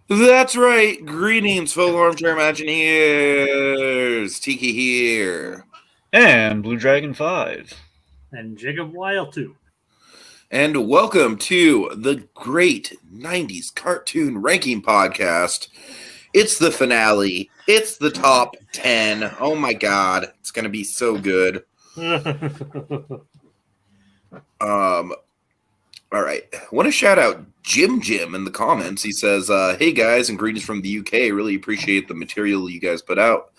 That's right. Greetings, fellow armchair Imagineers. Tiki here. And Blue Dragon 5. And Jacob Wile, too. And welcome to the great 90s cartoon ranking podcast. It's the finale. It's the top 10. Oh my god. It's going to be so good. All right. I want to shout out Jim in the comments. He says, hey guys, and greetings from the UK. Really appreciate the material you guys put out.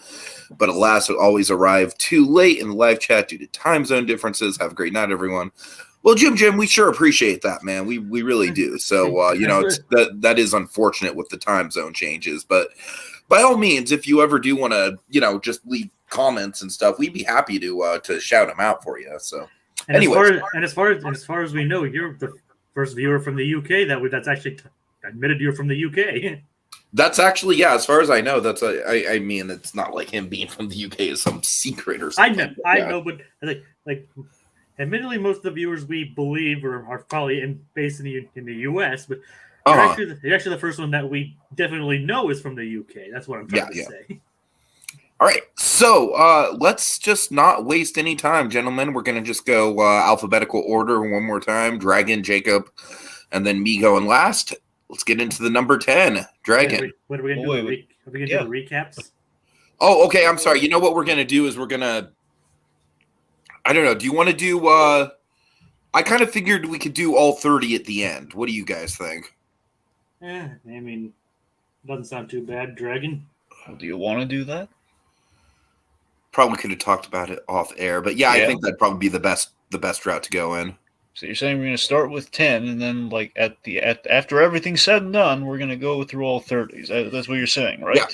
But alas, it always arrived too late in the live chat due to time zone differences. Have a great night, everyone. Well, Jim, we sure appreciate that, man. We really do. So, it's, that is unfortunate with the time zone changes. But by all means, if you ever do want to, just leave comments and stuff, we'd be happy to shout them out for you. So. And as far as we know, you're the first viewer from the UK that's actually admitted you're from the UK. That's actually, yeah. As far as I know, that's I mean, it's not like him being from the UK is some secret or something. I know, but like, admittedly, most of the viewers we believe are probably based in the US, but you're actually the first one that we definitely know is from the UK. That's what I'm trying to say. All right, so let's just not waste any time, gentlemen. We're going to just go alphabetical order one more time. Dragon, Jacob, and then me going last. Let's get into the number 10. Dragon. What are we going to do? Are we going to do the recaps? Oh, okay, I'm sorry. You know what we're going to do is we're going to... I don't know. Do you want to do... I kind of figured we could do all 30 at the end. What do you guys think? I mean, doesn't sound too bad. Dragon? Do you want to do that? Probably could have talked about it off air, but yeah, I think that'd probably be the best route to go in. So you're saying we're going to start with 10, and then like after everything's said and done, we're going to go through all 30s. That's what you're saying, right? Yeah.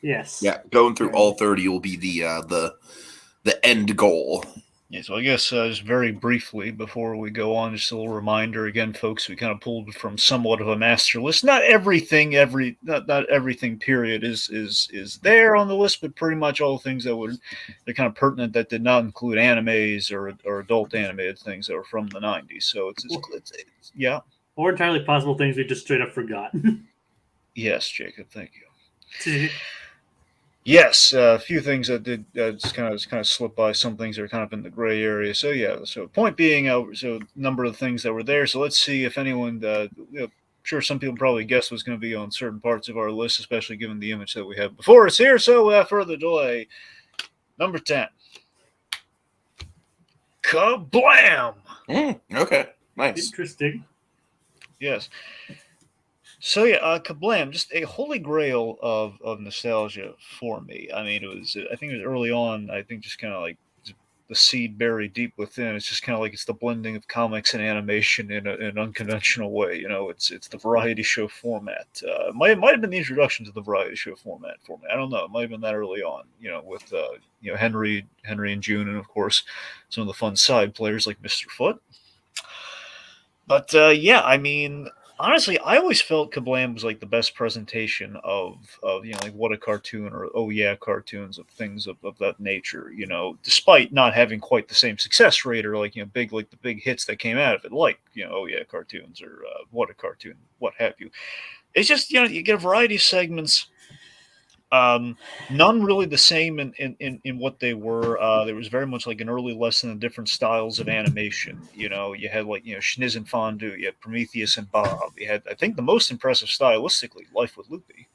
Yes. Yeah, going through all 30 will be the end goal. Yeah, so I guess just very briefly before we go on, just a little reminder again, folks. We kind of pulled from somewhat of a master list. Not everything, not everything. Period is there on the list, but pretty much all things that they're kind of pertinent that did not include animes or adult animated things that were from the '90s. So it's yeah, or entirely possible things we just straight up forgot. Yes, Jacob, thank you. Yes, a few things that did just kind of slip by. Some things are kind of in the gray area. So yeah. So point being, so number of things that were there. So let's see if anyone. Sure, some people probably guessed was going to be on certain parts of our list, especially given the image that we have before us here. So without further delay, number 10, Kablam. Okay, nice, interesting. Yes. So yeah, Kablam, just a holy grail of nostalgia for me. I mean, I think it was early on. I think just kind of like the seed buried deep within. It's just kind of like it's the blending of comics and animation in an unconventional way. It's the variety show format. Might have been the introduction to the variety show format for me. I don't know. It might have been that early on. With Henry and June, and of course some of the fun side players like Mr. Foot. But yeah, I mean. Honestly, I always felt Kablam was like the best presentation of like what a cartoon or cartoons of things of that nature. Despite not having quite the same success rate or like the big hits that came out of it, like cartoons or what a cartoon, what have you. It's just you get a variety of segments. None really the same in what they were. There was very much like an early lesson in different styles of animation. You had like Schniz and Fondue, you had Prometheus and Bob. You had, I think, the most impressive stylistically, Life with Loopy.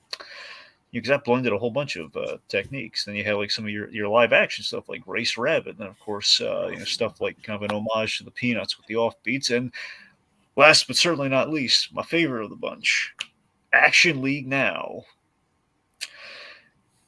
Because that blended a whole bunch of techniques. Then you had like some of your live action stuff like Race Rabbit, and then of course stuff like kind of an homage to the Peanuts with the offbeats. And last but certainly not least, my favorite of the bunch, Action League Now.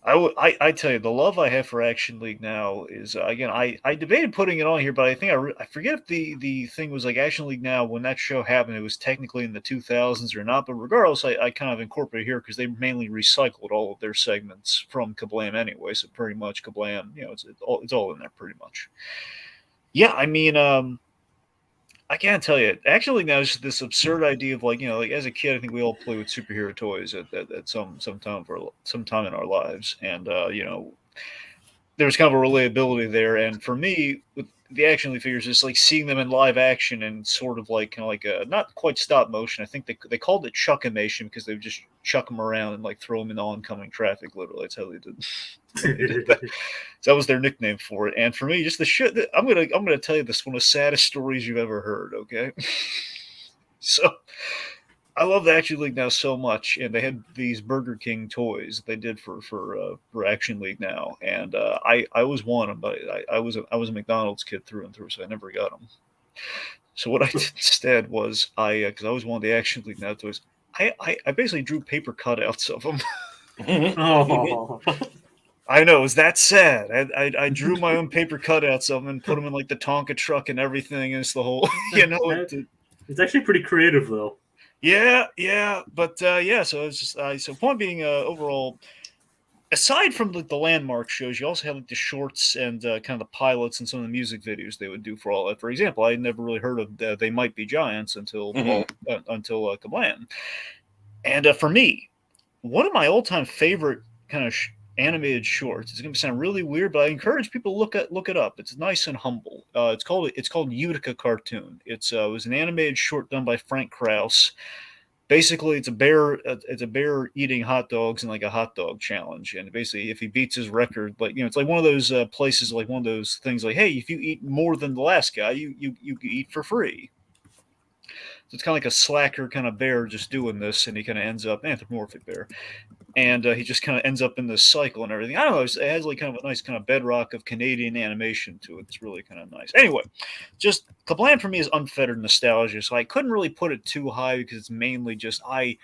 I tell you, the love I have for Action League Now is again. I debated putting it on here, but I think I forget if the thing was like Action League Now when that show happened. It was technically in the 2000s or not, but regardless, I kind of incorporated here because they mainly recycled all of their segments from Kablam anyway. So pretty much Kablam, it's all in there pretty much. Yeah, I mean, I can't tell you. Actually, now it's this absurd idea of like as a kid, I think we all play with superhero toys at some time in our lives, and there was kind of a relatability there. And for me, with the action league figures is like seeing them in live action and sort of like kind of like a not quite stop motion. I think they called it chuckimation because they would just chuck them around and like throw them in oncoming traffic. Literally, that's how they did. that. So that was their nickname for it. And for me, just the shit. I'm gonna tell you this one of the saddest stories you've ever heard. Okay, so. I love the Action League now so much, and they had these Burger King toys that they did for Action League now, and I was one of them, but I was a McDonald's kid through and through, so I never got them. So what I did instead was because I was one of the Action League now toys, I basically drew paper cutouts of them. Oh. I know, it was that sad. I drew my own paper cutouts of them and put them in like the Tonka truck and everything, and it's the whole It's actually pretty creative though. Yeah, but so it's just so point being, overall, aside from the landmark shows, you also had like the shorts and kind of the pilots and some of the music videos they would do for all that. For example, I never really heard of They Might Be Giants until Kablam. And for me, one of my all-time favorite kind of animated shorts. It's going to sound really weird, but I encourage people to look it up. It's nice and humble. It's called Utica Cartoon. It was an animated short done by Frank Krause. Basically, it's a bear eating hot dogs in like a hot dog challenge, and basically, if he beats his record, like it's like one of those places, like one of those things, like hey, if you eat more than the last guy, you eat for free. So it's kind of like a slacker kind of bear just doing this, and he kind of ends up anthropomorphic bear. And he just kind of ends up in this cycle and everything. I don't know. It has like kind of a nice kind of bedrock of Canadian animation to it. It's really kind of nice. Anyway, just Kablam for me is unfettered nostalgia. So I couldn't really put it too high because it's mainly just I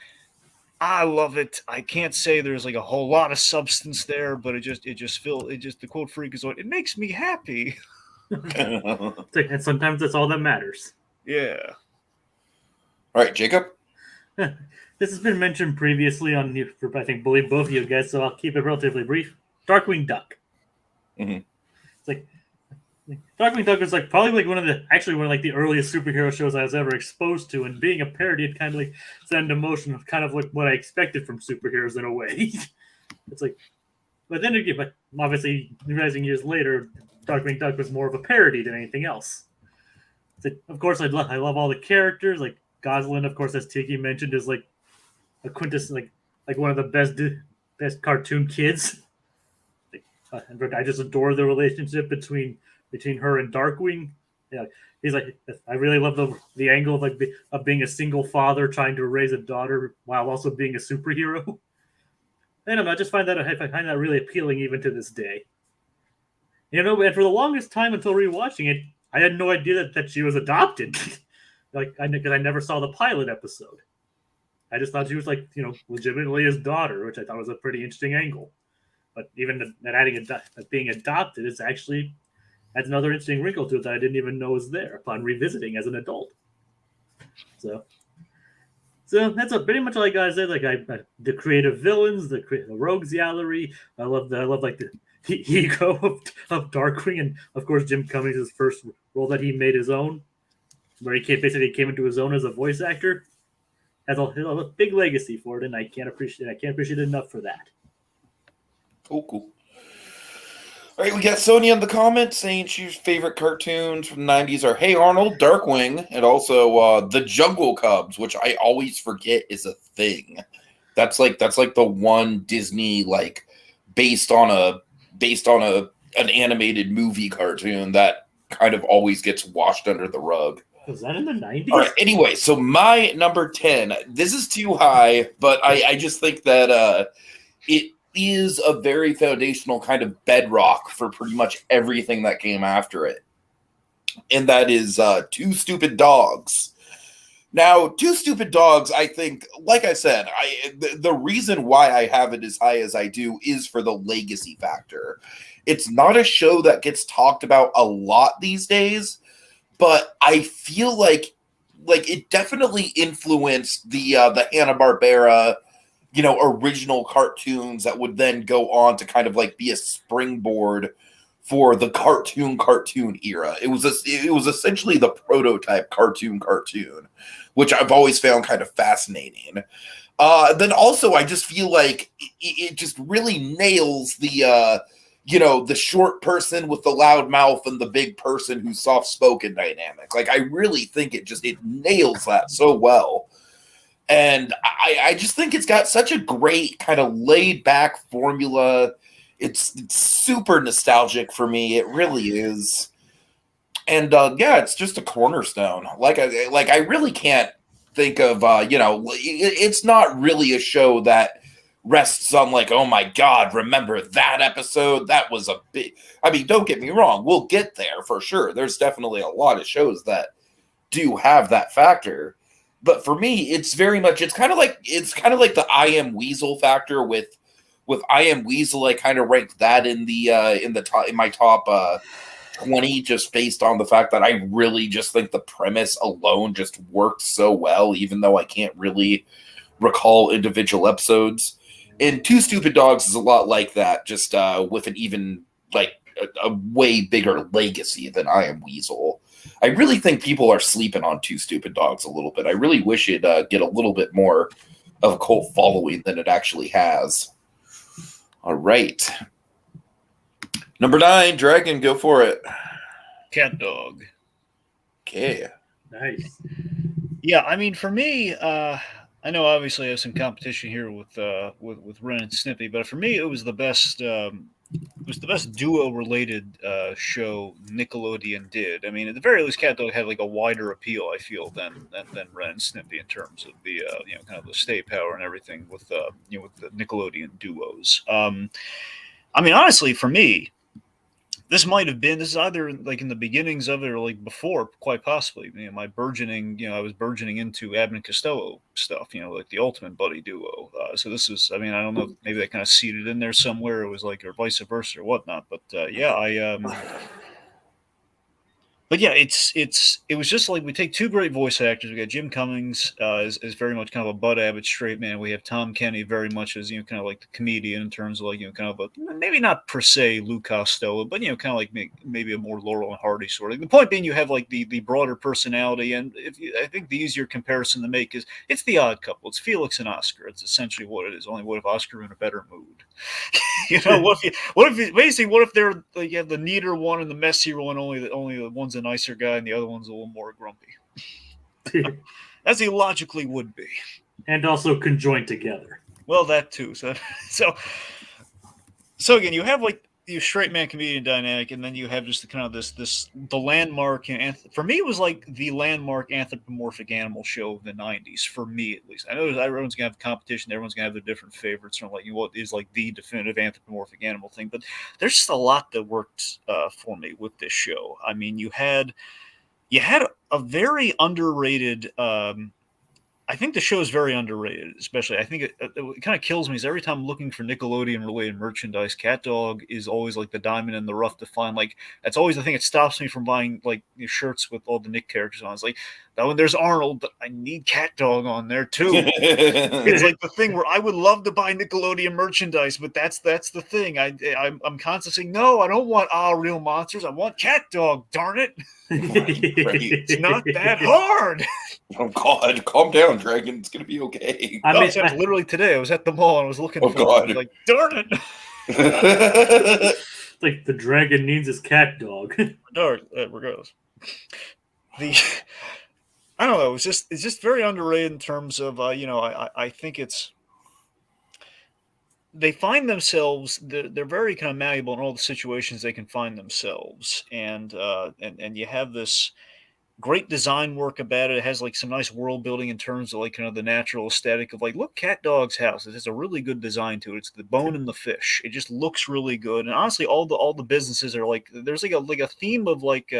love it. I can't say there's like a whole lot of substance there, but it just the quote Freakazoid, it makes me happy. And sometimes that's all that matters. Yeah. All right, Jacob. This has been mentioned previously on, I think, believe both of you guys, so I'll keep it relatively brief. Darkwing Duck. Mm-hmm. It's like Darkwing Duck was like probably like one of the earliest superhero shows I was ever exposed to, and being a parody, it kind of like set into motion of kind of like what I expected from superheroes in a way. It's like, but then again, but obviously realizing years later, Darkwing Duck was more of a parody than anything else. It's like, of course, I love all the characters. Like Goslin, of course, as Tiki mentioned, is like a quintessence, like one of the best cartoon kids. I just adore the relationship between her and Darkwing. Yeah, he's like, I really love the angle of being a single father trying to raise a daughter while also being a superhero. And I just find that really appealing even to this day. And for the longest time until rewatching it, I had no idea that she was adopted. Because I never saw the pilot episode. I just thought she was legitimately his daughter, which I thought was a pretty interesting angle. But even that adding being adopted is actually adds another interesting wrinkle to it that I didn't even know was there upon revisiting as an adult. So that's pretty much all I gotta say. Like the creative villains, the rogues gallery. I love the ego of Darkwing, and of course Jim Cummings' first role that he made his own, where he came into his own as a voice actor. Has a big legacy for it, and I can't appreciate it enough for that. Cool. All right, we got Sony in the comments saying she's favorite cartoons from the 90s are Hey Arnold, Darkwing, and also the Jungle Cubs, which I always forget is a thing. That's like the one Disney based on an animated movie cartoon that kind of always gets washed under the rug. Was that in the 90s? All right, anyway, so my number 10, this is too high, but I just think that it is a very foundational kind of bedrock for pretty much everything that came after it. And that is Two Stupid Dogs. Now, Two Stupid Dogs, I think, like I said, the reason why I have it as high as I do is for the legacy factor. It's not a show that gets talked about a lot these days, but I feel like it definitely influenced the Hanna-Barbera, original cartoons that would then go on to kind of be a springboard for the cartoon era. It was essentially the prototype cartoon, which I've always found kind of fascinating. Then also I just feel like it just really nails the the short person with the loud mouth and the big person who's soft-spoken dynamic. Like, I really think it nails that so well. And I just think it's got such a great kind of laid-back formula. It's super nostalgic for me. It really is. And, it's just a cornerstone. Like I really can't think of, it's not really a show that rests on like, oh my God, remember that episode? That was a big, I mean, don't get me wrong. We'll get there for sure. There's definitely a lot of shows that do have that factor. But for me, it's kind of like the I Am Weasel factor with I Am Weasel. I kind of ranked that in my top 20, just based on the fact that I really just think the premise alone just worked so well, even though I can't really recall individual episodes. And Two Stupid Dogs is a lot like that, just with an even like a way bigger legacy than I Am Weasel. I really think people are sleeping on Two Stupid Dogs a little bit. I really wish it'd get a little bit more of a cult following than it actually has. All right. Number 9, Dragon, go for it. CatDog. Okay. Nice. Yeah, I mean, for me, I know obviously I have some competition here with Ren and Snippy, but for me, it was the best. It was the best duo-related show Nickelodeon did. I mean, at the very least, CatDog had like a wider appeal, I feel, than Ren and Snippy in terms of the kind of the stay power and everything with with the Nickelodeon duos. I mean, honestly, for me, this is either like in the beginnings of it or like before, quite possibly. My burgeoning, I was burgeoning into Abbott and Costello stuff, like the Ultimate Buddy duo. So this is, I mean, I don't know, maybe they kind of seeded in there somewhere. It was like, or vice versa or whatnot. But but yeah, it was just like we take two great voice actors. We got Jim Cummings is very much kind of a Bud Abbott straight man. We have Tom Kenny very much as kind of like the comedian in terms of like kind of a maybe not per se Lou Costello, but kind of like maybe a more Laurel and Hardy sort of. The point being, you have like the broader personality, and I think the easier comparison to make is it's the Odd Couple. It's Felix and Oscar. It's essentially what it is. Only what if Oscar were in a better mood? What if they're like you have the neater one and the messier one, only the one's a nicer guy and the other one's a little more grumpy, as he logically would be, and also conjoined together. Well, that too. So again, you have like your straight man comedian dynamic, and then you have just the kind of the landmark. For me, it was like the landmark anthropomorphic animal show of the '90s. For me, at least, I know everyone's gonna have competition. Everyone's gonna have their different favorites from like what is like the definitive anthropomorphic animal thing. But there's just a lot that worked for me with this show. I mean, you had a very underrated. I think the show is very underrated, especially. I think it kind of kills me is every time I'm looking for Nickelodeon-related merchandise, CatDog is always like the diamond in the rough to find. Like, that's always the thing that stops me from buying like shirts with all the Nick characters on. It's like, that when there's Arnold, but I need CatDog on there too. It's like the thing where I would love to buy Nickelodeon merchandise, but that's the thing. I'm constantly saying, no, I don't want Real Monsters. I want CatDog, darn it. It's not that hard. Oh God, calm down, Dragon. It's gonna be okay. Literally today, I was at the mall and I was looking for God. it. Like, darn it. It's like the dragon needs his CatDog. Regardless. I don't know. It's just very underrated in terms of I think they find themselves. They're very kind of malleable in all the situations they can find themselves, and you have this great design work about it. It has like some nice world building in terms of like kind of the natural aesthetic of like, look, CatDog's house. It has a really good design to it. It's the bone and the fish. It just looks really good. And honestly, all the businesses are like, there's like a theme of like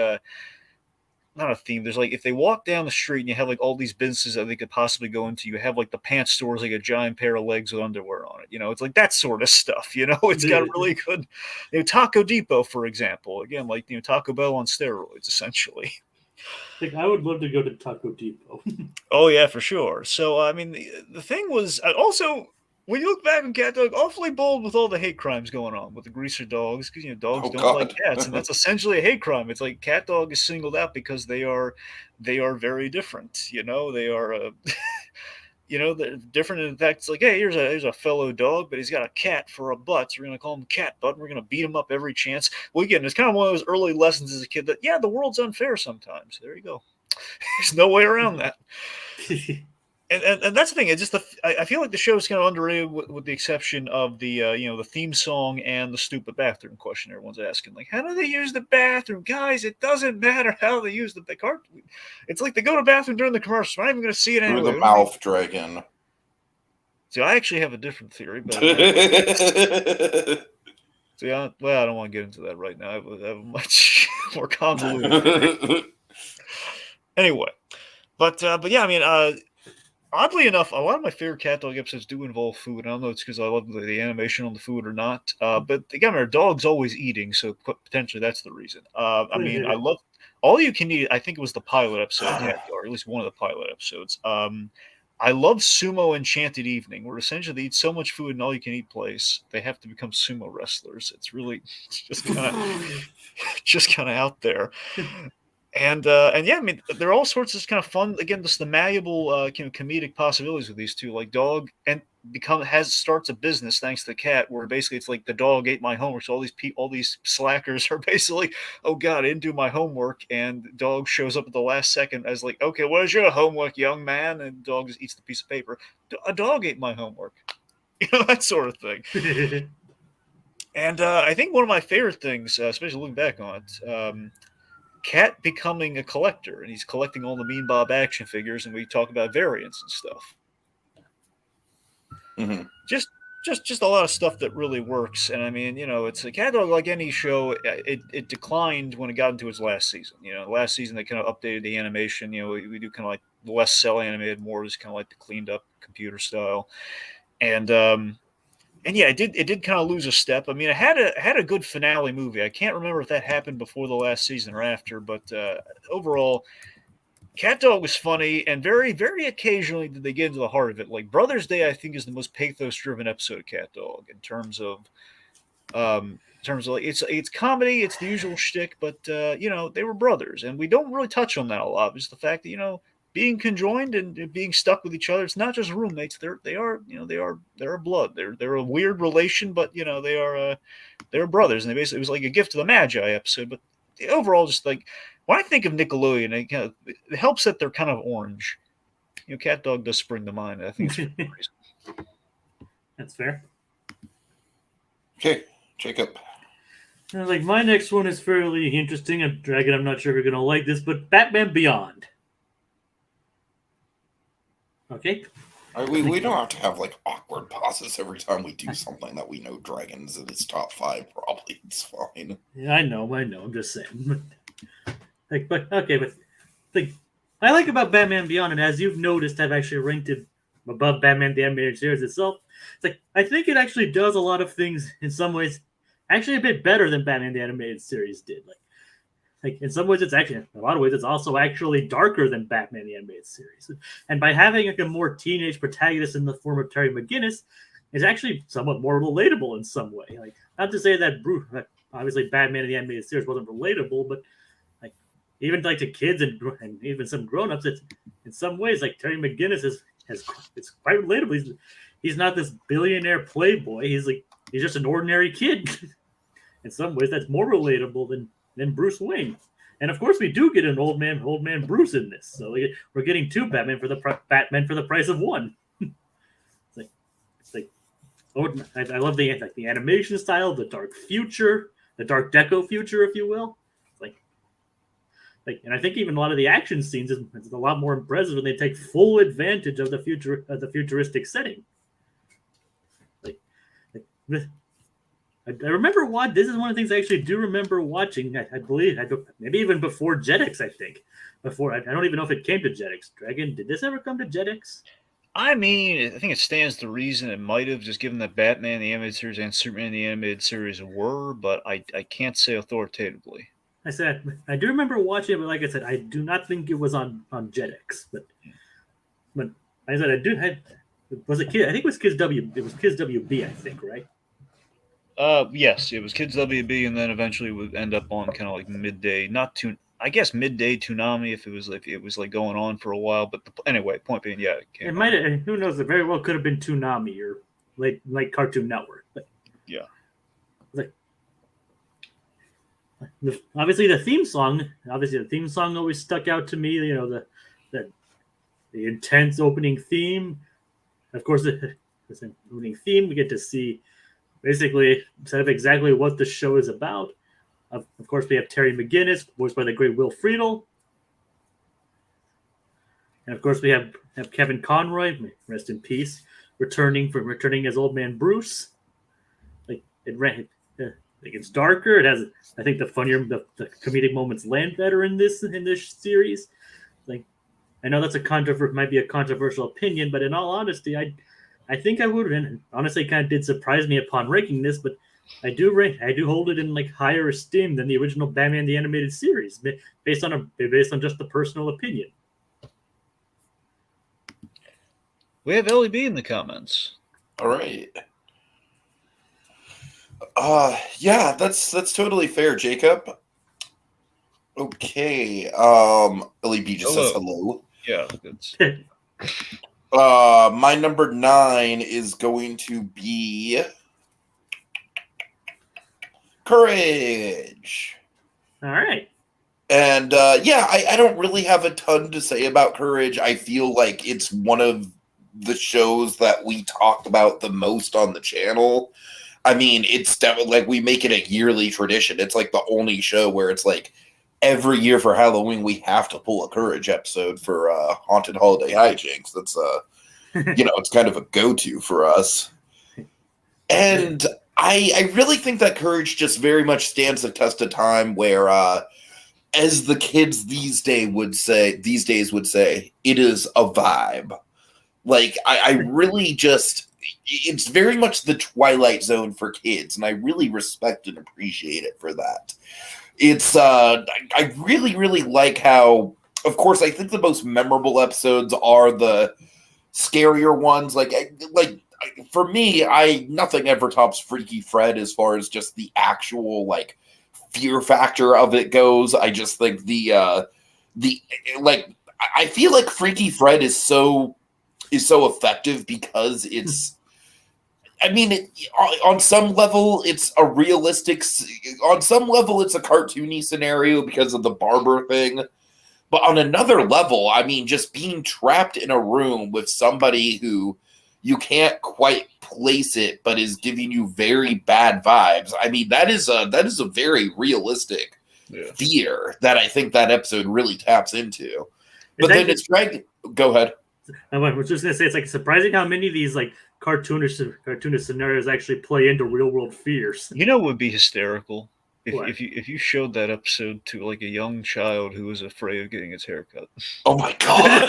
not a theme. There's like, if they walk down the street and you have like all these businesses that they could possibly go into, you have like the pants stores, like a giant pair of legs with underwear on it. It's like that sort of stuff, It's got really good, Taco Depot, for example, again, like, Taco Bell on steroids, essentially. Like, I would love to go to Taco Depot. Oh yeah, for sure. So, I mean, the thing was also, when you look back on CatDog, awfully bold with all the hate crimes going on with the greaser dogs, because dogs don't like cats, and that's essentially a hate crime. It's like CatDog is singled out because they are very different. They are they're different. In fact, it's like, hey, here's a fellow dog, but he's got a cat for a butt. So we're gonna call him Cat Butt. And we're gonna beat him up every chance. Well, again, it's kind of one of those early lessons as a kid that the world's unfair sometimes. There you go. There's no way around that. And that's the thing. It's just I feel like the show is kind of underrated, with the exception of the the theme song and the stupid bathroom question everyone's asking. Like, how do they use the bathroom, guys? It doesn't matter how they use the cart. It's like they go to the bathroom during the commercial. I'm not even going to see it anyway. Through the mouth dragon. See, I actually have a different theory, but well, I don't want to get into that right now. I have a much more convoluted. Anyway, but yeah, I mean. Oddly enough, a lot of my favorite CatDog episodes do involve food. I don't know if it's because I love the animation on the food or not. But again, our dog's always eating, so potentially that's the reason. I mean, I love All You Can Eat. I think it was the pilot episode of CatDog, or at least one of the pilot episodes. I love Sumo Enchanted Evening, where essentially they eat so much food in All You Can Eat place, they have to become sumo wrestlers. It's just kind of out there. And yeah, I mean, there are all sorts of kind of fun. Again, just the malleable, comedic possibilities with these two. Like, dog starts a business thanks to the cat, where basically it's like the dog ate my homework. So all these slackers are basically, oh god, I didn't do my homework, and dog shows up at the last second as like, okay, where's your homework, young man? And dog just eats the piece of paper. A dog ate my homework, that sort of thing. And I think one of my favorite things, especially looking back on it. Cat becoming a collector, and he's collecting all the Mean Bob action figures, and we talk about variants and stuff. Mm-hmm. Just a lot of stuff that really works. And I mean, it's a CatDog, like any show. It declined when it got into its last season. Last season they kind of updated the animation. We do kind of like less cell animated, more just kind of like the cleaned up computer style. And yeah, it did kind of lose a step. I mean, it had a good finale movie. I can't remember if that happened before the last season or after, but overall, CatDog was funny, and very, very occasionally did they get into the heart of it. Like Brothers Day, I think, is the most pathos-driven episode of CatDog in terms of like it's comedy, it's the usual shtick, but they were brothers, and we don't really touch on that a lot. It's the fact that being conjoined and being stuck with each other. It's not just roommates. They are blood. They're a weird relation, but they're brothers. And it was like a gift of the Magi episode. But overall, just like when I think of Nickelodeon, it helps that they're kind of orange. CatDog does spring to mind. I think it's for a reason. That's fair. Okay, Jacob. Like my next one is fairly interesting. Dragon, I'm not sure if you're gonna like this, but Batman Beyond. Okay. We don't have to have like awkward pauses every time we do something that we know Dragon's in its top 5. Probably it's fine. Yeah, I know. I'm just saying. But I like about Batman Beyond, and as you've noticed, I've actually ranked it above Batman the Animated Series itself. It's like I think it actually does a lot of things in some ways, actually a bit better than Batman the Animated Series did. Like in some ways, it's actually, in a lot of ways, it's also actually darker than Batman the Animated Series. And by having a more teenage protagonist in the form of Terry McGinnis, it's actually somewhat more relatable in some way. Like, not to say that obviously Batman the Animated Series wasn't relatable, but like even like to kids and even some grown-ups, it's in some ways like Terry McGinnis it's quite relatable. He's not this billionaire playboy. He's just an ordinary kid. In some ways, that's more relatable than Bruce Wayne. And of course, we do get an old man Bruce in this. So we're getting 2 Batman for the price of 1. I love the animation style, the dark future, the dark deco future, if you will. And I think even a lot of the action scenes is a lot more impressive when they take full advantage of the futuristic setting. I remember this is one of the things I actually do remember watching. I believe maybe even before Jetix. I think I don't even know if it came to Jetix. Dragon, did this ever come to Jetix? I mean, I think it stands to reason it might have, just given that Batman the Animated Series and Superman the Animated Series were, but I can't say authoritatively. I said I do remember watching it, but like I said, I do not think it was on Jetix. But I said was it Kid? I think it was Kids W. It was Kids WB. I think, right? Yes, it was Kids WB, and then eventually would end up on kind of like midday. I guess midday Toonami if it was like going on for a while. But anyway, point being, yeah, it might have. Who knows? It very well could have been Toonami or like Cartoon Network. But yeah, obviously the theme song always stuck out to me. You know, the intense opening theme. Of course, the opening theme we get to see basically set up exactly what the show is about. Of course, we have Terry McGinnis, voiced by the great Will Friedle. And of course, we have Kevin Conroy, rest in peace, returning as Old Man Bruce. It's darker. It has, I think, the comedic moments land better in this series. Like, I know that's might be a controversial opinion, but in all honesty, I think I would, and honestly, kind of did surprise me upon ranking this, but I do hold it in like higher esteem than the original Batman the Animated Series, based on just the personal opinion. We have Ellie B in the comments. All right. Yeah, that's totally fair, Jacob. Okay. Ellie B just says hello. Yeah, it's my number 9 is going to be Courage. All right. And yeah, I don't really have a ton to say about Courage. I feel like it's one of the shows that we talked about the most on the channel. I mean, it's definitely like we make it a yearly tradition. It's like the only show where it's like every year for Halloween we have to pull a Courage episode for Haunted Holiday Hijinks. That's it's kind of a go-to for us. And I really think that Courage just very much stands the test of time where as the kids these days would say, it is a vibe. Like I really just, it's very much the Twilight Zone for kids, and I really respect and appreciate it for that. It's I really, really like how, of course, I think the most memorable episodes are the scarier ones. Like for me, nothing ever tops Freaky Fred as far as just the actual like fear factor of it goes. I just think I feel like Freaky Fred is so effective because it's, I mean, on some level it's a realistic, on some level it's a cartoony scenario because of the barber thing. But on another level, I mean, just being trapped in a room with somebody who you can't quite place it, but is giving you very bad vibes. I mean, that is a very realistic fear that I think that episode really taps into. But then it's trying. Go ahead. I was just gonna say, it's like surprising how many of these like cartoonish scenarios actually play into real world fears. You know what would be hysterical? If you showed that episode to like a young child who was afraid of getting his hair cut. Oh my god!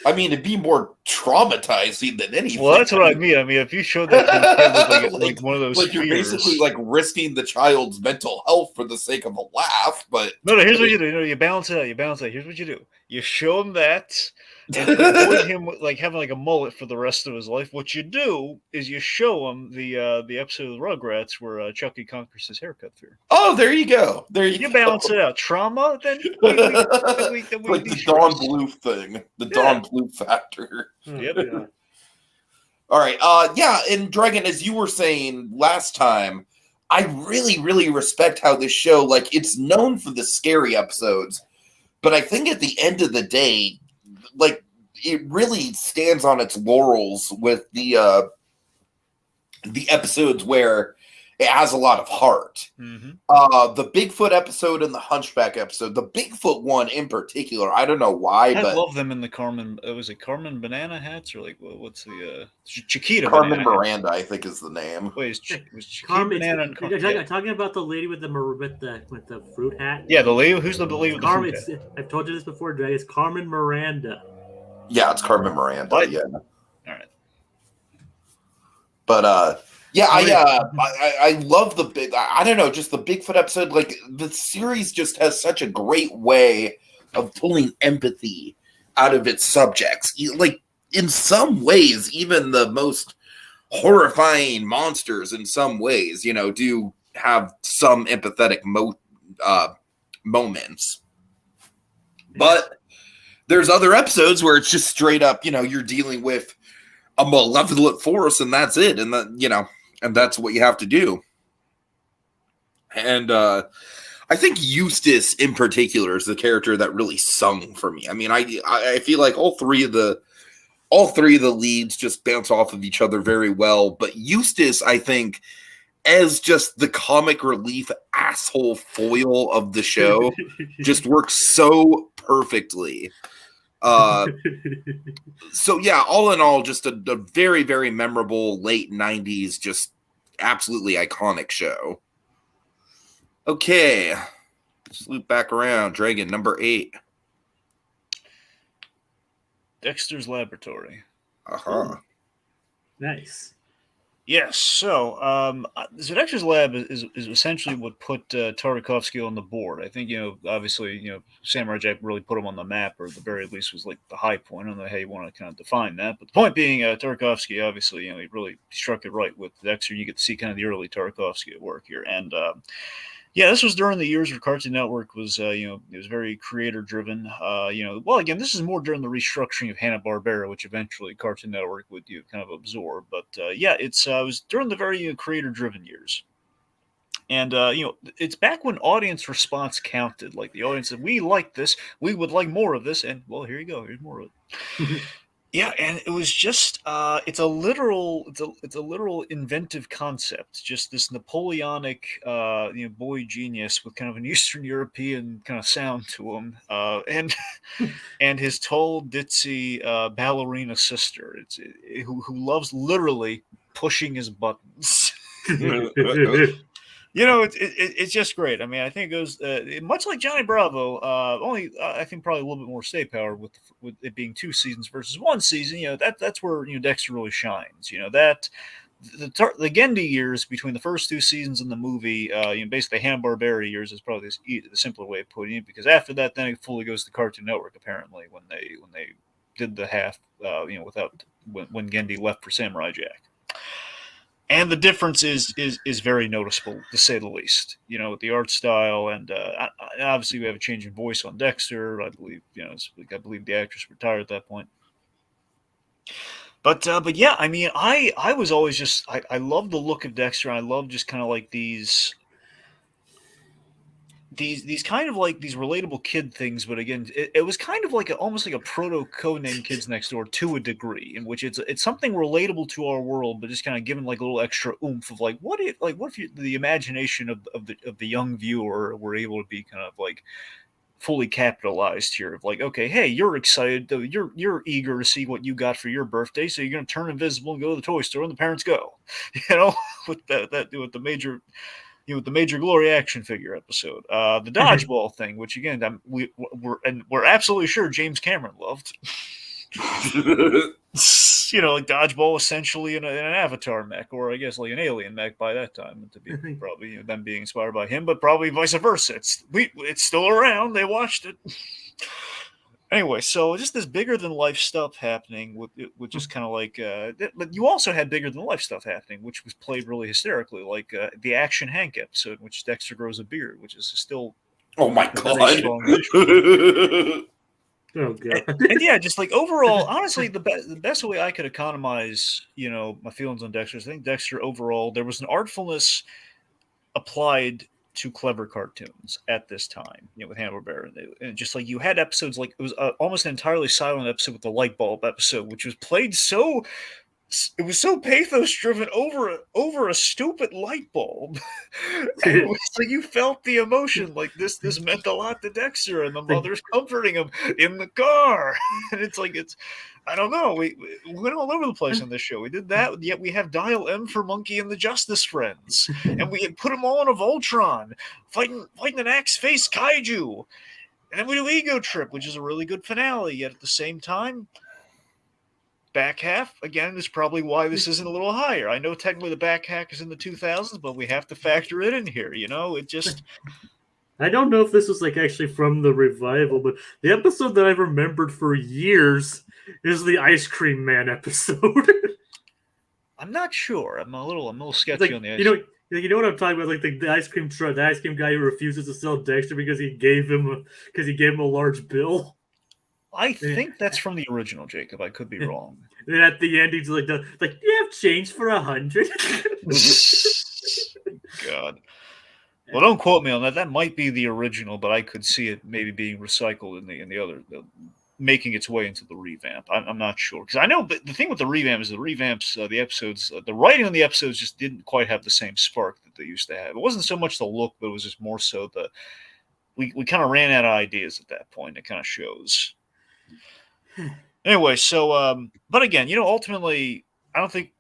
I mean, it'd be more traumatizing than anything. Well, that's what I mean. I mean, if you showed that to a kid with like one of those like fears, you're basically like risking the child's mental health for the sake of a laugh. But no, here's what you do. You balance it out. Here's what you do. You show him that, and avoid him like having like a mullet for the rest of his life. What you do is you show him the episode of Rugrats where Chucky conquers his haircut fear. Oh, there you go. You balance it out. Trauma, then we like the Don Bluth thing, the Don Bluth factor. Yep. Yeah. All right. And Dragon, as you were saying last time, I really, really respect how this show, like, it's known for the scary episodes, but I think at the end of the day, like, it really stands on its laurels with the episodes where it has a lot of heart. Mm-hmm. The Bigfoot episode and the Hunchback episode, the Bigfoot one in particular, I don't know why, but I love them in the Carmen. Was it Carmen Banana hats or like what's the Chiquita? Carmen Banana Miranda, I think is the name. Wait, was Chiquita Carmen, Banana and Carmen? You're talking about the lady with the fruit hat. Yeah, the lady. Who's the lady with the Carmen, fruit hat? I've told you this before, Drag. It's Carmen Miranda. Yeah, it's Carmen Miranda. What? Yeah. All right. But yeah, I love the big. I don't know, just the Bigfoot episode. Like the series just has such a great way of pulling empathy out of its subjects. Like in some ways, even the most horrifying monsters, in some ways, do have some empathetic moments. But there's other episodes where it's just straight up, you're dealing with a malevolent force and that's it. And and that's what you have to do. And I think Eustace in particular is the character that really sung for me. I mean, I feel like all three of the leads just bounce off of each other very well. But Eustace, I think, as just the comic relief asshole foil of the show, just works so perfectly. So yeah, all in all, just a very, very memorable late 90s, just absolutely iconic show. Okay, let's loop back around. Dragon, number 8. Dexter's Laboratory. Uh-huh. Nice. Yes, so Dexter's Lab is essentially what put Tartakovsky on the board. I think, obviously, Samurai Jack really put him on the map, or at the very least was like the high point. I don't know how you want to kind of define that, but the point being, Tartakovsky, obviously, he really struck it right with Dexter. You get to see kind of the early Tartakovsky at work here, and yeah, this was during the years where Cartoon Network was, it was very creator-driven. Well, again, this is more during the restructuring of Hanna-Barbera, which eventually Cartoon Network would kind of absorb. But yeah, it was during the very creator-driven years. And, it's back when audience response counted. Like, the audience said, we like this, we would like more of this, and, well, here you go, here's more of it. Yeah, and it was just it's a literal inventive concept. Just this Napoleonic boy genius with kind of an Eastern European kind of sound to him, and his tall ditzy ballerina sister, who loves literally pushing his buttons. It's just great. I mean, I think it goes much like Johnny Bravo. Only I think probably a little bit more stay power with it being 2 seasons versus 1 season. That's where Dexter really shines. That the Gendy years between the first 2 seasons and the movie, basically Hanna-Barbera years is probably the simpler way of putting it. Because after that, then it fully goes to Cartoon Network. Apparently, when they did the half, without when Gendy left for Samurai Jack. And the difference is very noticeable, to say the least. With the art style, and obviously we have a change in voice on Dexter. I believe, I believe the actress retired at that point. But yeah, I mean, I was always just I love the look of Dexter. I love just kind of like these kind of like these relatable kid things, but again, it was kind of like almost like a proto Codename Kids Next Door to a degree, in which it's something relatable to our world, but just kind of given like a little extra oomph of like what if the imagination of the young viewer were able to be kind of like fully capitalized here, of like, okay, hey, you're excited, you're eager to see what you got for your birthday, so you're gonna turn invisible and go to the toy store, and the parents go, with the major. With the Major Glory action figure episode, the dodgeball thing, which again we're absolutely sure James Cameron loved. Like dodgeball essentially in an Avatar mech, or I guess like an alien mech by that time, to be probably them being inspired by him, but probably vice versa. It's still around. They watched it. Anyway, so just this bigger than life stuff happening with just kind of like, but you also had bigger than life stuff happening, which was played really hysterically, like the Action Hank episode, in which Dexter grows a beard, which is still oh my god, oh god, and yeah, just like overall, honestly, the best way I could economize, my feelings on Dexter is I think Dexter overall there was an artfulness applied to clever cartoons at this time, with Hanna-Barbera. And just like you had episodes like it was almost an entirely silent episode with the light bulb episode, which was played it was so pathos driven over a stupid light bulb. And so you felt the emotion, like this meant a lot to Dexter, and the mother's comforting him in the car. And it's I don't know. We went all over the place on this show. We did that, yet we have Dial M for Monkey and the Justice Friends, and we had put them all in a Voltron fighting an axe-face kaiju, and then we do Ego Trip, which is a really good finale. Yet at the same time, back half again is probably why this isn't a little higher. I know technically the back half is in the 2000s, but we have to factor it in here. It just. I don't know if this was like actually from the revival, but the episode that I remembered for years is the Ice Cream Man episode. I'm not sure. I'm a little sketchy on the ice. You know what I'm talking about? Like the ice cream truck, the ice cream guy who refuses to sell Dexter because he gave him a large bill. I think that's from the original, Jacob. I could be wrong. And at the end, he's like, "You have change for 100." God. Well, don't quote me on that. That might be the original, but I could see it maybe being recycled in the other, making its way into the revamp. I'm not sure, because I know the thing with the revamp is the revamps, the episodes, the writing on the episodes just didn't quite have the same spark that they used to have. It wasn't so much the look, but it was just more so we kind of ran out of ideas at that point. It kind of shows. Anyway, so but again, ultimately, I think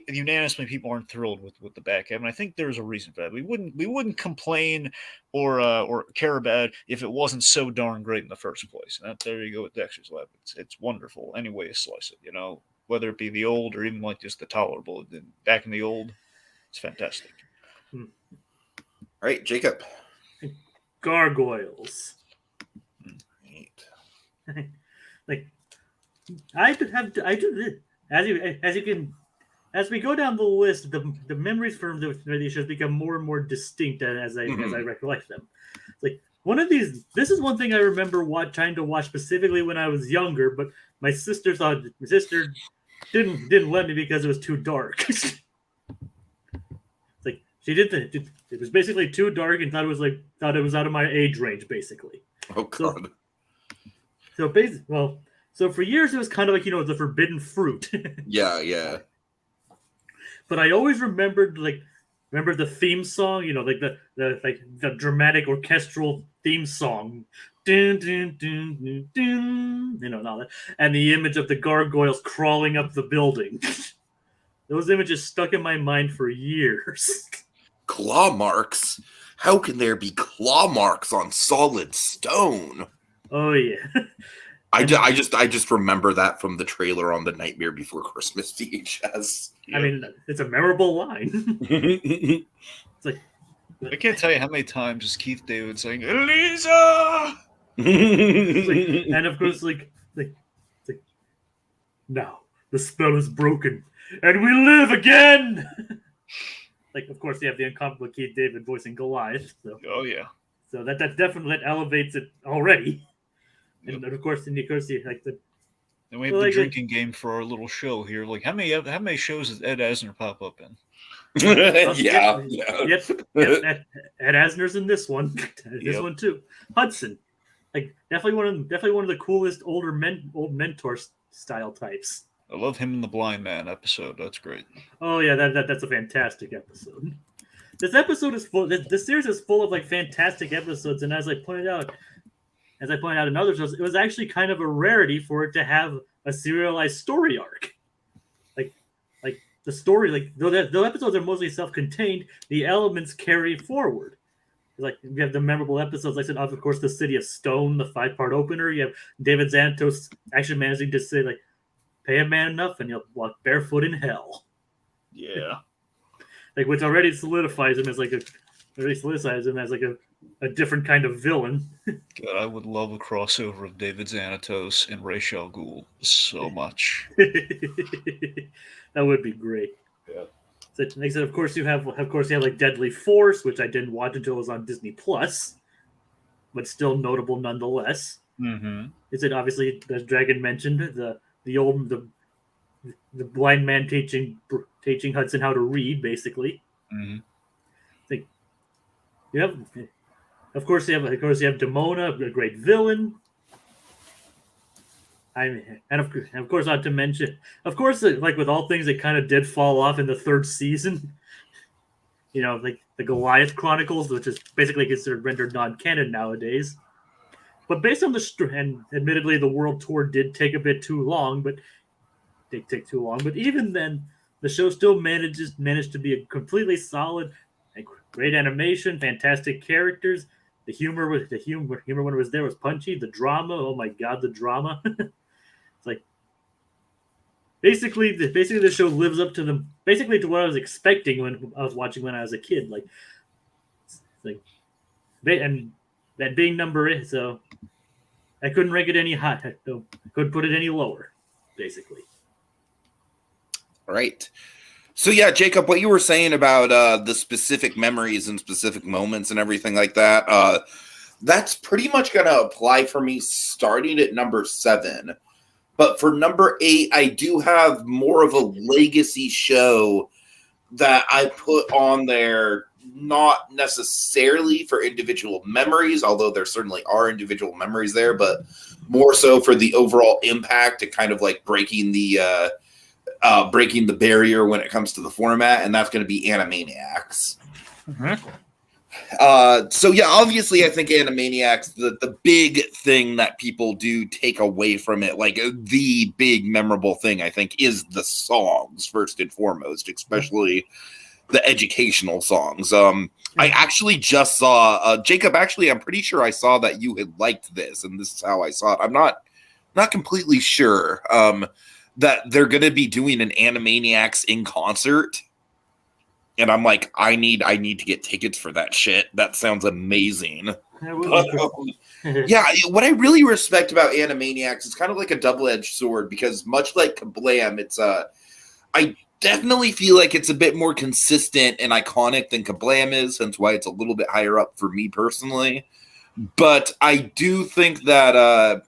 unanimously people aren't thrilled with the back half, and I think there's a reason for that. We wouldn't complain or care about it if it wasn't so darn great in the first place. And there you go with Dexter's Lab. It's wonderful any way you slice it. Whether it be the old or even like just the tolerable. Back in the old, it's fantastic. All right, Jacob. Gargoyles. Like I do as we go down the list, the memories from these shows become more and more distinct as I recollect them. Like one of these, this is one thing I remember trying to watch specifically when I was younger, but my sister didn't let me because it was too dark. Like she didn't. It was basically too dark and thought it was out of my age range, basically. Oh God. So for years it was kind of like the forbidden fruit. Yeah. But I always remembered the theme song, the dramatic orchestral theme song, dun, dun, dun, dun, dun, and all that, and the image of the gargoyles crawling up the building. Those images stuck in my mind for years. Claw marks? How can there be claw marks on solid stone? Oh yeah. I just remember that from the trailer on the Nightmare Before Christmas VHS. I mean, it's a memorable line. It's like I can't tell you how many times is Keith David saying Elisa, and of course, like now the spell is broken and we live again. Like, of course, you have the incomparable Keith David voicing Goliath. So. Oh yeah. So that definitely elevates it already. And of course, you like the. And we have the drinking game for our little show here. Like, how many shows does Ed Asner pop up in? Yeah. Yep. Ed Asner's in this one. This one too. Hudson, like definitely one of the coolest old mentor style types. I love him in the Blind Man episode. That's great. Oh yeah, that's a fantastic episode. This episode is full. This series is full of fantastic episodes, and as I pointed out in other shows, it was actually kind of a rarity for it to have a serialized story arc. Like the story, though the episodes are mostly self-contained, the elements carry forward. Like we have the memorable episodes, like I said, of course, the City of Stone, the 5-part opener. You have David Xanatos actually managing to say pay a man enough and you'll walk barefoot in hell. Yeah. Which already solidifies him as a different kind of villain. God, I would love a crossover of David Xanatos and Ra's al Ghul so much. That would be great. Yeah. So, like I said, of course you have Deadly Force, which I didn't watch until it was on Disney Plus, but still notable nonetheless. Mm-hmm. Is it obviously, as Dragon mentioned, the blind man teaching Hudson how to read, basically. Mm-hmm. Of course you have Demona, a great villain. And of course, not to mention, like with all things, it kind of did fall off in the third season. Like the Goliath Chronicles, which is basically considered rendered non-canon nowadays. But based on and admittedly, the world tour did take a bit too long, but But even then, the show still managed to be a completely solid, great animation, fantastic characters. The humor when it was there was punchy. The drama, oh my god, the drama! It's like basically the show lives up to to what I was expecting when I was watching when I was a kid. And that being number 8, so I couldn't rank it any higher. Couldn't put it any lower, basically. All right. So yeah, Jacob, what you were saying about the specific memories and specific moments and everything like that, that's pretty much going to apply for me starting at number 7. But for number 8, I do have more of a legacy show that I put on there, not necessarily for individual memories, although there certainly are individual memories there, but more so for the overall impact and kind of like breaking the barrier when it comes to the format, and that's going to be Animaniacs. Mm-hmm. So yeah, obviously I think Animaniacs, the big thing that people do take away from it, like the big memorable thing, I think, is the songs first and foremost, especially the educational songs. I actually just saw Jacob. Actually, I'm pretty sure I saw that you had liked this, and this is how I saw it. I'm not completely sure that they're going to be doing an Animaniacs in concert. And I'm like, I need to get tickets for that shit. That sounds amazing. Yeah, what I really respect about Animaniacs is kind of like a double-edged sword, because much like Kablam, it's I definitely feel like it's a bit more consistent and iconic than Kablam is, hence why it's a little bit higher up for me personally. But I do think that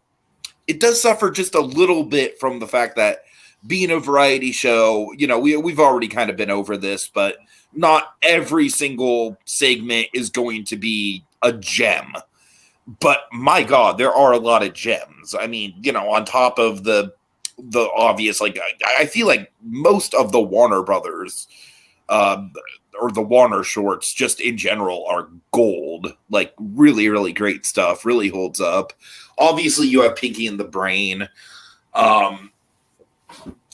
it does suffer just a little bit from the fact that being a variety show, you know, we've already kind of been over this, but not every single segment is going to be a gem. But my God, there are a lot of gems. I mean, you know, on top of the obvious, like, I feel like most of the Warner Brothers or the Warner shorts just in general are gold. Like, really, really great stuff. Really holds up. Obviously, you have Pinky and the Brain.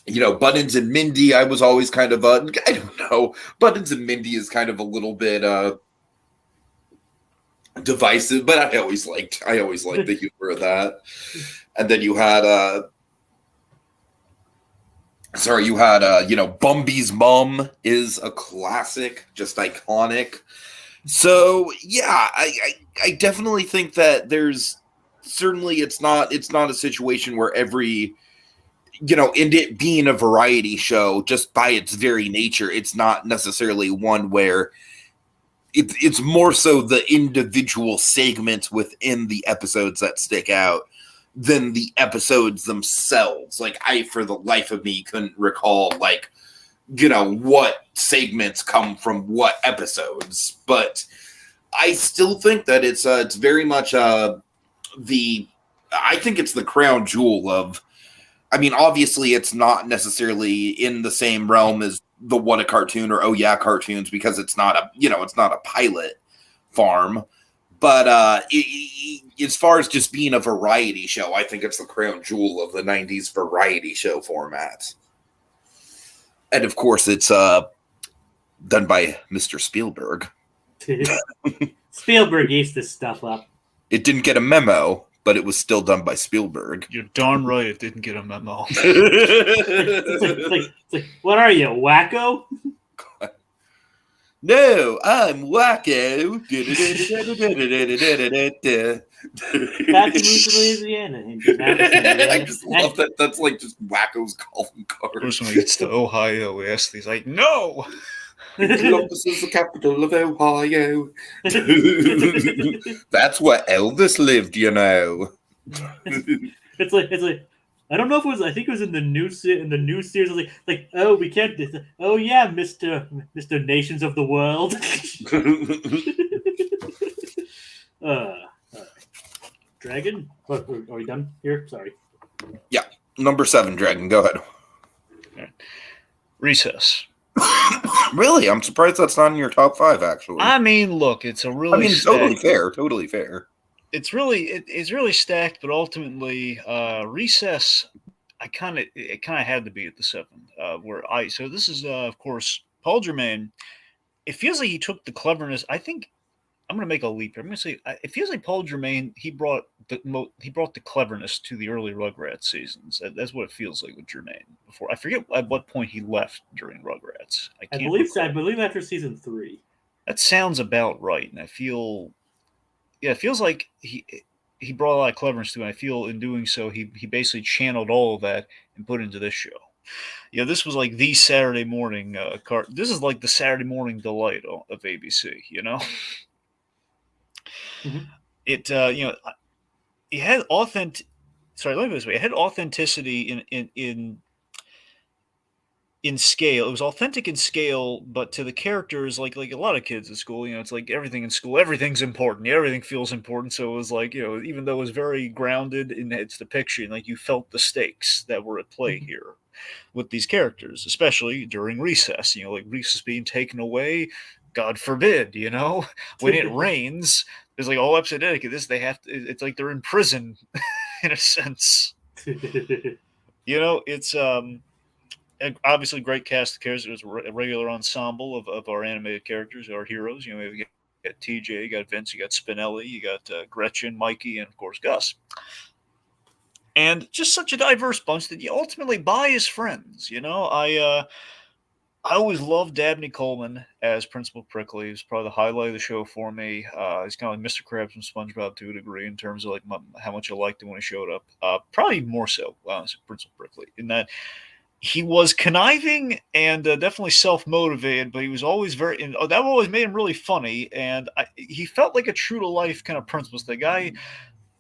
You know, Buttons and Mindy, I was always kind of I don't know. Buttons and Mindy is kind of a little bit divisive, but I always liked the humor of that. And then you had you know, Bumby's Mom is a classic, just iconic. So yeah, I definitely think that there's certainly it's not a situation where every, you know, in it being a variety show, just by its very nature, it's not necessarily one where it's more so the individual segments within the episodes that stick out than the episodes themselves. Like, I, for the life of me, couldn't recall, like, you know, what segments come from what episodes. But I still think that it's very much I think it's the crown jewel of, I mean, obviously it's not necessarily in the same realm as the What a Cartoon or Oh Yeah cartoons, because it's not a pilot farm. But as far as just being a variety show, I think it's the crown jewel of the 90s variety show format. And of course, it's done by Mr. Spielberg. Spielberg eats this stuff up. It didn't get a memo, but it was still done by Spielberg. You're darn right it didn't get a memo. It's like, what are you, wacko? No, I'm wacko. Back to Louisiana. I just love that. That's like just wacko's calling card. First when he gets to Ohio, we ask these, like, no! Columbus is the capital of Ohio. That's where Elvis lived, you know. It's like I don't know if it was. I think it was in the new series. Like oh, we can't. Oh yeah, Mister Nations of the World. Dragon. Are we done here? Sorry. Yeah, number 7, Dragon. Go ahead. Right. Recess. Really? I'm surprised that's not in your top 5, actually. I mean, look, it's a really totally fair. It's really stacked, but ultimately, Recess, it kind of had to be at the 7. So this is of course Paul Germain. It feels like he took the cleverness. I think I'm going to make a leap here. I'm going to say it feels like Paul Germain, he brought the cleverness to the early Rugrats seasons. That's what it feels like with Germain. Before, I forget at what point he left during Rugrats. I believe after season 3. That sounds about right, and I feel. Yeah, it feels like he brought a lot of cleverness to it. And I feel in doing so, he basically channeled all of that and put it into this show. Yeah, this was like the Saturday morning This is like the Saturday morning delight of ABC. Mm-hmm. It it had Sorry, let me put it this way. It had authenticity in scale. It was authentic in scale, but to the characters, like a lot of kids at school, it's like everything in school, everything's important. Everything feels important. So it was like, even though it was very grounded in its depiction, like you felt the stakes that were at play here with these characters, especially during recess. Like recess being taken away, God forbid. When it rains, there's like all episode dedicated. It's like they're in prison in a sense. It's obviously great cast of characters. It was a regular ensemble of our animated characters, our heroes. You got TJ, you got Vince, you got Spinelli, you got Gretchen, Mikey, and of course Gus. And just such a diverse bunch that you ultimately buy as friends. I always loved Dabney Coleman as Principal Prickly. He was probably the highlight of the show for me. He's kind of like Mr. Krabs from SpongeBob to a degree in terms of like how much I liked him when he showed up. Probably more so, Principal Prickly, in that he was conniving and definitely self-motivated, but he was always that always made him really funny, and he felt like a true-to-life kind of principal. The guy,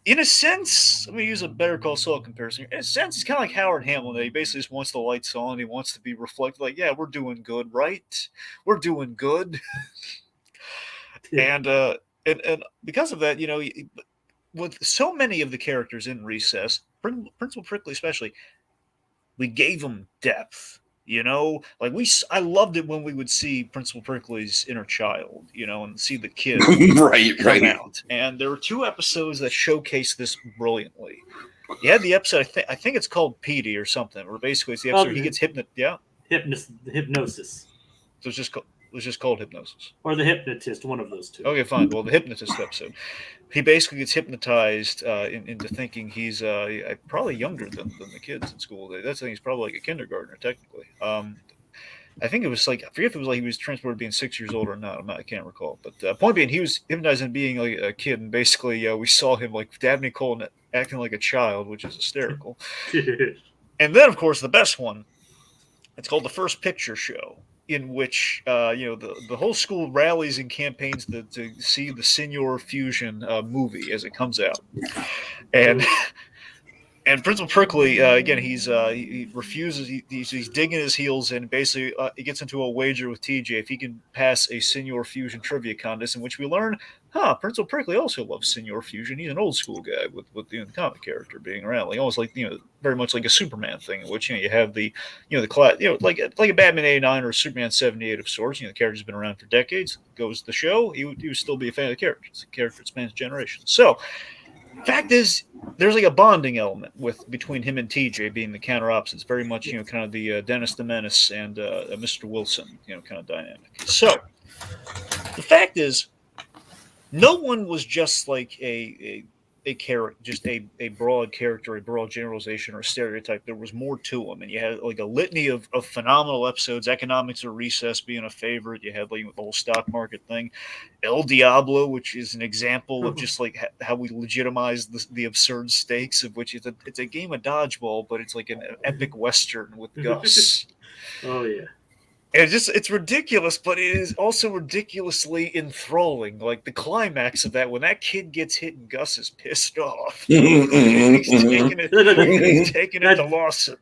in a sense, let me use a Better Call Saul comparison. In a sense, he's kind of like Howard Hamlin. He basically just wants the lights on. He wants to be reflected. Like, yeah, we're doing good, right? We're doing good. And because of that, with so many of the characters in Recess, Principal Prickly especially, we gave them depth. Like I loved it when we would see Principal Prickly's inner child, and see the kid come out. And there were 2 episodes that showcased this brilliantly. You had the episode, I think it's called Petey or something, where basically it's the episode he gets hypnosis. So it's just called Hypnosis. Or the hypnotist, one of those 2. Okay, fine. Well, the hypnotist episode. He basically gets hypnotized into thinking he's probably younger than the kids in school. That's he's probably like a kindergartner, technically. I think it was like, I forget if it was like he was transported being 6 years old or not. I can't recall. But point being, he was hypnotized into being like a kid, and basically we saw him like Dabney Coleman acting like a child, which is hysterical. And then, of course, the best one. It's called The First Picture Show, in which the whole school rallies and campaigns to see the Senior Fusion movie as it comes out, and Principal Prickly again he refuses. He's digging his heels in. Basically, he gets into a wager with TJ if he can pass a Senior Fusion trivia contest, in which we learn, Principal Prickly also loves Senior Fusion. He's an old school guy with the comic character being around, like almost like very much like a Superman thing, in which you have the the class, like a Batman '89 or a Superman '78 of sorts. The character's been around for decades. Goes the show, he would still be a fan of the character. It's a character that spans generations. So. Fact is, there's like a bonding element between him and TJ being the counter opposites, very much kind of the Dennis the Menace and Mr. Wilson kind of dynamic. So the fact is, no one was just like a character, just a broad character, a broad generalization or a stereotype. There was more to them, and you had like a litany of phenomenal episodes. Economics of Recess being a favorite. You had like the whole stock market thing. El Diablo, which is an example of just like how we legitimize the absurd stakes of which it's a game of dodgeball, but it's like an epic western with Gus. Oh yeah. And it's ridiculous, but it is also ridiculously enthralling. Like the climax of that, when that kid gets hit and Gus is pissed off, he's taking it to Lawson.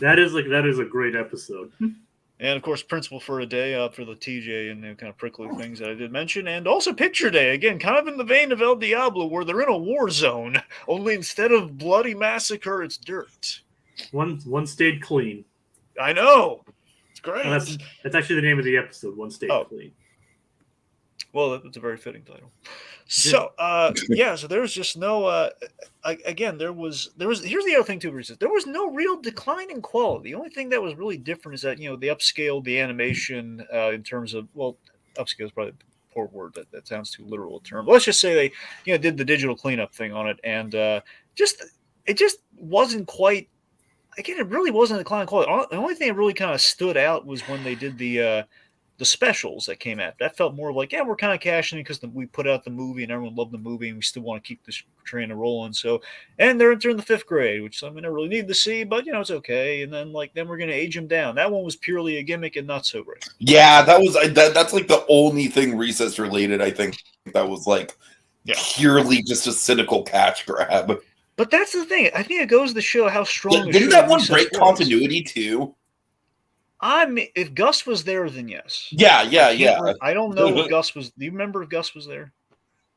That is a great episode. And of course, Principal for a Day for the TJ and kind of prickly things that I did mention, and also Picture Day again, kind of in the vein of El Diablo, where they're in a war zone. Only instead of bloody massacre, it's dirt. One stayed clean. I know. Great. Oh, that's actually the name of the episode. One Stay Clean. Well, that's a very fitting title. So, so there was just no. Again, there was. Here's the other thing too. There was no real decline in quality. The only thing that was really different is that the upscale, the animation in terms of upscale is probably a poor word. That sounds too literal a term. But let's just say they did the digital cleanup thing on it, and it just wasn't quite. Again, it really wasn't a decline in quality. The only thing that really kind of stood out was when they did the the specials that came out. That felt more like, yeah, we're kind of cashing in because we put out the movie and everyone loved the movie and we still want to keep this train rolling. So, and they're entering the 5th grade, which I don't really need to see, but it's okay. And then then we're going to age them down. That one was purely a gimmick and not so great. Yeah, that's like the only thing Recess related, I think, that was like purely just a cynical cash grab. But that's the thing. I think it goes to show how strong. Didn't that one break continuity too? If Gus was there, then yes. Yeah. I don't know if Gus was. Do you remember if Gus was there?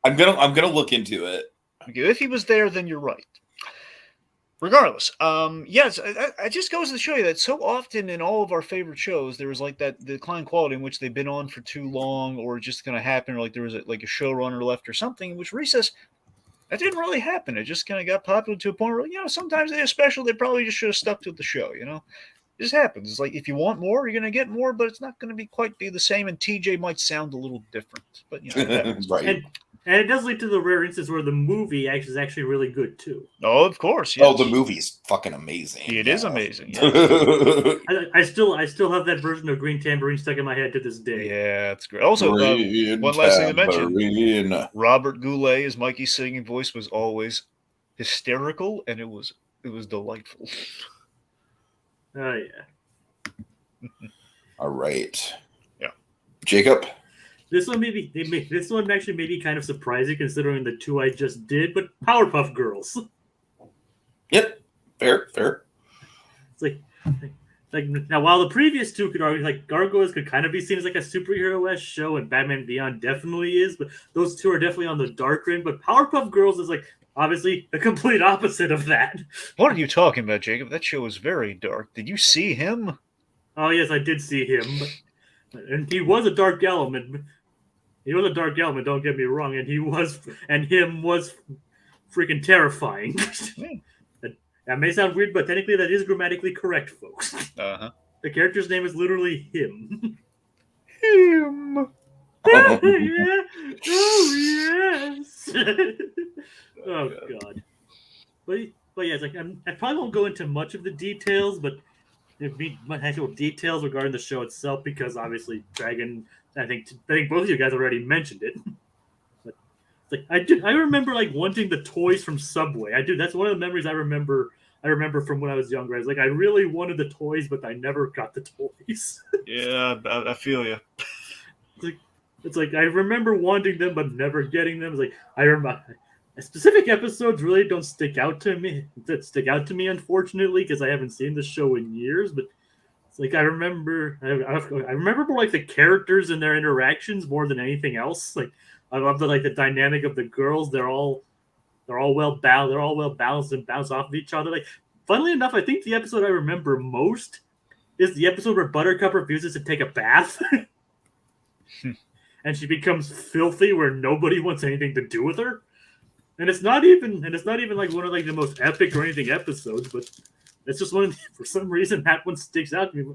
I'm gonna look into it. Okay, if he was there, then you're right. Regardless, yes, it just goes to show you that so often in all of our favorite shows, there was like that decline quality in which they've been on for too long, or just going to happen, or like there was a showrunner left or something. In which Recess, that didn't really happen. It just kind of got popular to a point where sometimes they have special. They probably just should have stuck to the show. It just happens. It's like if you want more, you're going to get more, but it's not going to quite be the same. And TJ might sound a little different, but right. And it does lead to the rare instance where the movie is actually really good too. Oh, of course. Yes. Oh, the movie's fucking amazing. It is amazing. Yeah. I still have that version of Green Tambourine stuck in my head to this day. Yeah, it's great. Also, one last thing to mention: Robert Goulet, as Mikey's singing voice, was always hysterical, and it was delightful. Oh yeah. All right. Yeah. Jacob. This one actually may be kind of surprising considering the two I just did, but Powerpuff Girls. Yep, fair. It's like now while the previous two could argue like Gargoyles could kind of be seen as like a superhero-esque show, and Batman Beyond definitely is, but those two are definitely on the dark end. But Powerpuff Girls is like obviously the complete opposite of that. What are you talking about, Jacob? That show is very dark. Did you see him? Oh yes, I did see him, and he was a dark element. He was a dark element, don't get me wrong, and him was freaking terrifying. That may sound weird, but technically that is grammatically correct, folks. Uh-huh. The character's name is literally him. Him. Oh, yeah. Oh, yes. Oh, God. But yeah, it's like I probably won't go into much of the details, but there'd be actual details regarding the show itself, because obviously Dragon... I think both of you guys already mentioned it. But it's like I remember like wanting the toys from Subway. I do. That's one of the memories I remember from when I was younger. I was like, I really wanted the toys, but I never got the toys. Yeah, I feel you. It's like I remember wanting them, but never getting them. It's like I remember specific episodes really don't stick out to me. Unfortunately, because I haven't seen the show in years, but. It's like I remember more like the characters and their interactions more than anything else. Like I love the dynamic of the girls. They're all well balanced and bounce off of each other. Like funnily enough, I think the episode I remember most is the episode where Buttercup refuses to take a bath, and she becomes filthy where nobody wants anything to do with her. And it's not even like one of like the most epic or anything episodes, but. It's just for some reason, that one sticks out to me.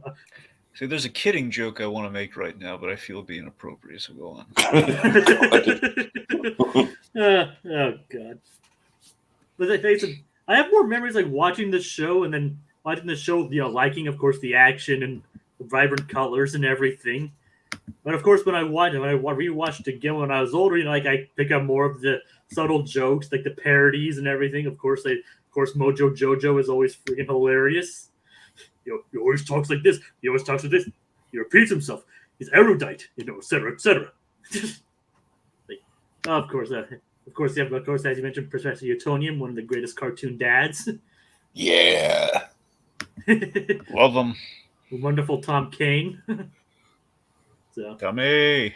See, there's a kidding joke I want to make right now, but I feel it'd be inappropriate, so go on. Oh, God. But I have more memories like watching the show and then watching the show, liking, of course, the action and the vibrant colors and everything. But, of course, when I rewatched it again when I was older, I pick up more of the subtle jokes, like the parodies and everything. Of course, Mojo Jojo is always freaking hilarious. He always talks like this. He always talks like this. He repeats himself. He's erudite, etc., etc. Of course, as you mentioned, Professor Utonium, one of the greatest cartoon dads. Yeah. Love him. Wonderful Tom Kane. Tommy.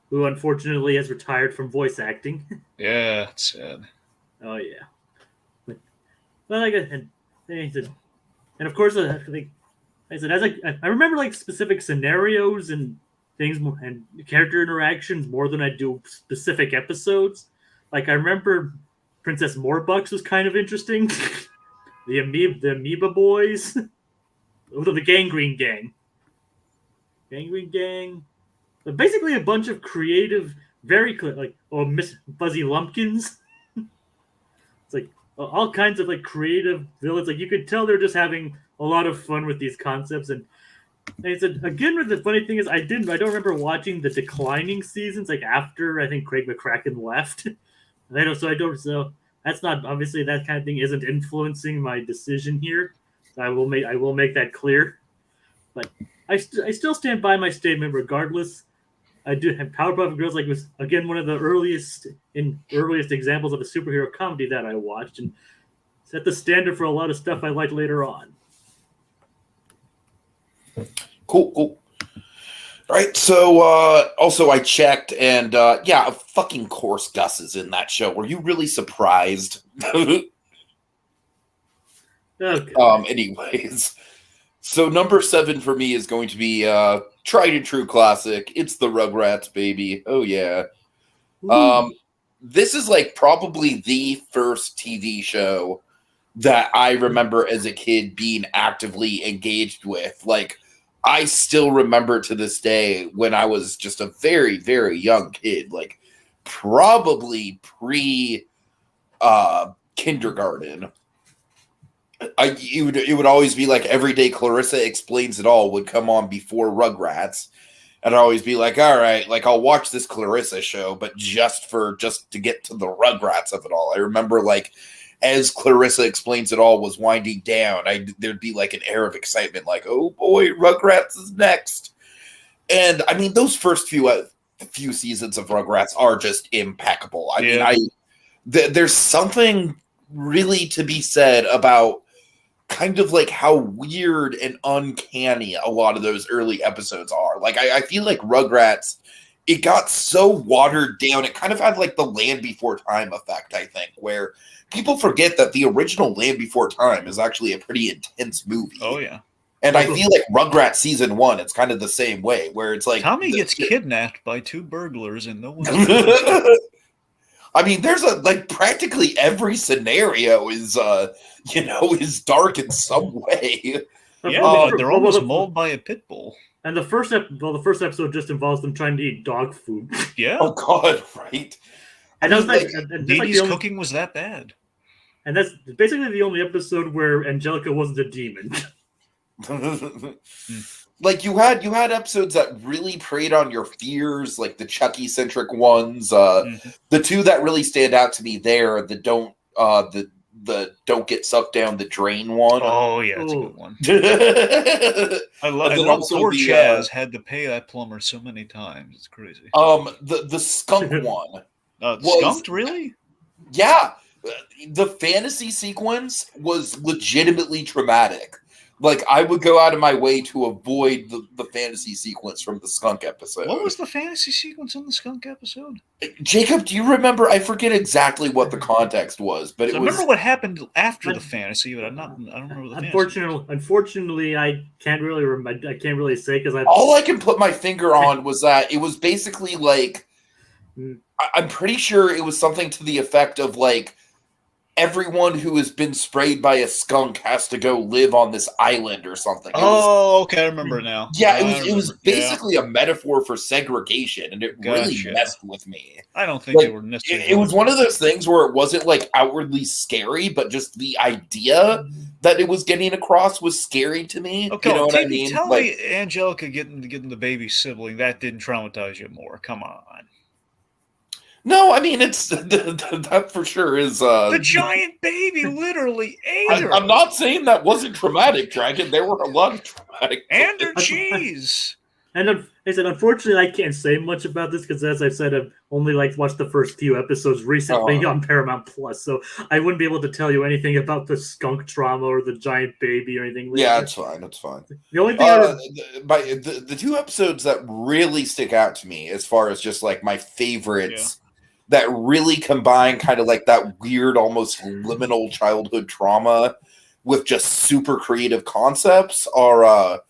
Who unfortunately has retired from voice acting. Yeah, it's sad. Oh, yeah. Well, and of course, I remember like specific scenarios and things and character interactions more than I do specific episodes. Like I remember Princess Morbucks was kind of interesting. the Amoeba Boys, the Gangrene Gang, but basically a bunch of creative, very Miss Fuzzy Lumpkins. It's like. All kinds of like creative villains. Like you could tell they're just having a lot of fun with these concepts, and It's again, the funny thing is, I don't remember watching the declining seasons like after I think Craig McCracken left. So that's not obviously that kind of thing isn't influencing my decision here. So I will make that clear. But I still stand by my statement regardless. I do have Powerpuff Girls was again one of the earliest examples of a superhero comedy that I watched and set the standard for a lot of stuff I liked later on. Cool. All right, so also I checked, and of fucking course Gus is in that show. Were you really surprised? Okay. Anyways, so number 7 for me is going to be tried and true classic. It's the Rugrats, baby. Oh yeah. This is like probably the first TV show that I remember as a kid being actively engaged with. Like, I still remember to this day when I was just a very, very young kid, like probably pre kindergarten. It would always be like every day Clarissa Explains It All would come on before Rugrats. And I'd always be like, all right, like I'll watch this Clarissa show, but just to get to the Rugrats of it all. I remember like as Clarissa Explains It All was winding down, there'd be like an air of excitement, like, oh boy, Rugrats is next. And I mean, those first few seasons of Rugrats are just impeccable. I mean, there's something really to be said about kind of like how weird and uncanny a lot of those early episodes are. Like, I feel like Rugrats, it got so watered down. It kind of had like the Land Before Time effect, I think, where people forget that the original Land Before Time is actually a pretty intense movie. Oh, yeah. And I feel like Rugrats season 1, it's kind of the same way, where it's like Tommy gets kidnapped by 2 burglars and no one. I mean, there's practically every scenario is dark in some way. Yeah, they're almost mauled by a pit bull. And the first episode just involves them trying to eat dog food. Yeah. Oh God, right. And that's Dee cooking was that bad. And that's basically the only episode where Angelica wasn't a demon. Like you had episodes that really preyed on your fears, like the Chucky-centric ones. The 2 that really stand out to me there, the don't get sucked down the drain one. Oh yeah, that's a good one. I love poor Chaz had to pay that plumber so many times. It's crazy. The skunk one. Skunked, really? Yeah. The fantasy sequence was legitimately traumatic. Like, I would go out of my way to avoid the fantasy sequence from the skunk episode. What was the fantasy sequence in the skunk episode? Jacob, do you remember? I forget exactly what the context was, but I remember what happened after the fantasy, but I don't remember the Unfortunately, I can't really remember. I can't really say because all I can put my finger on was that it was basically like I'm pretty sure it was something to the effect of like everyone who has been sprayed by a skunk has to go live on this island or something. Okay, I remember it now. Yeah, it was basically a metaphor for segregation, and it really messed with me. I don't think they were necessarily. It was one of those things where it wasn't like outwardly scary, but just the idea that it was getting across was scary to me. Okay, you know what I mean? Tell me, Angelica getting the baby sibling, that didn't traumatize you more. Come on. No, I mean, it's that for sure is the giant baby literally ate her. I'm not saying that wasn't traumatic, Dragon. There were a lot of traumatic and her cheese. And I said, unfortunately, I can't say much about this because, as I've said, I've only watched the first few episodes recently on Paramount Plus, so I wouldn't be able to tell you anything about the skunk trauma or the giant baby or anything. Yeah, that's fine. That's fine. The only thing the 2 episodes that really stick out to me, as far as just like my favorites. Yeah. That really combine kind of like that weird, almost liminal childhood trauma with just super creative concepts are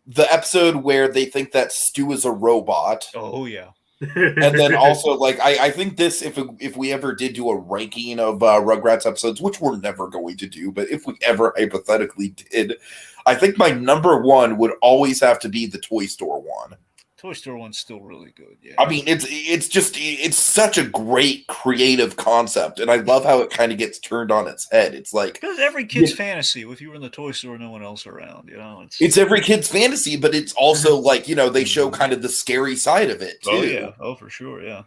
the episode where they think that Stu is a robot. Oh, yeah. And then also, like, I think this, if we ever did do a ranking of Rugrats episodes, which we're never going to do, but if we ever hypothetically did, I think my number 1 would always have to be the Toy Store one. Toy Story 1's still really good. Yeah. I mean, it's such a great creative concept, and I love how it kind of gets turned on its head. It's like because every kid's fantasy. If you were in the toy store, no one else around. It's every kid's fantasy, but it's also like they show kind of the scary side of it too. Oh yeah, for sure, yeah.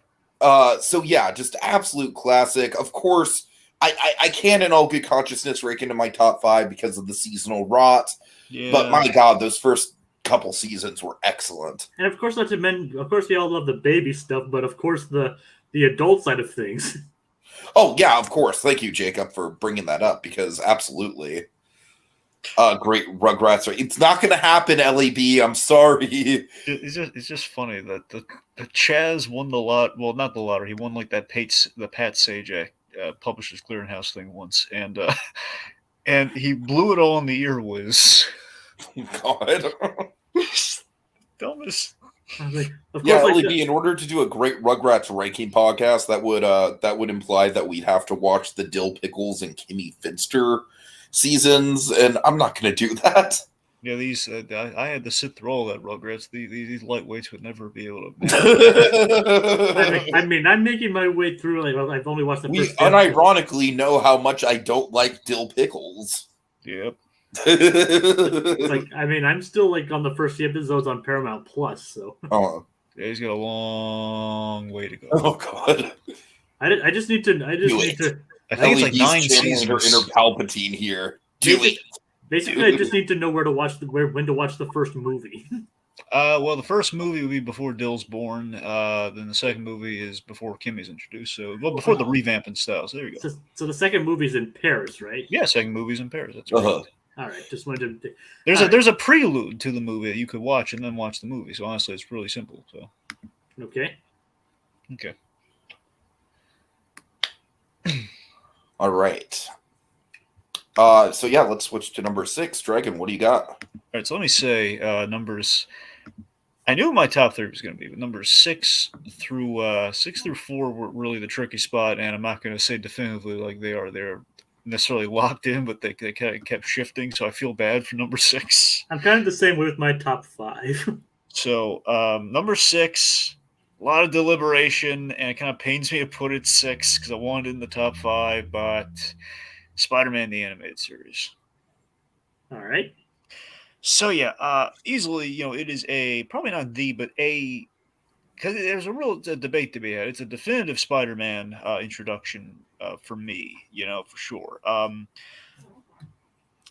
So yeah, just absolute classic. Of course, I can't in all good consciousness rank into my top 5 because of the seasonal rot. Yeah. But my God, those first couple seasons were excellent. And of course, of course, we all love the baby stuff, but of course, the adult side of things. Oh yeah, of course. Thank you, Jacob, for bringing that up because absolutely, great Rugrats. It's not going to happen, LAB. I'm sorry. It's just funny that the Chaz won the lot. Well, not the lottery. He won like the Pat Sajak Publishers Clearinghouse thing once, and he blew it all in the earwiz. God. Dumbest. LAB, in order to do a great Rugrats ranking podcast, that would imply that we'd have to watch the Dill Pickles and Kimmy Finster seasons, and I'm not going to do that. Yeah, these I had to sit through all that Rugrats. These lightweights would never be able to. I mean, I'm making my way through. Like, I've only watched the first. We unironically know how much I don't like Dill Pickles. Yep. It's like, I mean, I'm still like on the first few episodes on Paramount Plus, so. Oh. Yeah, he's got a long way to go. Oh God. I just need to. I think it's like 9 seasons. Inner Palpatine here. Basically, I just need to know when to watch the first movie. Well, the first movie will be before Dill's born. Then the second movie is before Kimmy's introduced. So, before the revamping style. So there you go. So the second movie's in Paris, right? Yeah, second movie's in Paris. That's right. All right, just wanted to. There's a prelude to the movie that you could watch and then watch the movie. So honestly, it's really simple. So. Okay. All right. So yeah, let's switch to number 6. Dragon, what do you got? All right, so let me say numbers. I knew my top 3 was going to be, but numbers 6 through 4 were really the tricky spot, and I'm not going to say definitively like they're necessarily locked in, but they kind of kept shifting, so I feel bad for number 6. I'm kind of the same way with my top 5. So number 6, a lot of deliberation, and it kind of pains me to put it 6 because I wanted it in the top 5, but SpiderMan the Animated Series. All right. So yeah, easily, it is probably not but because there's a real debate to be had. It's a definitive Spider-Man introduction for me, for sure.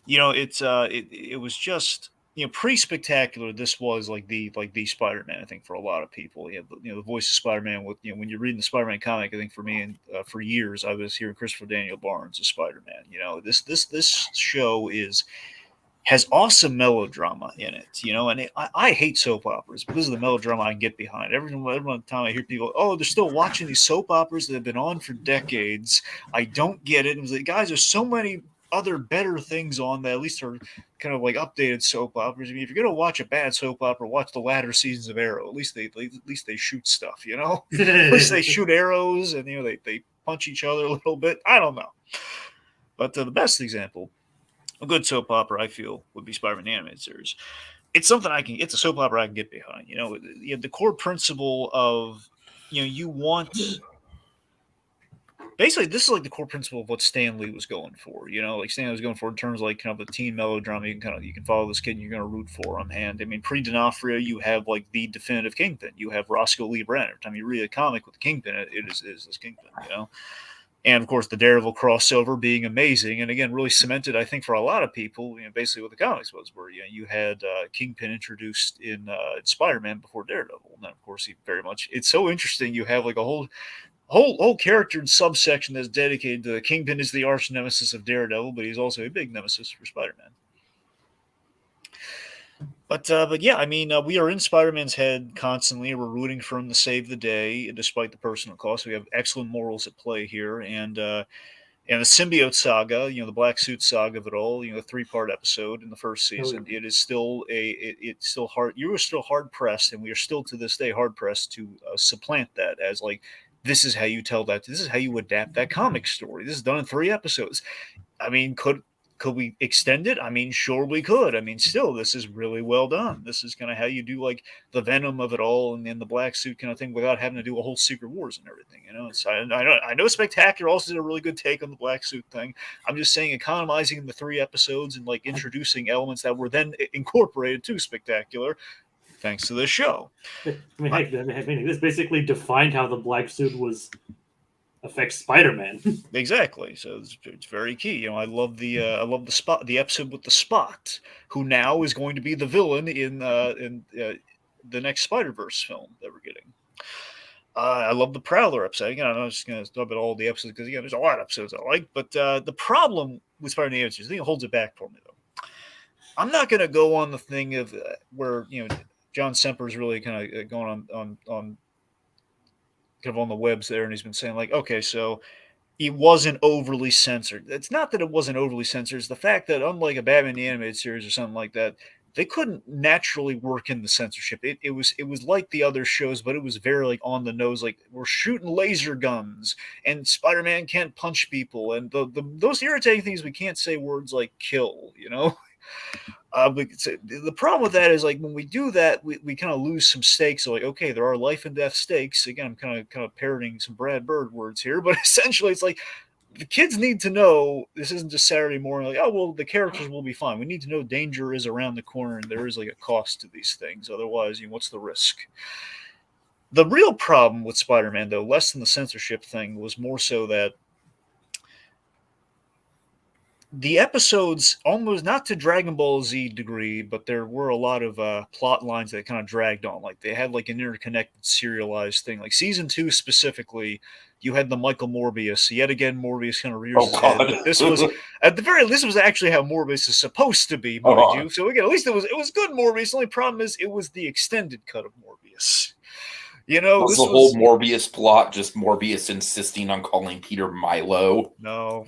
It was just pre-spectacular. This was like the Spider-Man, I think, for a lot of people. The voice of Spider-Man with when you're reading the Spider-Man comic. I think for me and for years I was hearing Christopher Daniel Barnes as Spider-Man. This show has awesome melodrama in it, and I hate soap operas because of the melodrama I can get behind. Every time I hear people, oh, they're still watching these soap operas that have been on for decades. I don't get it. And it's like, guys, there's so many other better things on that at least are kind of like updated soap operas. I mean, if you're gonna watch a bad soap opera, watch the latter seasons of Arrow. At least they shoot stuff, At least they shoot arrows and they punch each other a little bit. I don't know, but the best example. A good soap opera, I feel, would be Spider-Man the Animated Series. It's something it's a soap opera I can get behind. The core principle of, you want. Basically, this is like the core principle of what Stan Lee was going for. Like Stan Lee was going for in terms of like kind of the teen melodrama. You can follow this kid and you're going to root for him. And I mean, pre-D'Onofrio, you have like the definitive Kingpin. You have Roscoe Lee Brand. Every time you read a comic with the Kingpin, it is this Kingpin. And of course, the Daredevil crossover being amazing, and again, really cemented, I think, for a lot of people. Basically, what the comics was, where you had Kingpin introduced in Spider-Man before Daredevil, and then of course, it's so interesting. You have like a whole character and subsection that's dedicated to Kingpin is the arch nemesis of Daredevil, but he's also a big nemesis for Spider-Man. But yeah, I mean, we are in Spider-Man's head constantly. We're rooting for him to save the day, despite the personal cost. We have excellent morals at play here, and the symbiote saga, the black suit saga of it all, the 3-part episode in the first season. It is still it's still hard. You are still hard pressed, and we are still to this day hard pressed to supplant that as like this is how you tell that. This is how you adapt that comic story. This is done in 3 episodes. I mean, could Could we extend it? I mean, sure we could. I mean, still, this is really well done. This is kind of how you do like the Venom of it all, and then the black suit kind of thing, without having to do a whole Secret Wars and everything. You know, so I know Spectacular also did a really good take on the black suit thing. I'm just saying, economizing the 3 episodes and like introducing elements that were then incorporated to Spectacular, thanks to this show. I mean, this basically defined how the black suit affects Spider-Man. Exactly. So it's very key. You know, I love the episode with the Spot, who now is going to be the villain in the next Spider-Verse film that we're getting. I love the Prowler episode. Again, I'm not just going to talk about all the episodes because there's a lot of episodes I like. But the problem with Spider-Man the Animated Series, I think it holds it back for me though. I'm not going to go on the thing of where John Semper is really kind of going on kind of on the webs there, and he's been saying like, okay, so it wasn't overly censored. It's not that it wasn't overly censored. It's the fact that unlike a Batman the Animated Series or something like that, they couldn't naturally work in the censorship. It was like the other shows, but it was very like on the nose. Like, we're shooting laser guns, and Spider-Man can't punch people, and those irritating things. We can't say words like kill. The problem with that is like when we do that, we kind of lose some stakes. So like, okay, there are life and death stakes. Again, I'm kind of parroting some Brad Bird words here, but essentially it's like the kids need to know this isn't just Saturday morning. Like, oh well, the characters will be fine. We need to know danger is around the corner and there is like a cost to these things. Otherwise, what's the risk? The real problem with Spider-Man, though, less than the censorship thing, was more so that the episodes, almost not to Dragon Ball Z degree, but there were a lot of plot lines that kind of dragged on. Like they had like an interconnected serialized thing. Like season 2 specifically, you had the Michael Morbius. Yet again, Morbius kind of rears his head. But this was, at the very least, this was actually how Morbius is supposed to be, mind you. So again, at least it was good Morbius. The only problem is it was the extended cut of Morbius. Was the whole Morbius plot just Morbius insisting on calling Peter Milo? No.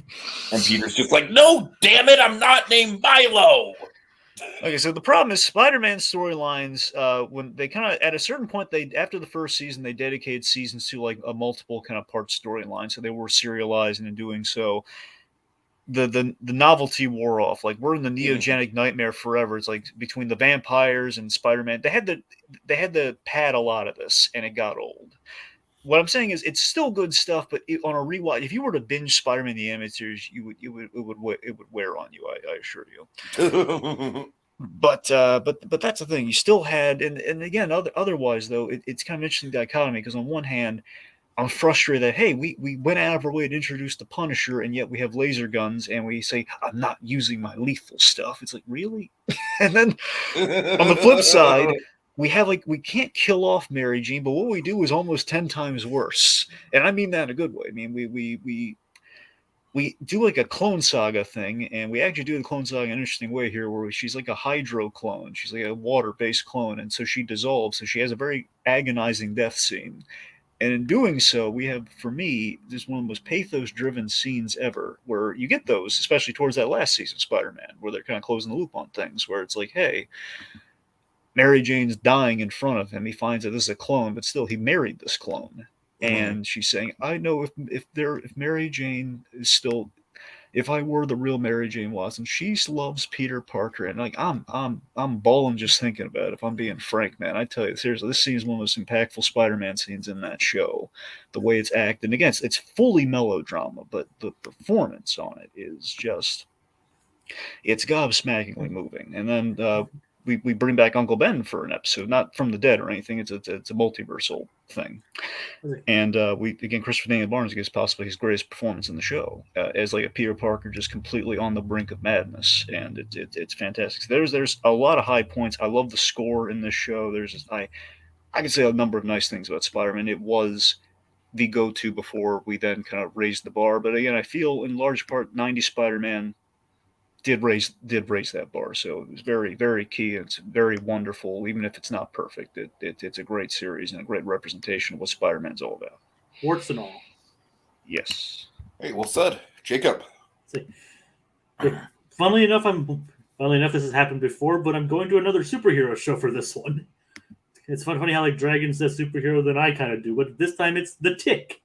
And Peter's just like, no, damn it, I'm not named Milo. Okay, so the problem is Spider-Man storylines, when they kind of, at a certain point, after the first season, they dedicated seasons to like a multiple kind of part storyline. So they were serialized, and in doing so, the novelty wore off. Like, we're in the neogenic nightmare forever. It's like between the vampires and Spider-Man, they had to pad a lot of this, and it got old. What I'm saying is it's still good stuff, but on a rewatch, if you were to binge Spider-Man the Animated Series, it would wear on you. I assure you. But that's the thing. You still had, and again, otherwise though, it's kind of interesting dichotomy, because on one hand, I'm frustrated that, hey, we went out of our way to introduce the Punisher, and yet we have laser guns, and we say, I'm not using my lethal stuff. It's like, really? And then on the flip side, we can't kill off Mary Jane, but what we do is almost 10 times worse. And I mean that in a good way. I mean, we do like a Clone Saga thing, and we actually do the Clone Saga in an interesting way here, where she's like a hydro clone. She's like a water-based clone, and so she dissolves, so she has a very agonizing death scene. And in doing so, we have, for me, this one of the most pathos-driven scenes ever, where you get those, especially towards that last season, Spider-Man, where they're kind of closing the loop on things, where it's like, hey, Mary Jane's dying in front of him. He finds that this is a clone, but still, he married this clone. And she's saying, I know if Mary Jane is still, if I were the real Mary Jane Watson, she loves Peter Parker. And like, I'm bawling just thinking about it, if I'm being frank, man. I tell you, seriously, this scene is one of the most impactful Spider-Man scenes in that show. The way it's acted. And again, it's fully melodrama, but the performance on it is just, it's gobsmackingly moving. And then we bring back Uncle Ben for an episode, not from the dead or anything. It's a multiversal thing. And Christopher Daniel Barnes gives possibly his greatest performance in the show, as like a Peter Parker just completely on the brink of madness, and it's fantastic. So there's a lot of high points. I love the score in this show. I can say a number of nice things about Spider-Man. It was the go-to before we then kind of raised the bar. But again, I feel in large part 90s Spider-Man did raise that bar, so it was very, very key, and it's very wonderful, even if it's not perfect. It's a great series and a great representation of what Spider-Man's all about. Warts and all. Yes. Hey, well said, Jacob. Funnily enough, this has happened before, but I'm going to another superhero show for this one. It's funny how like Dragon says superhero than I kind of do, but this time it's the Tick.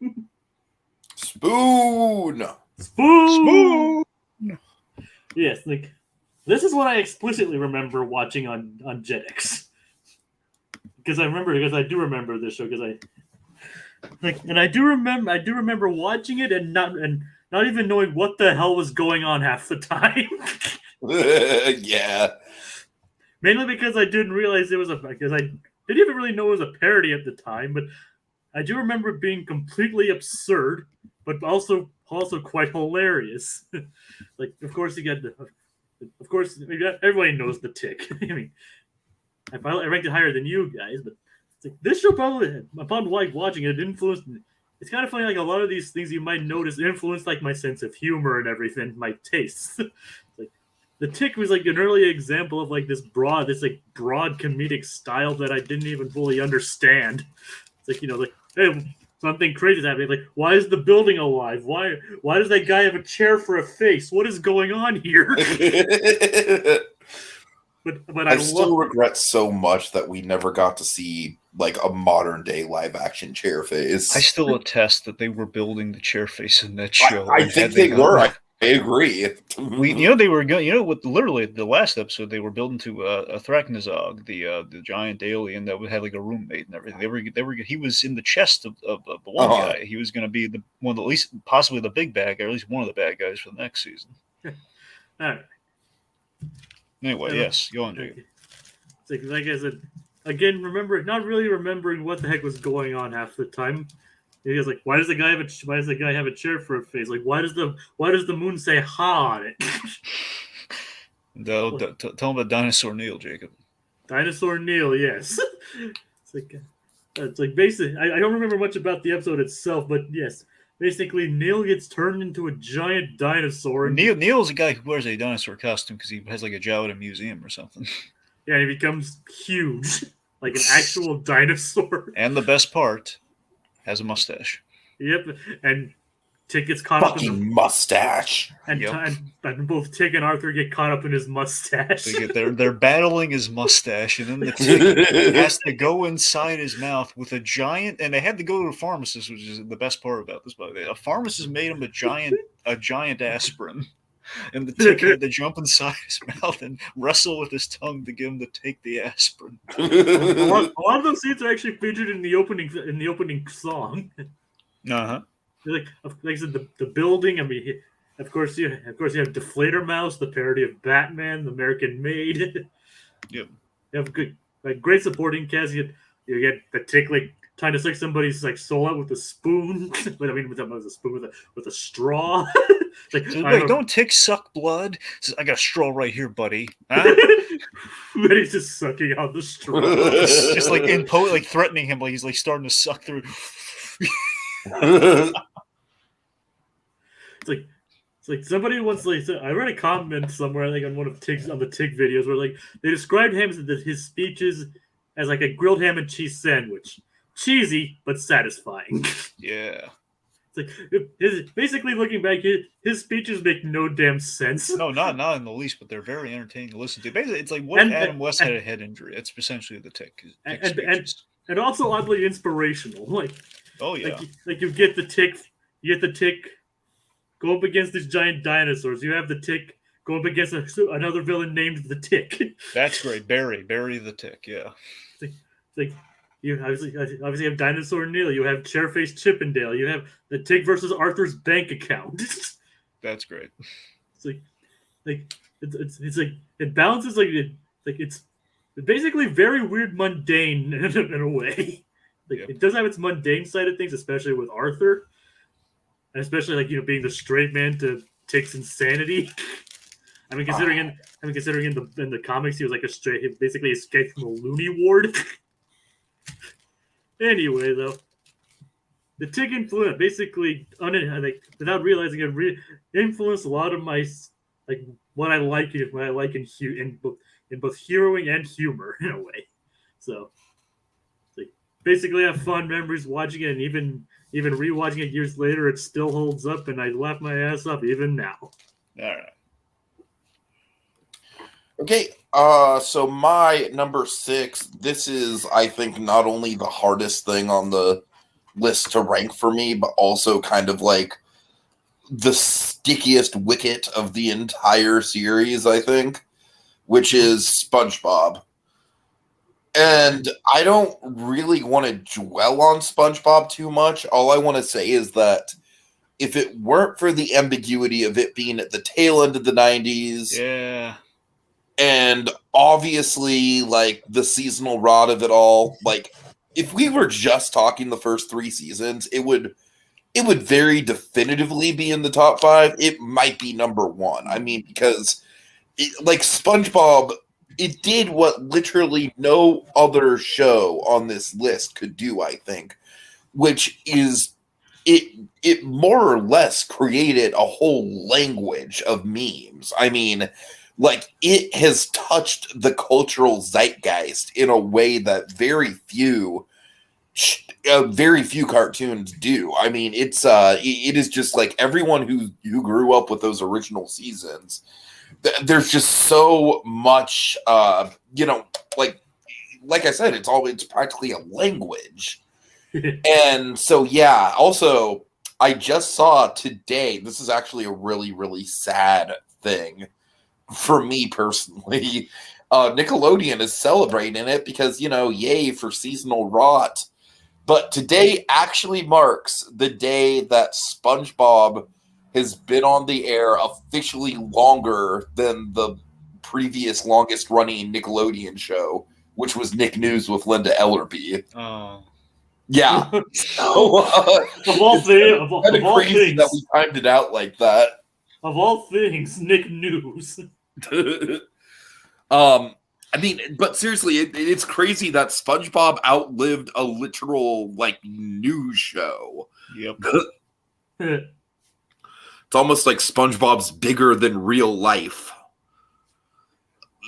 Spoon. Yes, like this is what I explicitly remember watching on Jetix. Because I do remember this show I do remember watching it and not even knowing what the hell was going on half the time. Yeah. Mainly because I didn't realize because I didn't even really know it was a parody at the time, but I do remember it being completely absurd, but also quite hilarious. Like, of course, everybody knows the Tick. I mean, I ranked it higher than you guys, but it's like, this show probably, upon watching it, influenced. It's kind of funny, like a lot of these things you might notice influenced like my sense of humor and everything, my tastes. Like the Tick was like an early example of like this broad comedic style that I didn't even fully understand. It's like, like, hey, something crazy is happening. Like, why is the building alive? Why does that guy have a chair for a face? What is going on here? But I still regret so much that we never got to see like a modern day live action chair face. I still attest that they were building the chair face in that show. I think they were. I agree. They were going. With literally the last episode, they were building to a Thraknazog, the giant alien that would have like a roommate and everything. They were. He was in the chest of the one guy. He was going to be the one, at least possibly the big bad guy, or at least one of the bad guys for the next season. All right. Anyway, yes, go on, Jacob. Like I said, again, not really remembering what the heck was going on half the time. He was like, why does the guy have a chair for a face? Like, why does the moon say ha on it? Tell him about Dinosaur Neil, Jacob. Dinosaur Neil, yes. It's like basically, I don't remember much about the episode itself, but yes. Basically, Neil gets turned into a giant dinosaur. Neil's a guy who wears a dinosaur costume because he has like a job at a museum or something. Yeah, and he becomes huge, like an actual dinosaur. And the best part, has a mustache. Yep, and Tick gets caught up in the mustache. And, yep. and both Tick and Arthur get caught up in his mustache. They're battling his mustache, and then the Tick has to go inside his mouth with a giant. And they had to go to a pharmacist, which is the best part about this. By the way, a pharmacist made him a giant aspirin, and the Tick had to jump inside his mouth and wrestle with his tongue to get him to take the aspirin. a lot of those scenes are actually featured in the opening song. Like I said, the building. I mean, of course you have Deflator Mouse, the parody of Batman, the American Maid. Yep. You have great supporting cast. You get the Tick like trying to suck somebody's like soul out with a spoon. But I mean, with a spoon with a straw. Like, wait, don't Tick suck blood? Says, I got a straw right here, buddy. Huh? But he's just sucking out the straw. just like like threatening him, like he's like starting to suck through. It's like somebody once I read a comment somewhere, I think on one of the Tick videos where like they described his speeches as like a grilled ham and cheese sandwich, cheesy but satisfying. Yeah. It's like basically looking back, his speeches make no damn sense. No, not in the least, but they're very entertaining to listen to. Basically, it's like what if Adam West had a head injury. It's essentially the Tick. And also oddly inspirational. Like, oh yeah, like you get the Tick go up against these giant dinosaurs. You have the Tick go up against another villain named the Tick. That's great, Barry the Tick. Yeah, it's like you obviously have Dinosaur Neil. You have Chairface Chippendale. You have the Tick versus Arthur's bank account. That's great. It's like it balances it's basically very weird mundane in a way. It does have its mundane side of things, especially with Arthur, and especially being the straight man to Tick's insanity. I mean, considering in the comics he was like he basically escaped from a loony ward. Anyway, though, the Tick influence basically, without realizing it, influenced a lot of my what I like in both heroing and humor in a way. So, basically, I have fond memories watching it, and even rewatching it years later, it still holds up, and I laugh my ass off even now. All right. Okay, so my number 6, this is, I think, not only the hardest thing on the list to rank for me, but also kind of like the stickiest wicket of the entire series, I think, which is SpongeBob. And I don't really want to dwell on SpongeBob too much. All I want to say is that if it weren't for the ambiguity of it being at the tail end of the 90s, Yeah, and obviously, like, the seasonal rot of it all, like, if we were just talking the first 3 seasons, it would very definitively be in the top 5. It might be number 1. I mean, because, like, SpongeBob, it did what literally no other show on this list could do, I think, which is it more or less created a whole language of memes. I mean, like, it has touched the cultural zeitgeist in a way that very few cartoons do. I mean, it is just like everyone who grew up with those original seasons. There's just so much, like I said, it's practically a language. And so, yeah, also, I just saw today, this is actually a really, really sad thing for me personally. Nickelodeon is celebrating it because, yay for seasonal rot. But today actually marks the day that SpongeBob has been on the air officially longer than the previous longest running Nickelodeon show, which was Nick News with Linda Ellerby. oh, Yeah. So, Of all things, that we timed it out like that. Of all things, Nick News. I mean, but seriously, it's crazy that SpongeBob outlived a literal, like, news show. yep. It's almost like SpongeBob's bigger than real life.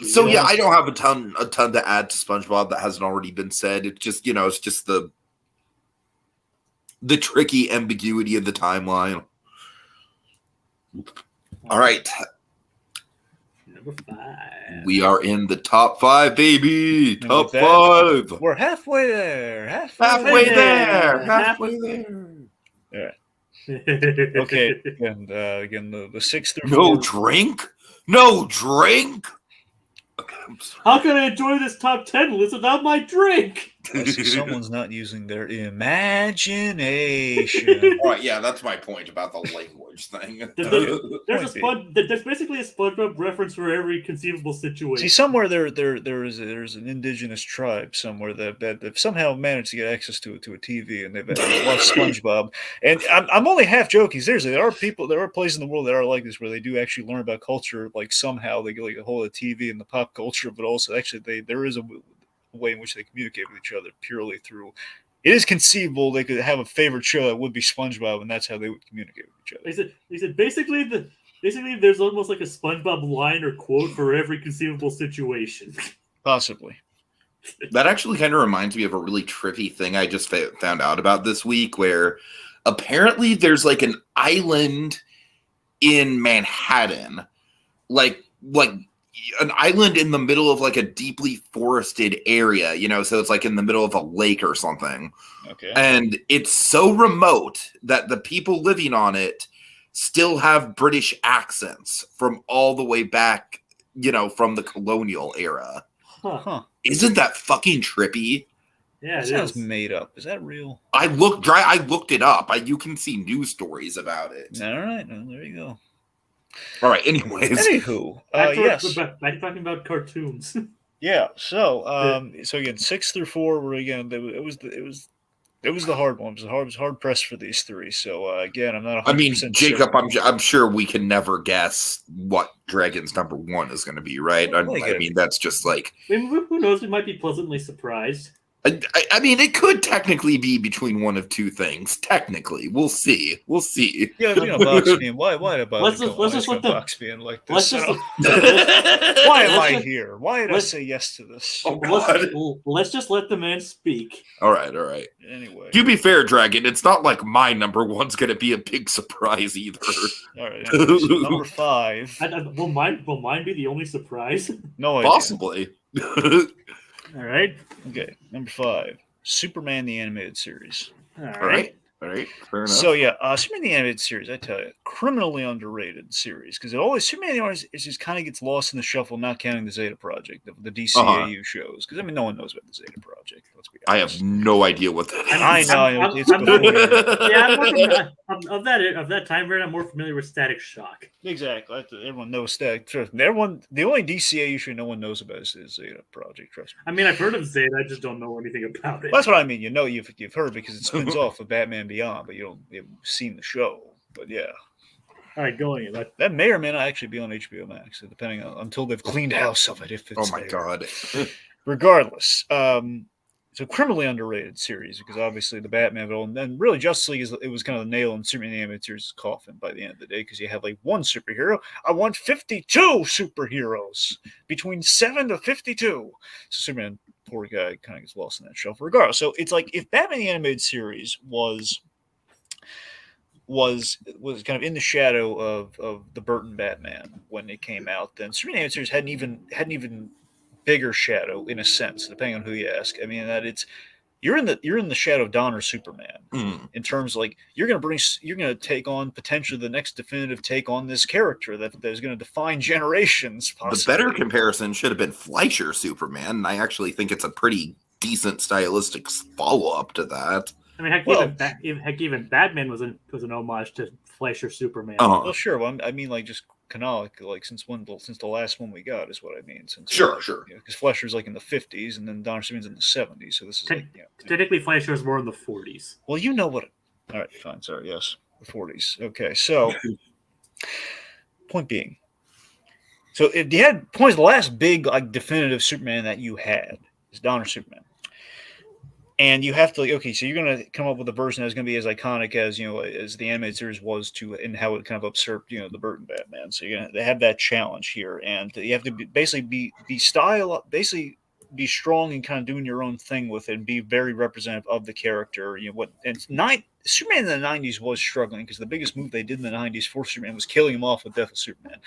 So yeah, I don't have a ton to add to SpongeBob that hasn't already been said. It's just, it's just the tricky ambiguity of the timeline. All right. Number 5. We are in the top 5, baby. And Top with that, 5. We're halfway there. Halfway there. Yeah. Okay. And again, the 6 through 4. No drink? No drink? Okay, I'm sorry. How can I enjoy this top 10 list without my drink? I see someone's not using their imagination. All right, yeah, that's my point about the language thing. There's basically a SpongeBob reference for every conceivable situation. See, somewhere there's an indigenous tribe somewhere that somehow managed to get access to a TV, and they've watched SpongeBob. And I'm only half joking. Seriously, there are places in the world that are like this where they do actually learn about culture. Like somehow they get like a hold of TV and the pop culture, but also actually there is a way in which they communicate with each other purely through. It is conceivable they could have a favorite show that would be SpongeBob, and that's how they would communicate with each other. They said basically there's almost like a SpongeBob line or quote for every conceivable situation. Possibly. That actually kind of reminds me of a really trippy thing I just found out about this week, where apparently there's like an island in Manhattan, like an island in the middle of like a deeply forested area, so it's like in the middle of a lake or something. Okay. And it's so remote that the people living on it still have British accents from all the way back, from the colonial era. Huh. Isn't that fucking trippy? Yeah, That sounds made up. Is that real? I looked it up. You can see news stories about it. All right. Well, there you go. All right. Anyways. Anywho, yes. Back talking about cartoons. Yeah. So, so again, 6 through 4 were again. It was the hard one. It was hard pressed for these 3. So again, I'm not. 100% I mean, Jacob, certain. I'm sure we can never guess what Dragon's number 1 is going to be, right? I mean, that's just like. I mean, who knows? We might be pleasantly surprised. I mean, it could technically be between one of two things. Technically, we'll see. Yeah, Box being why let's just let Box being like this. Let's just why am I here? Why did I say yes to this? Oh, God. Let's just let the man speak. All right. Anyway, To be fair, Dragon, it's not like my number 1's going to be a big surprise either. all right. Anyway, so number 5. Will mine be the only surprise? No idea. Possibly. All right. Okay, number 5, Superman the Animated Series. All All right. All right, fair enough. So yeah, Superman the Animated Series, I tell you, criminally underrated series because Superman the Animated Series just kind of gets lost in the shuffle, not counting the Zeta Project, the DCAU shows. Because I mean, no one knows about the Zeta Project. Let's be honest. I have no idea what that is. I know it's before. Yeah, of that time period, I'm more familiar with Static Shock. Exactly. Everyone knows Static. Trust me. Everyone, the only DCAU show no one knows about is Zeta Project. Trust me. I mean, I've heard of Zeta, I just don't know anything about it. Well, that's what I mean. You've heard because it spins off of Batman Beyond, but you haven't seen the show. But yeah. All right, going in. That may or may not actually be on HBO Max, depending on until they've cleaned house of it. If it's oh my god. Regardless, it's a criminally underrated series because obviously the Batman villain, and really Justice League it was kind of the nail in Superman the Animated Series' coffin by the end of the day because you have like one superhero. I want 52 superheroes between 7 to 52. So Superman, poor guy, kind of gets lost in that shuffle. Regardless, so it's like if Batman the Animated Series was kind of in the shadow of the Burton Batman when it came out, then Superman the Animated Series hadn't even bigger shadow in a sense, depending on who you ask. I mean that you're in the shadow of Donner Superman in terms of like you're gonna take on potentially the next definitive take on this character that is going to define generations. Possibly. The better comparison should have been Fleischer Superman, and I actually think it's a pretty decent stylistic follow up to that. I mean, even Batman was an homage to Fleischer Superman. Well, sure. Well, I mean, like just canonical, like since the last one we got is what I mean. Sure. Because Fleischer's like in the 50s, and then Donner Superman's in the 70s. So this is technically Fleischer's more in the 40s. Well, you know what? All right, fine. Sorry, yes, the 40s. Okay, so point being, so if you had points, the last big like definitive Superman that you had is Donner Superman. And you have to so you're going to come up with a version that's going to be as iconic as as the animated series was and how it kind of usurped the Burton Batman. So you're going to have that challenge here, and you have to be strong and kind of doing your own thing with it, and be very representative of the character. Superman in the 90s was struggling because the biggest move they did in the 90s for Superman was killing him off with Death of Superman.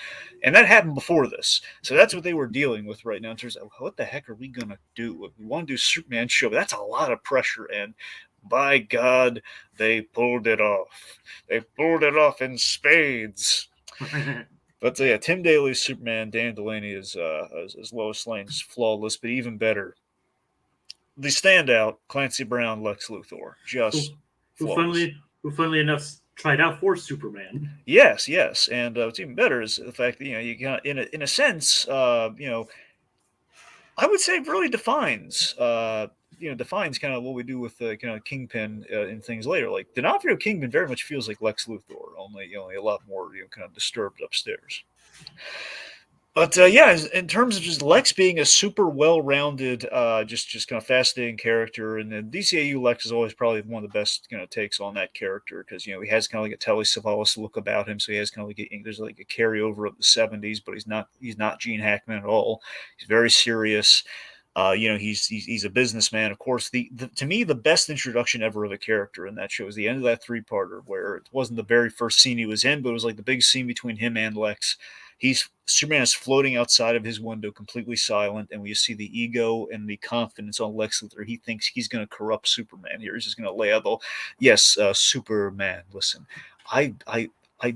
And that happened before this. So that's what they were dealing with right now in terms of what the heck are we going to do? If we want to do a Superman show, but that's a lot of pressure. And by God, they pulled it off. They pulled it off in spades. But yeah, Tim Daly's Superman, Dan Delaney is Lois Lane's flawless, but even better. The standout, Clancy Brown, Lex Luthor. Who funnily enough tried out for Superman. Yes, and what's even better is the fact that you kind of, in a sense, I would say really defines kind of what we do with kind of Kingpin and things later. Like D'Onofrio Kingpin very much feels like Lex Luthor, only a lot more kind of disturbed upstairs. But in terms of just Lex being a super well-rounded, just kind of fascinating character, and then DCAU Lex is always probably one of the best takes on that character because he has kind of like a Telly Savalas look about him, so he has kind of like there's like a carryover of the '70s, but he's not Gene Hackman at all. He's very serious. He's a businessman. Of course, to me the best introduction ever of a character in that show is the end of that 3-parter where it wasn't the very first scene he was in, but it was like the big scene between him and Lex. Superman is floating outside of his window, completely silent, and we see the ego and the confidence on Lex Luthor. He thinks he's going to corrupt Superman here. He's just going to lay out Superman. Listen, I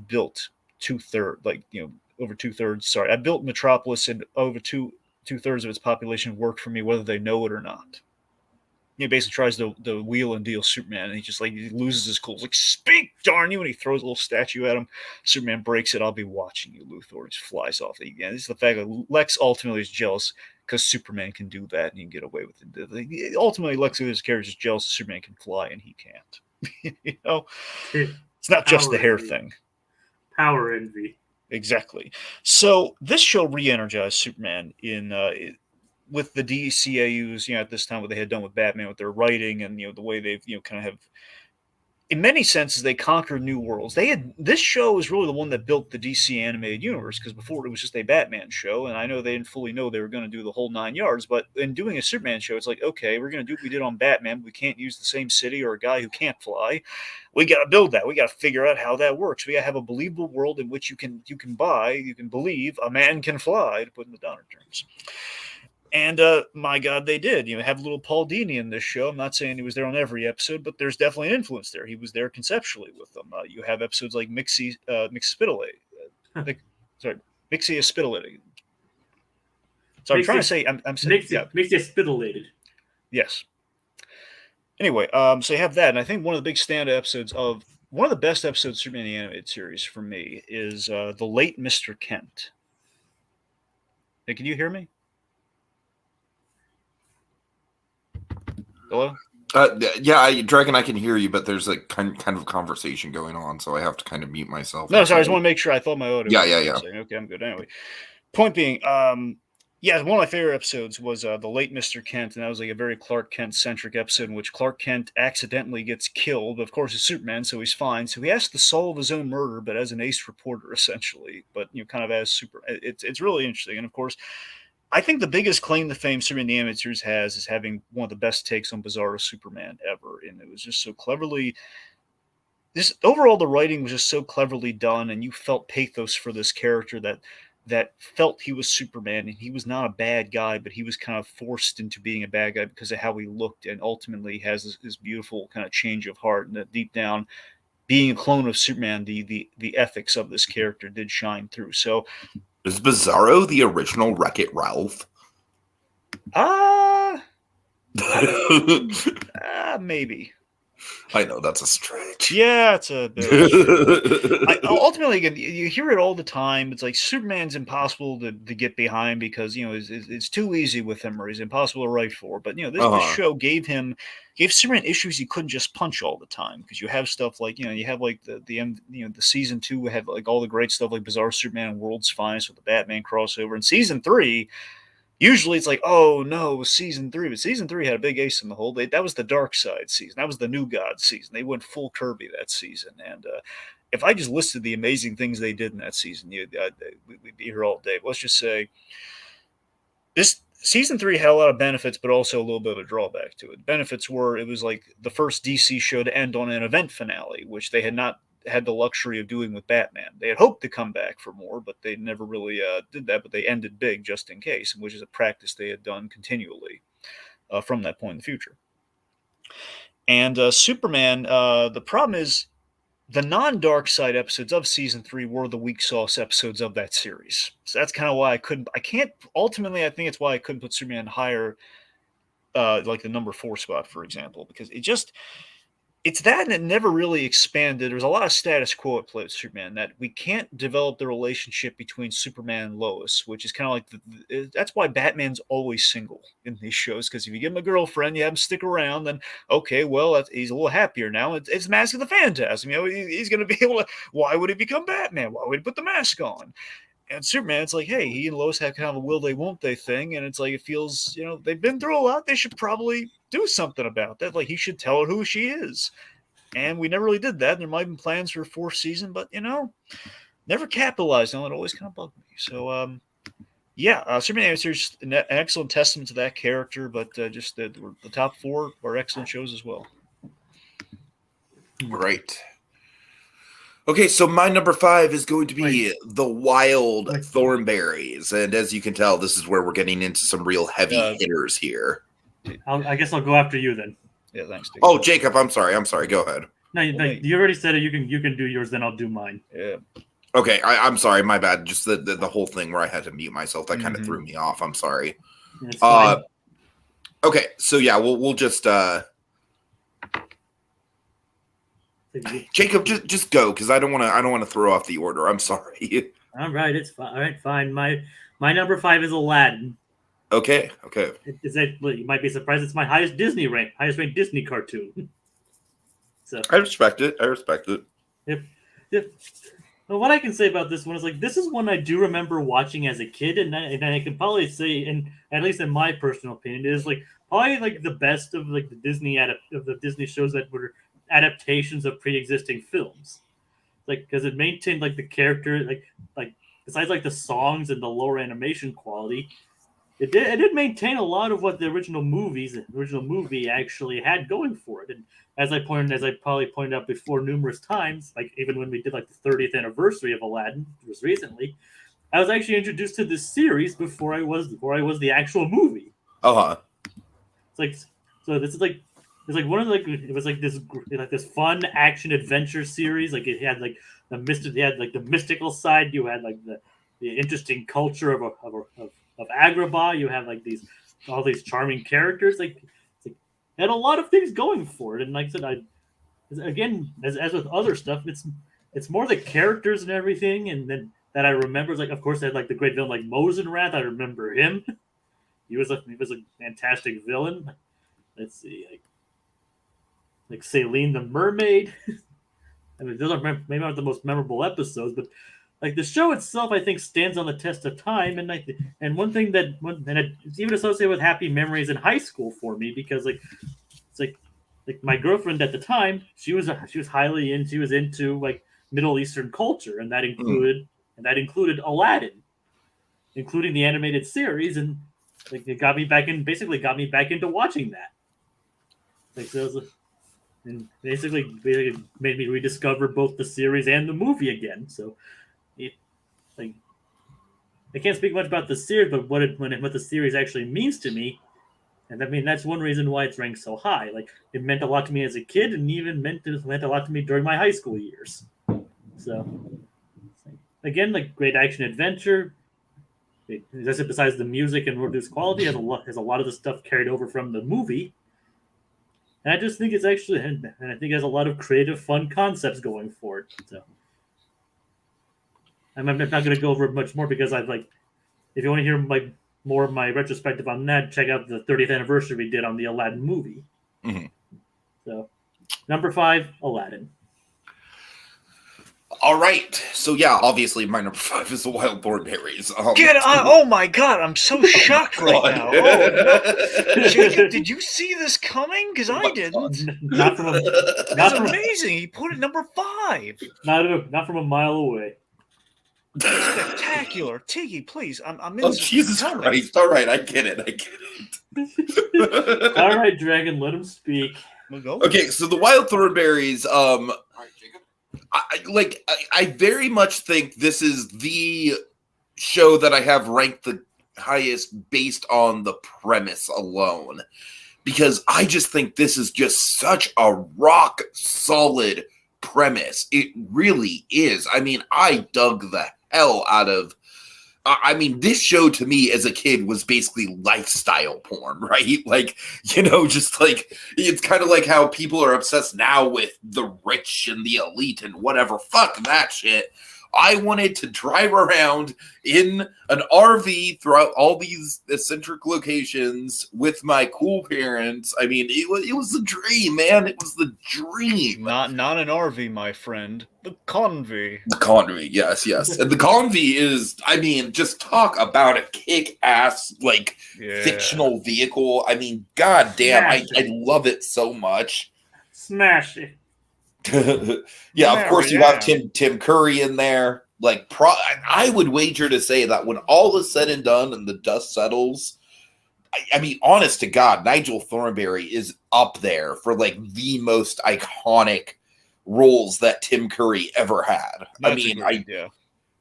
built over 2/3. Sorry, I built Metropolis, and over two-thirds of its population worked for me, whether they know it or not. He basically tries to wheel and deal Superman, and he loses his cool. He's like, speak, darn you! And he throws a little statue at him. Superman breaks it. I'll be watching you, Luthor. He just flies off. Again, this is the fact that Lex ultimately is jealous because Superman can do that and he can get away with it. Ultimately, Lex Luthor's character is jealous that Superman can fly and he can't. It's not just the hair thing. Power envy. Exactly. So this show re-energized Superman with the DCAUs, at this time what they had done with Batman with their writing and the way they've kind of have, in many senses, they conquered new worlds. This show is really the one that built the DC animated universe because before it was just a Batman show, and I know they didn't fully know they were going to do the whole 9 yards. But in doing a Superman show, it's like, okay, we're going to do what we did on Batman. We can't use the same city or a guy who can't fly. We got to build that. We got to figure out how that works. We got to have a believable world in which you can believe a man can fly, to put in the Donner terms. And my God, they did. Have little Paul Dini in this show. I'm not saying he was there on every episode, but there's definitely an influence there. He was there conceptually with them. You have episodes like Mixie-Spittle-Lady. Sorry, Mixie-Spittle-Lady. So I'm trying to say, I'm saying, makes you spittle-lated. Yes. Anyway, so you have that, and I think one of the big standout episodes of one of the best episodes of Superman the Animated Series for me is The Late Mr. Kent. Hey, can you hear me? Hello? Yeah, Dragon, I can hear you, but there's a kind of conversation going on, so I have to kind of mute myself. No, sorry, I just want to make sure. I thought my audio. Yeah. Okay, I'm good. Anyway, point being, one of my favorite episodes was The Late Mr. Kent, and that was like a very Clark Kent-centric episode in which Clark Kent accidentally gets killed. But of course, he's Superman, so he's fine. So he has to solve his own murder, but as an ace reporter, essentially. But kind of as super. It's really interesting, and of course, I think the biggest claim to fame Superman the Animated Series has is having one of the best takes on Bizarro Superman ever, and it was just so cleverly. Overall, the writing was just so cleverly done, and you felt pathos for this character that felt he was Superman, and he was not a bad guy, but he was kind of forced into being a bad guy because of how he looked, and ultimately has this beautiful kind of change of heart, and that deep down, being a clone of Superman, the ethics of this character did shine through. So, is Bizarro the original Wreck-It Ralph? Maybe. I know that's a stretch. Yeah, it's a bit of a stretch. Ultimately, again, you hear it all the time. It's like Superman's impossible to get behind because it's too easy with him, or he's impossible to write for. But this show gave Superman issues he couldn't just punch all the time, because you have stuff like you have like the season 2 had like all the great stuff like Bizarre Superman and World's Finest with the Batman crossover, and season 3. Usually it's like, oh no, season 3. But season 3 had a big ace in the hole. That was the Dark Side season. That was the New God season. They went full Kirby that season. And if I just listed the amazing things they did in that season, we'd be here all day. Let's just say this season 3 had a lot of benefits, but also a little bit of a drawback to it. Benefits were it was like the first DC show to end on an event finale, which they had not had the luxury of doing with Batman. They had hoped to come back for more, but they never really did that. But they ended big just in case, which is a practice they had done continually from that point in the future. And Superman, the problem is the non-Dark Side episodes of season 3 were the weak sauce episodes of that series. So that's kind of why ultimately, I think it's why I couldn't put Superman higher, like the number 4 spot, for example, because it's that, and it never really expanded. There's a lot of status quo at play with Superman, that we can't develop the relationship between Superman and Lois, which is kind of like that's why Batman's always single in these shows, because if you give him a girlfriend, you have him stick around, then okay, well, he's a little happier now. It's Mask of the Phantasm. He's going to be able to. Why would he become Batman? Why would he put the mask on? And Superman, it's like, hey, he and Lois have kind of a will they, won't they thing. And it's like, it feels, they've been through a lot. They should probably do something about that. Like, he should tell her who she is. And we never really did that. There might have been plans for a 4th season, but, never capitalized on it. It always kind of bugged me. So, Superman is an excellent testament to that character, but just the top 4 are excellent shows as well. Great. Okay, so my number 5 is going to be The Wild Thornberrys. And as you can tell, this is where we're getting into some real heavy hitters here. I guess I'll go after you then. Yeah, thanks, Dave. Oh, Jacob, I'm sorry. Go ahead. No, you already said it. You can do yours, then I'll do mine. Yeah. Okay, I'm sorry. My bad. Just the whole thing where I had to mute myself, that kind of threw me off. I'm sorry. It's fine. Okay, so yeah, we'll just... Jacob, just go, because I don't want to throw off the order. I'm sorry. All right, it's fine. All right, fine. My number 5 is Aladdin. Okay. You might be surprised. It's my highest ranked Disney cartoon. So I respect it. Well, what I can say about this one is this is one I do remember watching as a kid, and I can probably say, and at least in my personal opinion, it is probably the best of the Disney shows that were adaptations of pre-existing films, because it maintained the character, besides the songs and the lower animation quality, it did maintain a lot of what the original movie actually had going for it. And as I probably pointed out before numerous times, even when we did the 30th anniversary of Aladdin just recently, I was actually introduced to this series before I was the actual movie. It's like, so this is like, it's like one of it was like this fun action adventure series. Like it had like the mystical side. You had like the interesting culture of Agrabah. You had like all these charming characters. Like it had a lot of things going for it. And like I said, again, as with other stuff, it's more the characters and everything, and then that I remember. Like, of course, they had like the great villain like Mosenrath. I remember him. He was a fantastic villain. Let's see, like Celine the Mermaid. I mean, those are maybe not the most memorable episodes, but like the show itself, I think stands on the test of time. And one thing it's even associated with happy memories in high school for me, because it's like my girlfriend at the time, she was into like Middle Eastern culture, and that included Aladdin, including the animated series, and like it got me back into watching that. Like so, and basically made me rediscover both the series and the movie again. So, like, I can't speak much about the series, but what the series actually means to me, and I mean that's one reason why it's ranked so high. Like, it meant a lot to me as a kid, and even meant a lot to me during my high school years. So, again, like great action adventure. As besides the music and reduced quality, has a lot of the stuff carried over from the movie. And I just think it's actually, and I think it has a lot of creative, fun concepts going for it. So I'm not going to go over it much more because if you want to hear more of my retrospective on that, check out the 30th anniversary we did on the Aladdin movie. Mm-hmm. So, number 5, Aladdin. All right. So, yeah, obviously my number 5 is the Wild Thornberries. Get on! Oh my god, I'm so shocked right now. Oh, no. Jacob, did you see this coming? Because I didn't. That's amazing. He put it number 5. Not from a mile away. Spectacular. Tiki, please. I'm in Oh, Jesus Christ. All right, I get it. All right, Dragon, let him speak. We'll go. Okay, so the Wild Thornberries, all right, Jacob. I very much think this is the show that I have ranked the highest based on the premise alone, because I just think this is just such a rock solid premise. It really is. I mean, I dug the hell out of. I mean, this show to me as a kid was basically lifestyle porn, right? Like, just like, it's kind of like how people are obsessed now with the rich and the elite and whatever. Fuck that shit. I wanted to drive around in an RV throughout all these eccentric locations with my cool parents. I mean, it was the dream, man. It was the dream. Not an RV, my friend. The Convy. The Convy, yes. And the Convy is, I mean, just talk about a kick-ass, fictional vehicle. I mean, goddamn, I love it so much. Smash it. Yeah, of course you have Tim Curry in there. I would wager to say that when all is said and done and the dust settles, I mean, honest to God, Nigel Thornberry is up there for the most iconic roles that Tim Curry ever had.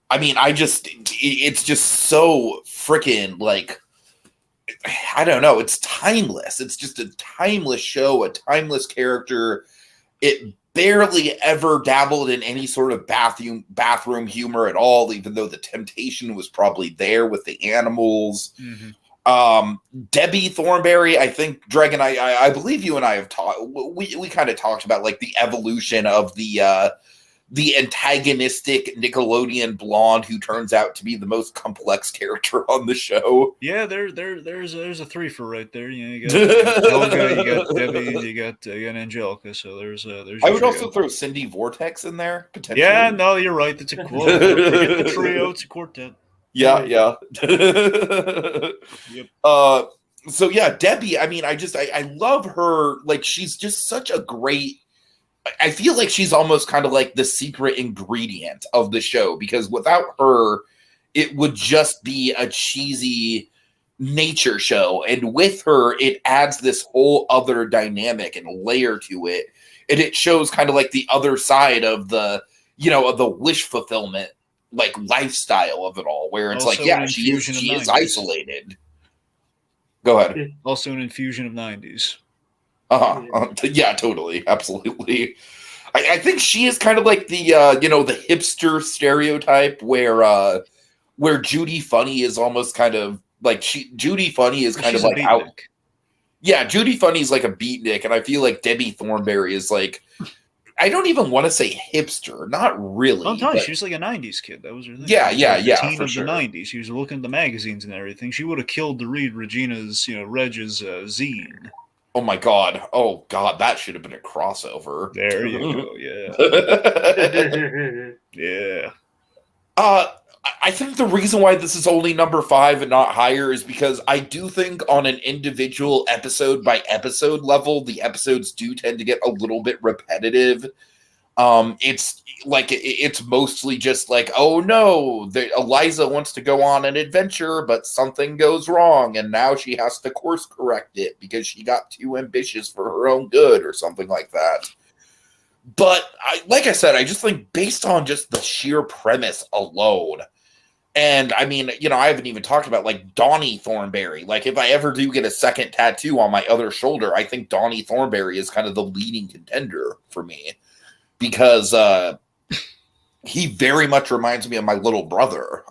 It's just so freaking I don't know. It's timeless. It's just a timeless show, a timeless character. It barely ever dabbled in any sort of bathroom humor at all, even though the temptation was probably there with the animals. Mm-hmm. Debbie Thornberry, I think, Dragon, I believe you and I have talked. We kind of talked about the evolution of the antagonistic Nickelodeon blonde who turns out to be the most complex character on the show. Yeah, there's a threefer right there. You got Helga, you got Debbie, you got Angelica. So there's I would also throw Cindy Vortex in there potentially. Yeah, no, you're right. That's a quote. Forget the trio. It's a quartet. Yeah. Yep. So yeah, Debbie. I mean, I love her. She's just such a great. I feel like she's almost kind of like the secret ingredient of the show, because without her, it would just be a cheesy nature show. And with her, it adds this whole other dynamic and layer to it. And it shows kind of the other side of the, of the wish fulfillment like lifestyle of it all, where it's Also like, yeah, an she infusion of is 90s. isolated. Go ahead. Also an infusion of 90s. Yeah, totally, absolutely. I think she is kind of like the the hipster stereotype where Judy Funny is almost kind of like Judy Funny is kind She's of a like out. beatnik. Yeah, Judy Funny is like a beatnik, and I feel like Debbie Thornberry is like, I don't even want to say hipster, not really. Sometimes she was like a 90s kid. That was her thing. Yeah, She was yeah, like the yeah, teen for of sure. the 90s. She was looking at the magazines and everything. She would have killed to read Regina's, Reg's zine. Oh my god. Oh god, that should have been a crossover. There you go. Yeah. Yeah. I think the reason why this is only number 5 and not higher is because I do think on an individual episode by episode level, the episodes do tend to get a little bit repetitive. It's like it's mostly just like, oh no, Eliza wants to go on an adventure, but something goes wrong, and now she has to course correct it because she got too ambitious for her own good or something like that. But like I said, I just think based on just the sheer premise alone, and I mean, I haven't even talked about like Donnie Thornberry. Like, if I ever do get a second tattoo on my other shoulder, I think Donnie Thornberry is kind of the leading contender for me. Because he very much reminds me of my little brother.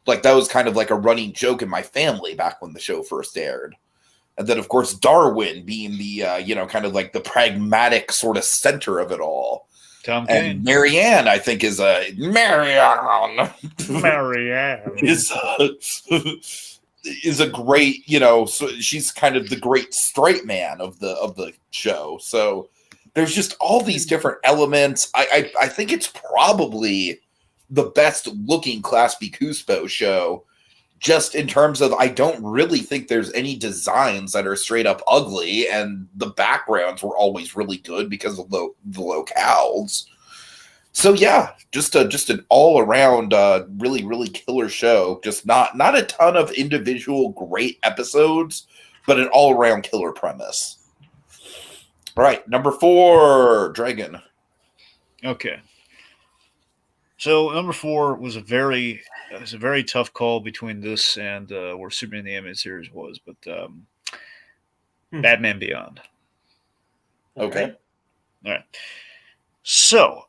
Like, that was kind of like a running joke in my family back when the show first aired. And then, of course, Darwin being the, kind of like the pragmatic sort of center of it all. Tom Kane. And Marianne, I think, is Marianne. is a great, so she's kind of the great straight man of the show. So there's just all these different elements. I think it's probably the best looking Class B Cuspo show, just in terms of, I don't really think there's any designs that are straight up ugly, and the backgrounds were always really good because of the locales. So yeah, just an all around really, really killer show. Just not a ton of individual great episodes, but an all around killer premise. All right, number 4, Dragon. Okay. So number 4 was a very tough call between this and where Superman the Animated Series was, but Batman Beyond. Okay. All right. So,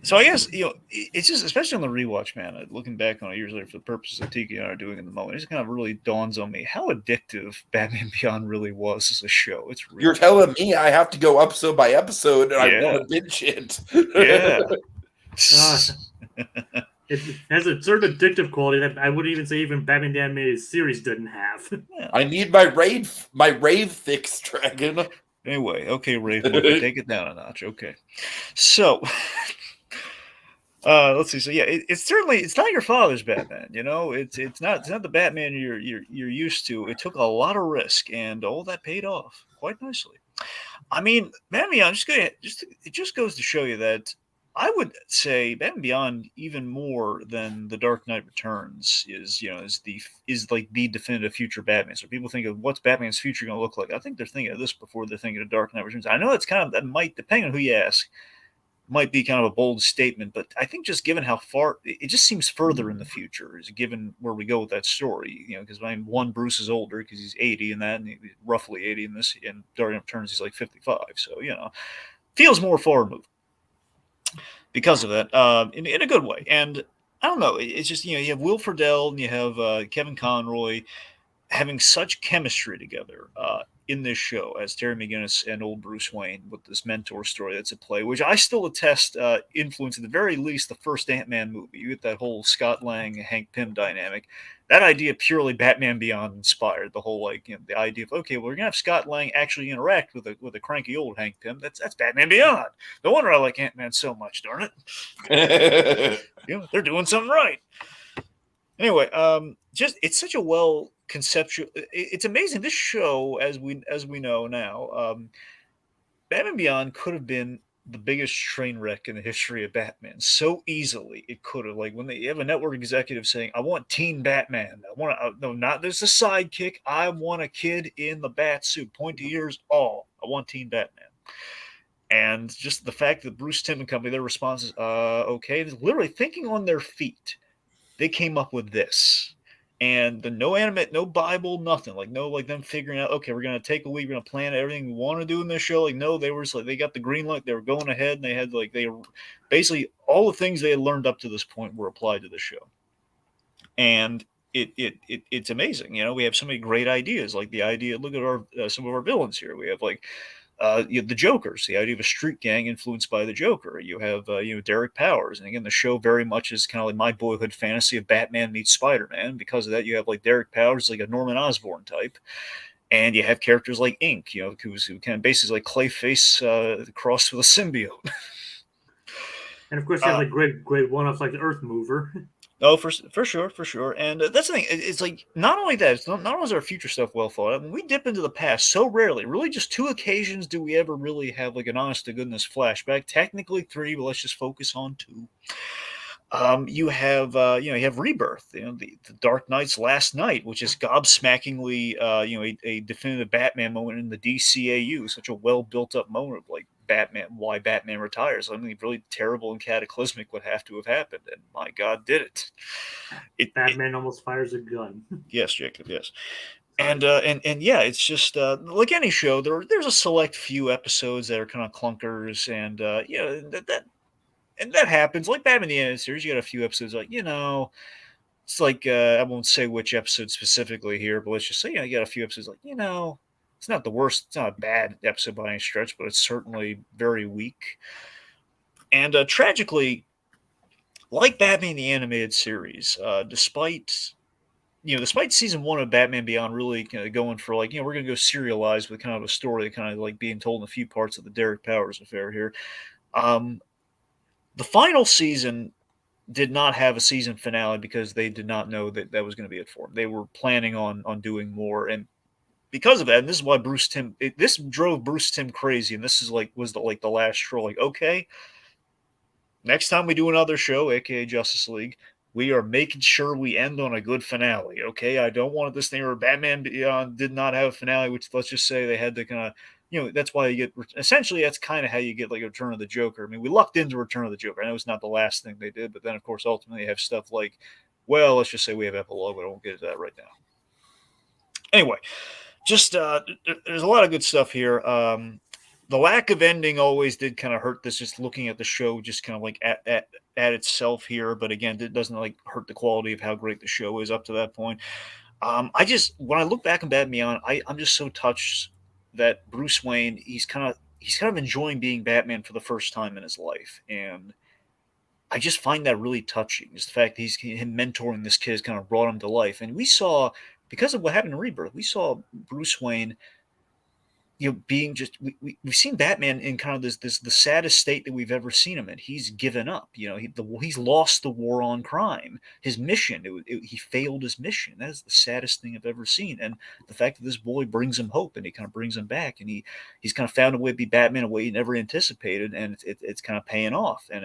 so I guess, it's just, especially on the rewatch, man, looking back on it years later for the purposes of Tiki and I are doing in the moment, it just kind of really dawns on me how addictive Batman Beyond really was as a show. It's really You're telling me I have to go episode by episode and I want to binge it. Yeah. It has a certain addictive quality that I wouldn't even say even Batman the Animated Series didn't have. I need my rave fix, Dragon. Anyway, okay, Raven, take it down a notch. Okay. So, let's see. So yeah, it's not your father's Batman. It's not the Batman you're used to. It took a lot of risk, and all that paid off quite nicely. I mean, Batman Beyond, it just goes to show you that I would say Batman Beyond, even more than The Dark Knight Returns, is like the definitive future Batman. So people think of what's Batman's future going to look like. I think they're thinking of this before they're thinking of Dark Knight Returns. I know that might, depending on who you ask, might be kind of a bold statement, but I think just given how far it just seems further in the future, is given where we go with that story. Because Bruce is older because he's 80 in that, and he's roughly 80 in this. In Dark Knight Returns, he's like 55. So feels more far removed because of that, in a good way. And I don't know, it's just, you have Will Friedle and you have Kevin Conroy having such chemistry together in this show as Terry McGinnis and old Bruce Wayne with this mentor story that's at play, which I still attest influenced at the very least the first Ant-Man movie. You get that whole Scott Lang, Hank Pym dynamic. That idea purely Batman Beyond inspired. The whole the idea of, okay, well, we're gonna have Scott Lang actually interact with a cranky old Hank Pym. That's Batman Beyond. No wonder I like Ant-Man so much. Darn it! They're doing something right. Anyway, it's such a well conceptual. It's amazing. This show, as we know now, Batman Beyond could have been the biggest train wreck in the history of Batman. So easily it could have. Like when you have a network executive saying, "I want Teen Batman. I want no, not there's a sidekick. I want a kid in the bat suit, pointy ears, all. I want Teen Batman." And just the fact that Bruce Timm and company, their response is, okay, literally thinking on their feet, they came up with this. And no animate, no Bible, nothing. Like, no, like them figuring out, okay, we're going to take a week, we're going to plan everything we want to do in this show. Like, no, they were just like, they got the green light, they were going ahead, and they had, like, basically all the things they had learned up to this point were applied to the show. And it's amazing. We have so many great ideas. Like the idea, look at our some of our villains here. We have like you have the Jokers, the idea of a street gang influenced by the Joker. You have Derek Powers, and again, the show very much is kind of like my boyhood fantasy of Batman meets Spider-Man. Because of that, you have like Derek Powers, like a Norman Osborn type, and you have characters like Ink, who kind of basically like Clayface crossed with a symbiote. And of course, you have like great one-offs like the Earth Mover. Oh, for sure. And that's the thing. It's like, not only that, it's not only is our future stuff well thought out, when we dip into the past so rarely, really just 2 occasions do we ever really have like an honest to goodness flashback. Technically 3, but let's just focus on 2. You have Rebirth, the Dark Knight's Last Night, which is gobsmackingly a definitive Batman moment in the DCAU, such a well built up moment of like why Batman retires. I mean, really terrible and cataclysmic would have to have happened, and my God, did it. Batman almost fires a gun. Yes, Jacob. Yes. And yeah, it's just like any show. There's a select few episodes that are kind of clunkers, and that happens. Like Batman the Animated Series, you got a few episodes like, it's like, I won't say which episode specifically here, but let's just say, you got a few episodes like, it's not the worst, it's not a bad episode by any stretch, but it's certainly very weak. And tragically, like Batman the Animated Series, despite season 1 of Batman Beyond really kind of going for like, we're going to go serialized with kind of a story kind of like being told in a few parts of the Derek Powers affair here. The final season did not have a season finale because they did not know that was going to be it for them. They were planning on doing more, and because of that, and this is why this drove Bruce Timm crazy, and this is was the last straw. Like, okay, next time we do another show, aka Justice League, we are making sure we end on a good finale. Okay, I don't want this thing where Batman Beyond did not have a finale, which let's just say they had to kind of. That's why you get, essentially, that's kind of how you get like Return of the Joker. I mean, we lucked into Return of the Joker. I know it's not the last thing they did, but then, of course, ultimately you have stuff like, well, let's just say we have Epilogue, but I won't get into that right now. Anyway, just there's a lot of good stuff here. The lack of ending always did kind of hurt this, just looking at the show, just kind of like at itself here. But again, it doesn't like hurt the quality of how great the show is up to that point. When I look back on Batman Beyond, I'm just so touched that Bruce Wayne, he's kind of enjoying being Batman for the first time in his life, and I just find that really touching. Just the fact that him mentoring this kid has kind of brought him to life, and we saw, because of what happened in Rebirth, we saw Bruce Wayne, being just we've seen Batman in kind of this the saddest state that we've ever seen him in. He's given up. He's lost the war on crime. His mission, he failed his mission. That is the saddest thing I've ever seen. And the fact that this boy brings him hope, and he kind of brings him back, and he's kind of found a way to be Batman in a way he never anticipated, and it's kind of paying off. And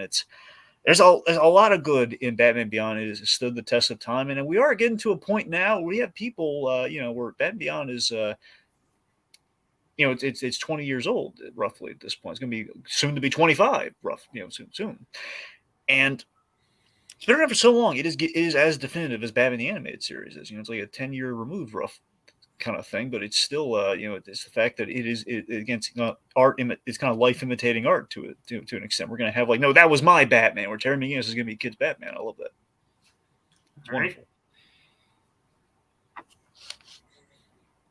there's a lot of good in Batman Beyond. It has stood the test of time, and we are getting to a point now where we have people, where Batman Beyond is. It's 20 years old roughly at this point. It's going to be soon to be 25, soon. And it's been around for so long. It is as definitive as Batman the Animated Series is. It's like a 10-year removed rough kind of thing, but it's still, it's the fact that it's art. It's kind of life imitating art to an extent. We're going to have no, that was my Batman. Where Terry McGinnis is going to be kid's Batman. I love that. It's wonderful.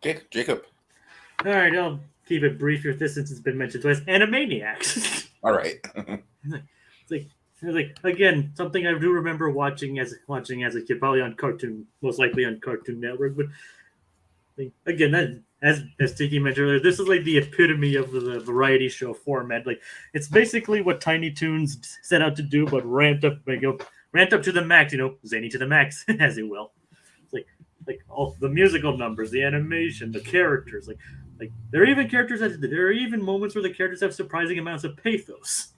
Okay, Jacob. All right, I'll keep it brief here since it's been mentioned twice. Animaniacs. All right. It's like again, something I do remember watching as a kid, probably on Cartoon, most likely on Cartoon Network. But again, as Tiki mentioned earlier, this is like the epitome of the variety show format. Like, it's basically what Tiny Toons set out to do, but ramped up to the max. Zany to the max, as it will. It's like all the musical numbers, the animation, the characters. Like there are even there are even moments where the characters have surprising amounts of pathos.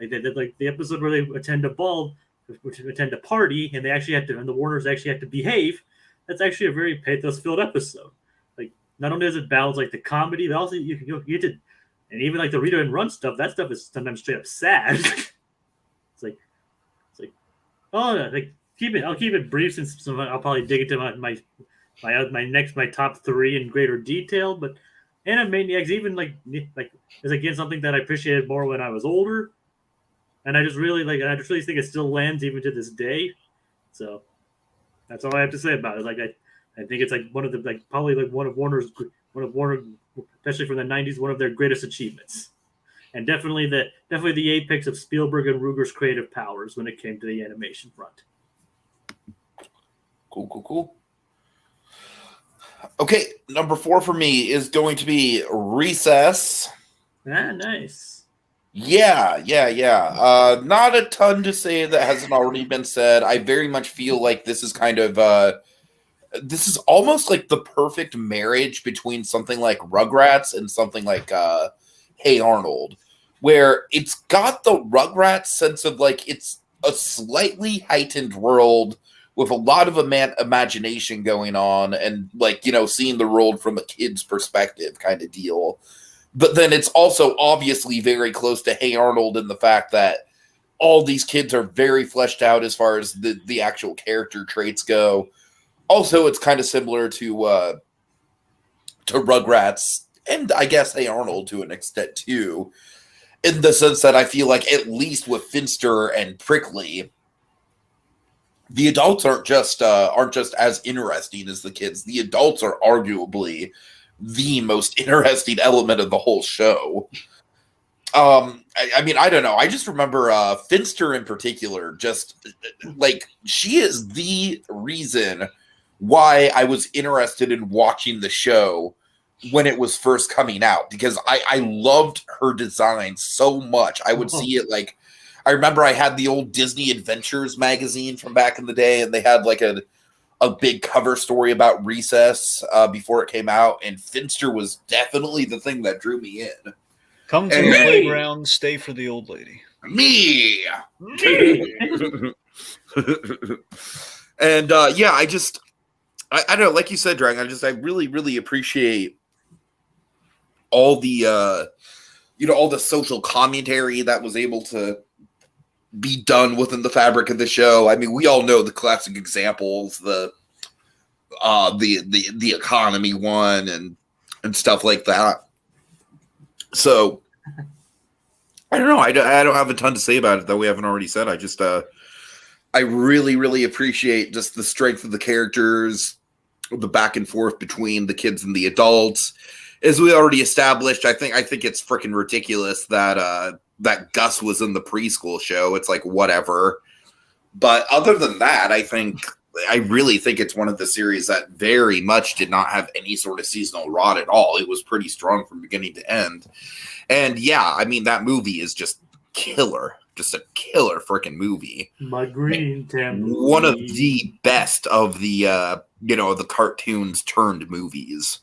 Like they did, like the episode where they attend a party, and the Warners actually had to behave. That's actually a very pathos-filled episode. Like, not only does it balance like the comedy, but also you get to And even like the Rita and Run stuff, that stuff is sometimes straight up sad. it's like, oh, like I'll keep it brief since I'll probably dig into my top 3 in greater detail. But Animaniacs, even like is again something that I appreciated more when I was older, and I just really think it still lands even to this day. So that's all I have to say about it. Like I think it's like one of the probably one of Warner, especially from the '90s, one of their greatest achievements, and definitely the apex of Spielberg and Ruger's creative powers when it came to the animation front. Cool. Okay, number 4 for me is going to be Recess. Ah, nice. Yeah. Not a ton to say that hasn't already been said. I very much feel like this is kind of this is almost like the perfect marriage between something like Rugrats and something like Hey Arnold, where it's got the Rugrats sense of like it's a slightly heightened world with a lot of imagination going on, and like, you know, seeing the world from a kid's perspective kind of deal. But then it's also obviously very close to Hey Arnold in the fact that all these kids are very fleshed out as far as the actual character traits go. Also, it's kind of similar to Rugrats, and I guess Hey Arnold to an extent too, in the sense that I feel like at least with Finster and Prickly, the adults aren't just as interesting as the kids. The adults are arguably the most interesting element of the whole show. I mean, I don't know. I just remember Finster in particular, just like she is the reason why I was interested in watching the show when it was first coming out, because I loved her design so much. I would see it like, I remember I had the old Disney Adventures magazine from back in the day, and they had like a big cover story about Recess before it came out, and Finster was definitely the thing that drew me in. Come to the playground, stay for the old lady. Me! And yeah, I don't know, like you said, Dragon, I really, really appreciate all the all the social commentary that was able to be done within the fabric of the show. I mean, we all know the classic examples, the economy one and stuff like that. So I don't know. I don't have a ton to say about it that we haven't already said. I just I really, really appreciate just the strength of the characters, the back and forth between the kids and the adults. As we already established, I think it's freaking ridiculous that that Gus was in the preschool show. It's like, whatever. But other than that, I really think it's one of the series that very much did not have any sort of seasonal rot at all. It was pretty strong from beginning to end. And yeah, I mean, that movie is just killer. Just a killer freaking movie. My green tambourine. One of the best of the, the cartoons turned movies.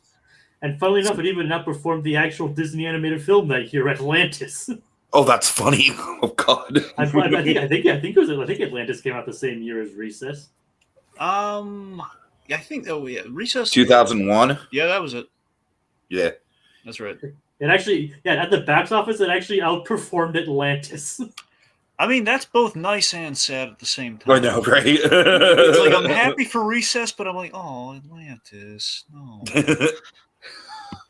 And funnily enough, it even outperformed the actual Disney animated film that year, Atlantis. Oh, that's funny. Oh God. I think Atlantis came out the same year as Recess. Yeah, I think. Oh, yeah, Recess. 2001. Yeah, that was it. Yeah, that's right. It actually, at the box office, it actually outperformed Atlantis. I mean, that's both nice and sad at the same time. I know, right? It's like I'm happy for Recess, but I'm like, oh, Atlantis, no.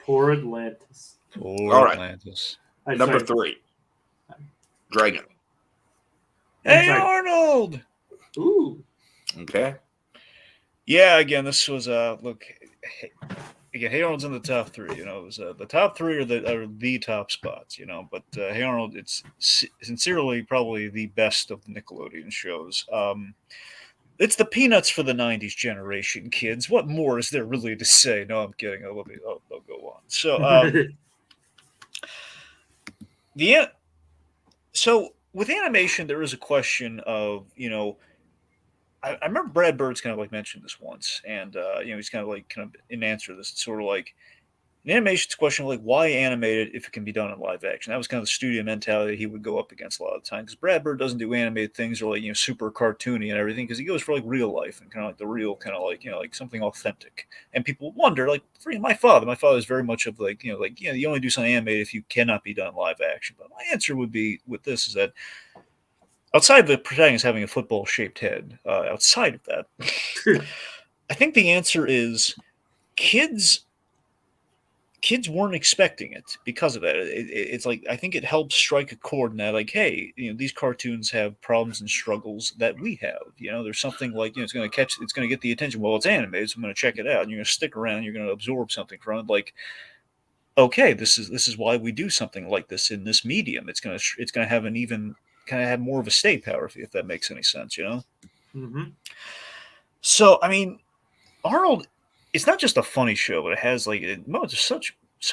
Poor Atlantis. Poor All right. Atlantis. Number 3. Dragon. Hey, Arnold! Ooh. Okay. Yeah, again, this was look. Hey Arnold's in the top 3. It was the top 3 are the top spots. But Hey Arnold, it's sincerely probably the best of the Nickelodeon shows. It's the Peanuts for the '90s generation, kids. What more is there really to say? No, I'm kidding. I'll go on. So, So with animation, there is a question of, I remember Brad Bird's kind of like mentioned this once, and he's kind of in answer to this. It's sort of like an animation's question like, why animate it if it can be done in live action? That was kind of the studio mentality he would go up against a lot of the time, because Brad Bird doesn't do animated things or like, super cartoony and everything, because he goes for like real life and kind of like the real kind of like, like something authentic. And people wonder, like, for my father is very much of like, you only do something animated if you cannot be done in live action. But my answer would be with this is that outside of the protagonist having a football shaped head, outside of that, I think the answer is kids weren't expecting it because of that. It's like, I think it helps strike a chord in that, like, hey, these cartoons have problems and struggles that we have. There's something like, it's going to get the attention. Well, it's animated, so I'm going to check it out. And you're going to stick around. You're going to absorb something from it. Like, okay, this is why we do something like this in this medium. It's going to have an even kind of have more of a stay power, if that makes any sense. Mm-hmm. So, I mean, Arnold, it's not just a funny show, but it has so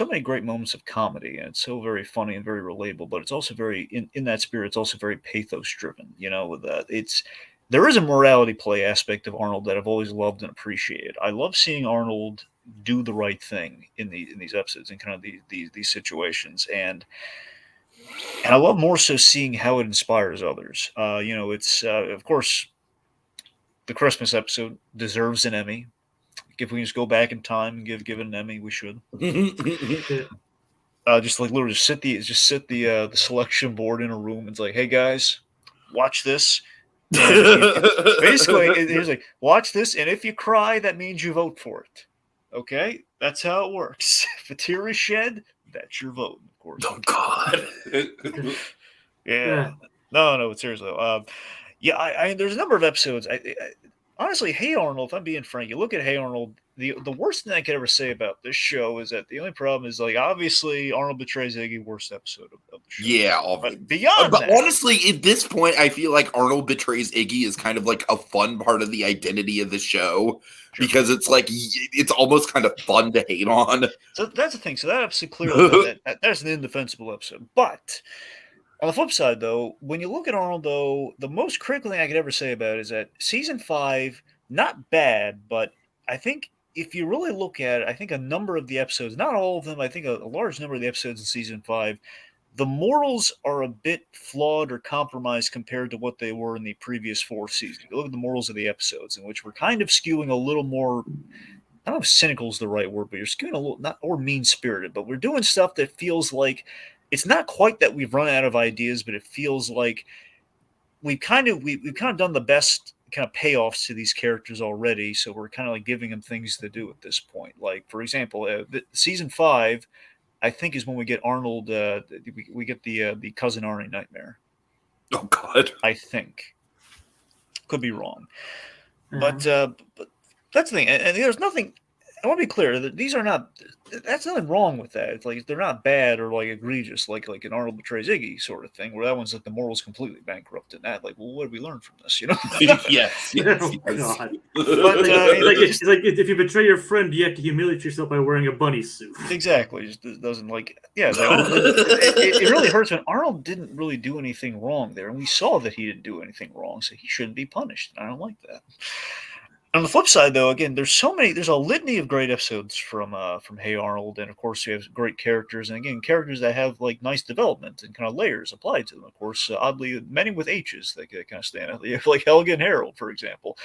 many great moments of comedy, and it's so very funny and very relatable. But it's also very in that spirit. It's also very pathos driven. With that, there is a morality play aspect of Arnold that I've always loved and appreciated. I love seeing Arnold do the right thing in these episodes and kind of these situations, and I love more so seeing how it inspires others. It's of course the Christmas episode deserves an Emmy. If we can just go back in time and give it an Emmy, we should. Just like literally sit the selection board in a room and it's like, hey guys, watch this. Basically, it's like, watch this, and if you cry, that means you vote for it. Okay, that's how it works. If a tear is shed, that's your vote, of course. Oh God. Yeah. No, seriously. I there's a number of episodes. Honestly, Hey Arnold, if I'm being frank, you look at Hey Arnold, the worst thing I could ever say about this show is that the only problem is, like, obviously Arnold betrays Iggy, worst episode of the show. Yeah, but beyond but that, honestly, at this point, I feel like Arnold betrays Iggy is kind of like a fun part of the identity of the show, because it's like it's almost kind of fun to hate on. So that's the thing. So that episode clearly that's an indefensible episode, but. On the flip side, though, when you look at Arnold, though, the most critical thing I could ever say about it is that season 5, not bad, but I think if you really look at it, I think a number of the episodes, not all of them, I think a large number of the episodes in season 5, the morals are a bit flawed or compromised compared to what they were in the previous 4 seasons. You look at the morals of the episodes, in which we're kind of skewing a little more. I don't know if cynical is the right word, but you're skewing a little, not or mean spirited, but we're doing stuff that feels like. It's not quite that we've run out of ideas, but it feels like we've kind of done the best kind of payoffs to these characters already. So we're kind of like giving them things to do at this point. Like, for example, season 5, I think, is when we get Arnold. We get the Cousin Arnie nightmare. Oh God! I think, could be wrong, but that's the thing. And there's nothing. I want to be clear that these are not. That's nothing wrong with that. It's like they're not bad or like egregious, like an Arnold betrays Iggy sort of thing, where that one's like the morals completely bankrupt in that. Like, well, what did we learn from this? Yes. Oh, God. But, it's like if you betray your friend, you have to humiliate yourself by wearing a bunny suit. Exactly. Just doesn't like. Yeah. It really hurts when Arnold didn't really do anything wrong there, and we saw that he didn't do anything wrong, so he shouldn't be punished. I don't like that. On the flip side, though, again, there's a litany of great episodes from Hey Arnold, and of course we have great characters, and again, characters that have like nice development and kind of layers applied to them. Of course, oddly, many with H's that kind of stand out. You have like Helga and Harold, for example.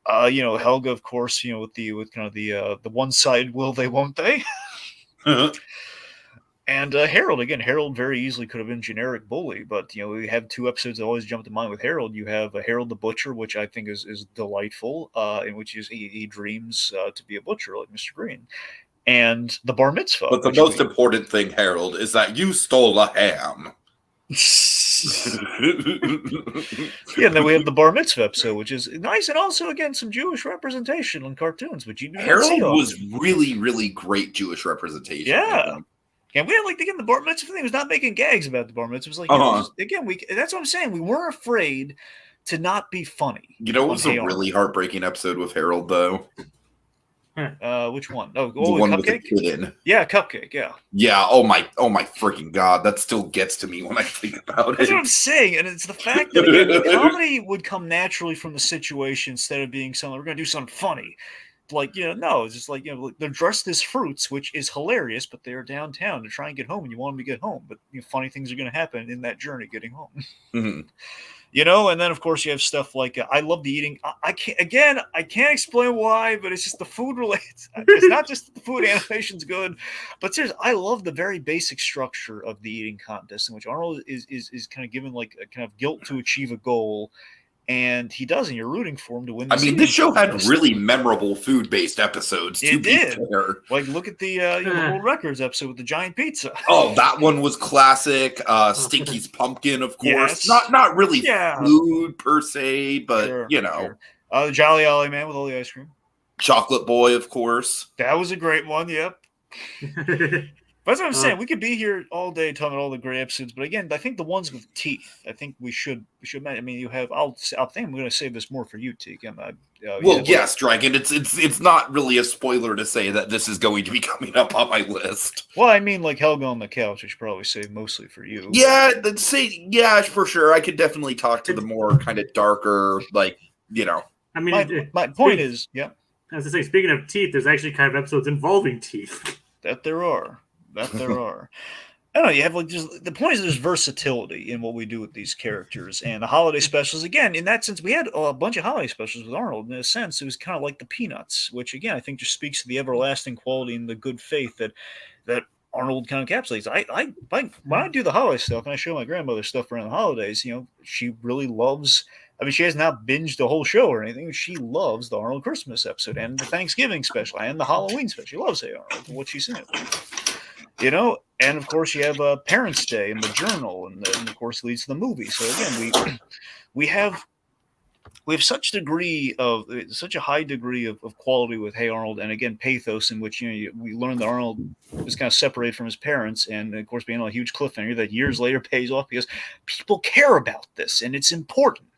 Helga, of course, with kind of the one-sided will they, won't they? And Harold very easily could have been generic bully, but we have 2 episodes that always jump to mind with Harold. You have Harold the Butcher, which I think is delightful, in which he dreams to be a butcher like Mr. Green, and the Bar Mitzvah. But the most important thing, Harold, is that you stole a ham. Yeah, and then we have the Bar Mitzvah episode, which is nice, and also again some Jewish representation on cartoons, which you do not see Harold was really, really great Jewish representation. Yeah. And we had the Bar Mitzvah thing was not making gags about the Bar Mitzvah. It was like, that's what I'm saying. We weren't afraid to not be funny. It was a really heartbreaking episode with Harold, though. Which one? Oh, the one Cupcake? with the kid in. Yeah, Cupcake, yeah. Yeah, oh my freaking God. That still gets to me when I think about That's it. what I'm saying. And it's the fact that comedy would come naturally from the situation instead of being something, we're going to do something funny. like, no, it's just like, they're dressed as fruits, which is hilarious, but they're downtown to try and get home, and you want them to get home, but funny things are going to happen in that journey getting home. Mm-hmm. And then of course you have stuff like I love the eating. I can't explain why, but it's just the food related. It's not just the food animation's good, but seriously, I love the very basic structure of the eating contest in which Arnold is kind of given like a kind of guilt to achieve a goal. And he does, and you're rooting for him to win. This show had really memorable food-based episodes. It did. Like, look at the World Records episode with the giant pizza. Oh, that one was classic. Stinky's Pumpkin, of course. Yes. Not really food per se, but sure. The Jolly Ollie Man with all the ice cream. Chocolate Boy, of course. That was a great one. Yep. That's what I'm saying. We could be here all day talking about all the great episodes, but again, I think the ones with teeth. I think we should. I mean, you have. I think I'm going to save this more for you, Tiki. Yes, Dragon. It's not really a spoiler to say that this is going to be coming up on my list. Well, I mean, like Helga on the Couch, I should probably save mostly for you. Yeah, for sure. I could definitely talk to the more kind of darker, like. I mean, my point is, yeah. As I say, speaking of teeth, there's actually kind of episodes involving teeth. That there are. I don't know. You have like just the point is there's versatility in what we do with these characters, and the holiday specials. Again, in that sense, we had a bunch of holiday specials with Arnold. In a sense, it was kind of like the Peanuts, which again I think just speaks to the everlasting quality and the good faith that Arnold kind of encapsulates. When I do the holiday stuff and I show my grandmother stuff around the holidays, she really loves. I mean, she has not binged the whole show or anything. She loves the Arnold Christmas episode and the Thanksgiving special and the Halloween special. She loves Hey Arnold, what she's in it. And of course you have Parents' Day and the Journal, and of course leads to the movie. So again, we have such a high degree of quality with Hey Arnold, and again pathos in which we learn that Arnold was kind of separated from his parents, and of course being on a huge cliffhanger that years later pays off because people care about this and it's important.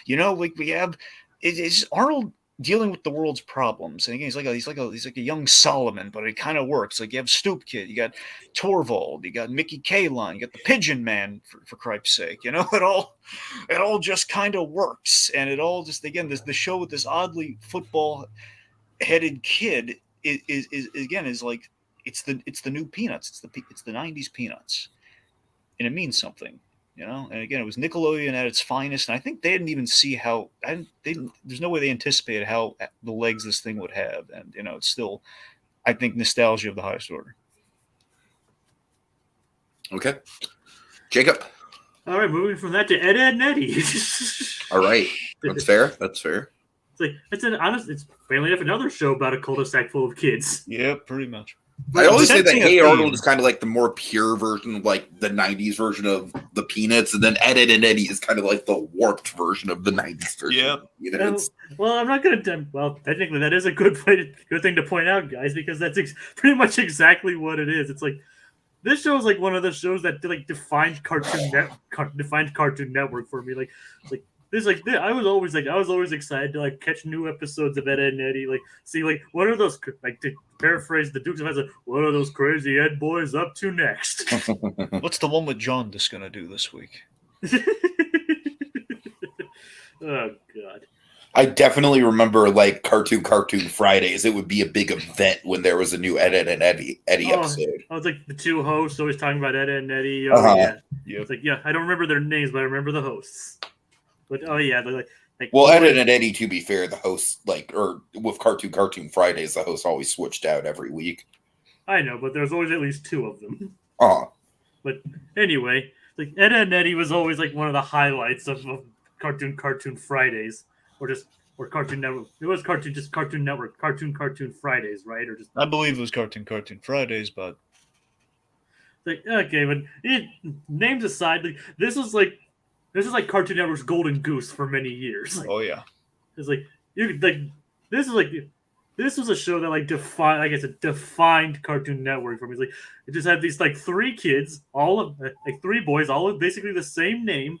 Like we have it's Arnold dealing with the world's problems, and again, he's like a young Solomon, but it kind of works. Like you have Stoop Kid, you got Torvald, you got Mickey Kalon, you got the Pigeon Man, for Christ's sake. It all just kind of works, and it all just again the show with this oddly football-headed kid is like it's the new Peanuts, it's the '90s Peanuts, and it means something. And again, it was Nickelodeon at its finest, and I think they didn't even see how. There's no way they anticipated how the legs this thing would have, and it's still, I think, nostalgia of the highest order. Okay, Jacob. All right, moving from that to Ed, Edd, and Eddy. All right, that's fair. It's like it's family enough another show about a cul-de-sac full of kids. Yeah, pretty much. I always say that Hey Arnold is kind of like the more pure version, like the '90s version of the Peanuts, and then Ed, Edd, and Eddy is kind of like the warped version of the '90s version. Yeah. Well, I'm not going to. Well, technically, that is a good thing to point out, guys, because that's pretty much exactly what it is. It's like this show is like one of the shows that defined Cartoon Network for me. Like. I was always excited to catch new episodes of Ed, Edd, and Eddy. See what are those to paraphrase the Dukes of Hazzard, what are those crazy Ed boys up to next? What's the one with John just gonna do this week? Oh God. I definitely remember Cartoon Fridays. It would be a big event when there was a new Ed, Edd, and Eddy episode. I was like the two hosts always talking about Ed, Edd, and Eddy. Yeah. It's I don't remember their names, but I remember the hosts. But well, Ed, Edd, and Eddy, to be fair, the hosts or with Cartoon Fridays, the hosts always switched out every week. I know, but there's always at least two of them. But anyway, Ed, Edd, and Eddy was always one of the highlights of Cartoon Fridays, or Cartoon Network. It was Cartoon Network, Cartoon Fridays, right? Or just I believe it was Cartoon Fridays, but okay, but names aside, this is like Cartoon Network's Golden Goose for many years. Oh yeah, it's this was a show that defined Cartoon Network for me. It just had these three kids, three boys, all of basically the same name,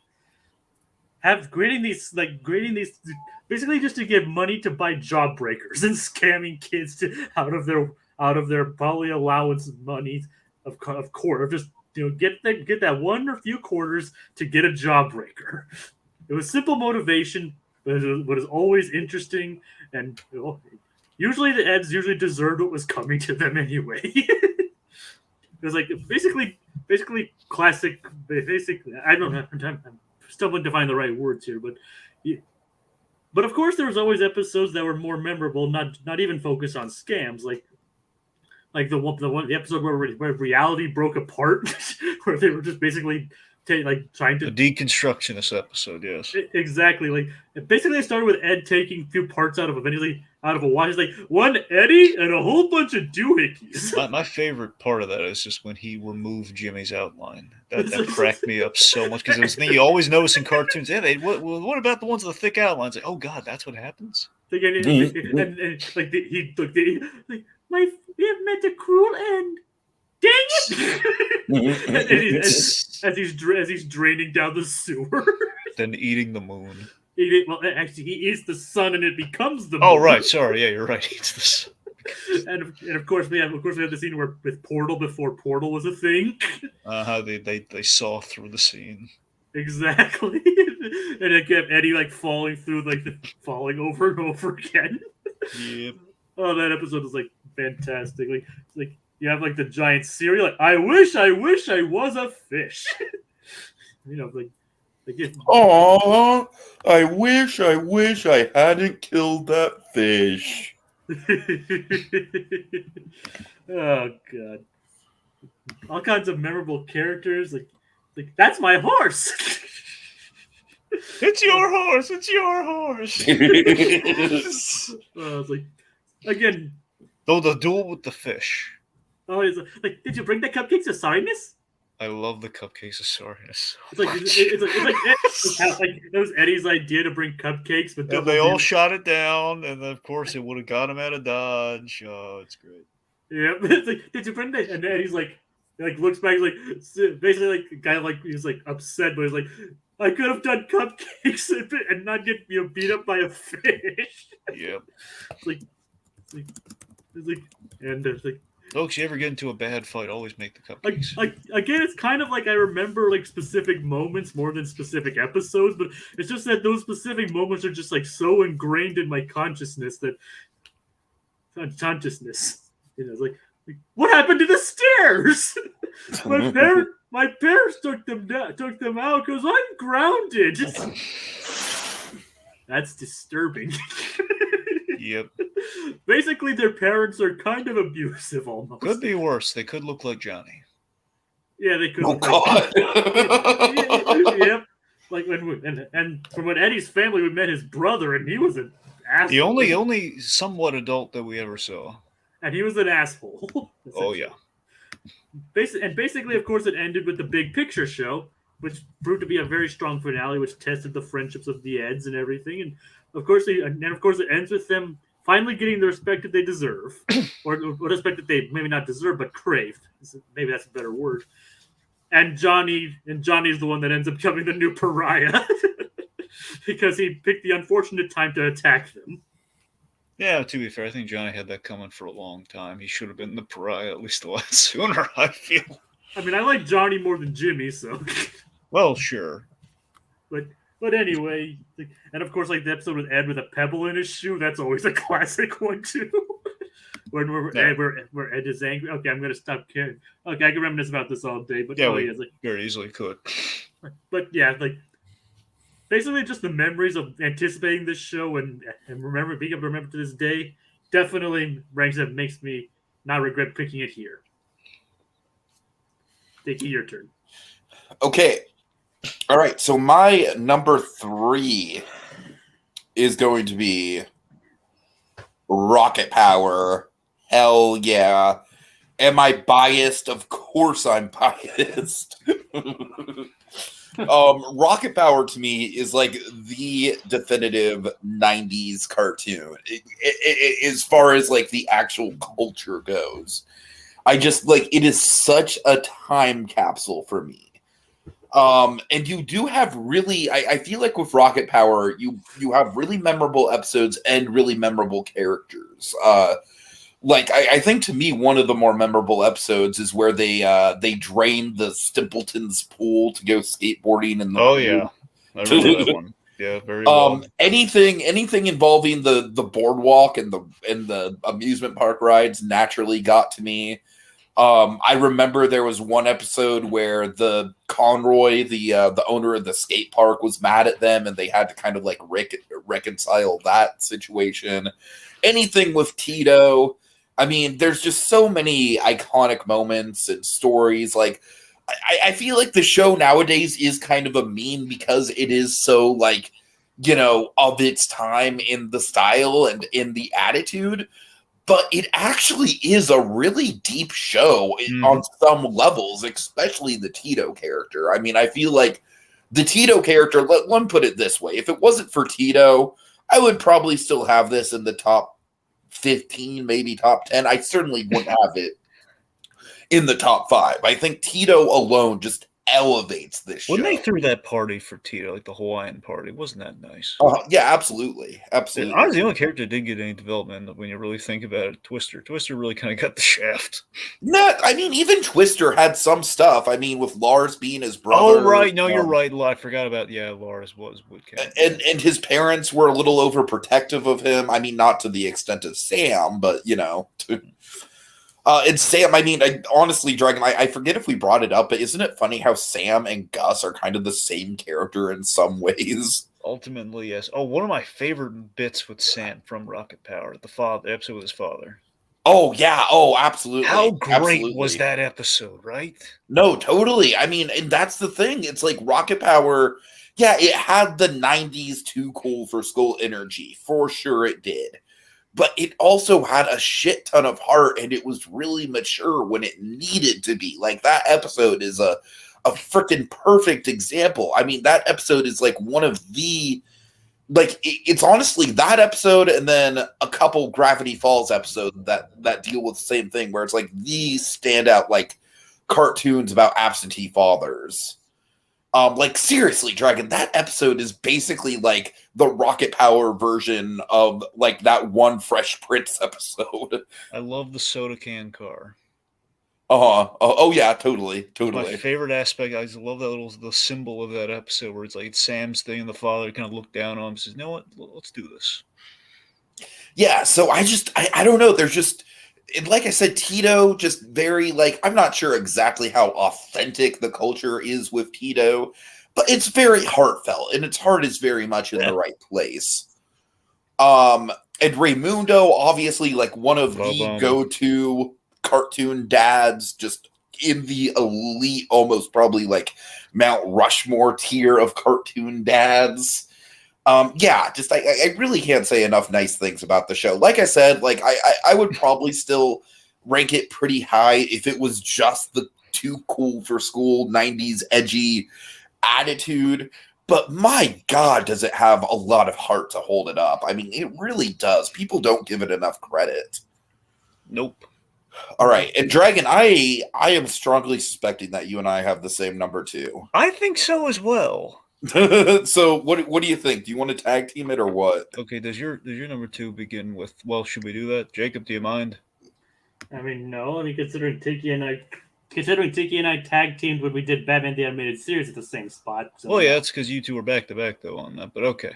creating these basically just to give money to buy job breakers and scamming kids out of their probably allowance money of just. Get that one or few quarters to get a job breaker. It was simple motivation, but it was always interesting, and usually the Eds usually deserved what was coming to them anyway. It was like basically classic. Basically, I don't know. I'm stumbling to find the right words here, but of course there was always episodes that were more memorable, not even focused on scams, like the episode where reality broke apart, where they were just basically trying to the deconstructionist episode. Yes, exactly. Like basically, it started with Ed taking a few parts out of a watch. He's like one Eddy and a whole bunch of doohickeys. My favorite part of that is just when he removed Jimmy's outline. That cracked me up so much because it was the thing you always notice in cartoons. Yeah, what about the ones with the thick outlines? Like, oh God, that's what happens. We have met a cruel end. Dang it! as he's draining down the sewer, then eating the moon. Actually, he eats the sun and it becomes the moon. Oh right, sorry, yeah, you're right. He eats the sun. and of course we have the scene where with Portal before Portal was a thing. They saw through the scene. Exactly, and it kept Eddy falling over and over again. Yep. Oh, that episode was fantastic. You have the giant cereal. I wish I was a fish. Oh, I wish I hadn't killed that fish. Oh God! All kinds of memorable characters. That's my horse. It's your horse. It's your horse. Again. Though the duel with the fish. Oh, it's did you bring the cupcakes of sorriness? I love the cupcakes of sorriness. It was Eddy's idea to bring cupcakes, but they all shot it down, and of course it would have got him out of Dodge. Oh, it's great. Yeah, it's did you bring that? And Eddy's looks back, basically the guy he's upset, but he's I could have done cupcakes and not get beat up by a fish. Yep. Folks, you ever get into a bad fight, always make the cupcakes. Again, it's kind of I remember specific moments more than specific episodes, but it's just that those specific moments are just so ingrained in my consciousness that what happened to the stairs? My parents took them out because I'm grounded. That's disturbing. Yep. Basically, their parents are kind of abusive almost. Could be worse. They could look like Johnny. Yeah, they could. Oh God. Yep. And from Eddy's family, we met his brother, and he was an asshole. The only somewhat adult that we ever saw. And he was an asshole. Oh yeah. Basically, of course, it ended with the Big Picture show, which proved to be a very strong finale, which tested the friendships of the Eds and everything. And of course, it ends with them finally getting the respect that they deserve, or respect that they maybe not deserve, but craved. Maybe that's a better word. And Johnny's the one that ends up becoming the new pariah because he picked the unfortunate time to attack them. Yeah, to be fair, I think Johnny had that coming for a long time. He should have been the pariah at least a lot sooner, I feel. I mean, I like Johnny more than Jimmy, so. Well, sure. But anyway, and of course, the episode with Ed with a pebble in his shoe, that's always a classic one, too. where Ed is angry. Okay, I'm going to stop caring. Okay, I can reminisce about this all day. But yeah, we very easily could. But yeah, basically just the memories of anticipating this show and being able to remember to this day definitely ranks that makes me not regret picking it here. Tiki, your turn. Okay. All right. So my number 3 is going to be Rocket Power. Hell yeah. Am I biased? Of course I'm biased. Rocket Power to me is the definitive 90s cartoon as far as the actual culture goes. I just it is such a time capsule for me. And you do have really, I feel with Rocket Power, you have really memorable episodes and really memorable characters. I think to me, one of the more memorable episodes is where they drain the Stimpleton's pool to go skateboarding in the yeah. I remember that one. Yeah, very well. Anything involving the boardwalk and the amusement park rides naturally got to me. I remember there was one episode where the Conroy, the owner of the skate park, was mad at them, and they had to kind of like reconcile that situation. Anything with Tito. I mean, there's just so many iconic moments and stories. Like, I feel like the show nowadays is kind of a meme because it is so, like, you know, of its time in the style and in the attitude. But it actually is a really deep show on some levels, especially the Tito character. I mean, I feel like the Tito character, let one put it this way, if it wasn't for Tito, I would probably still have this in the top 15, maybe top 10. I certainly wouldn't have it in the top 5. I think Tito alone just elevates this show. When they threw that party for Tito, like the Hawaiian party, wasn't that nice? Yeah, absolutely. Absolutely. Honestly, the only character that didn't get any development when you really think about it, Twister. Twister really kind of got the shaft. I mean, even Twister had some stuff. I mean, with Lars being his brother. Oh, right. No, you're right. I forgot about, Lars was Woodcat. And his parents were a little overprotective of him. I mean, not to the extent of Sam, but, you know. And Sam, I mean, honestly, Dragon, I forget if we brought it up, but isn't it funny how Sam and Gus are kind of the same character in some ways? Ultimately, yes. Oh, one of my favorite bits with Sam from Rocket Power, the episode with his father. Oh, yeah. Oh, absolutely. How great was that episode, right? No, totally. I mean, and that's the thing. It's like Rocket Power, yeah, it had the 90s too cool for school energy. For sure it did. But it also had a shit ton of heart, and it was really mature when it needed to be. Like, that episode is a freaking perfect example. I mean, that episode is like one of the, like, it's honestly that episode and then a couple Gravity Falls episodes that deal with the same thing, where it's like the standout, like, cartoons about absentee fathers. Like, seriously, Dragon, that episode is basically like the Rocket Power version of like that one Fresh Prince episode. I love the soda can car. Oh yeah, totally. My favorite aspect, I just love the symbol of that episode where it's like Sam's thing and the father kind of looked down on him and says, you know what, let's do this. Yeah, so I don't know, there's just, like I said, Tito, just very, like, I'm not sure exactly how authentic the culture is with Tito, but it's very heartfelt, and its heart is very much in the right place. And Raymundo, obviously, like, one of the go-to cartoon dads, just in the elite, almost probably, like, Mount Rushmore tier of cartoon dads. Just I really can't say enough nice things about the show. Like I said, like I would probably still rank it pretty high if it was just the too cool for school 90s edgy attitude. But my God, does it have a lot of heart to hold it up. I mean, it really does. People don't give it enough credit. Nope. All right. And Dragon, I am strongly suspecting that you and I have the same number 2. I think so as well. So what do you think? Do you want to tag team it or what? Okay, does your number 2 begin with, well, should we do that? Jacob, do you mind? I mean, no. I mean, considering Tiki and I tag teamed when we did Batman the Animated Series at the same spot. So. Well, yeah, that's because you two were back to back though on that, but okay.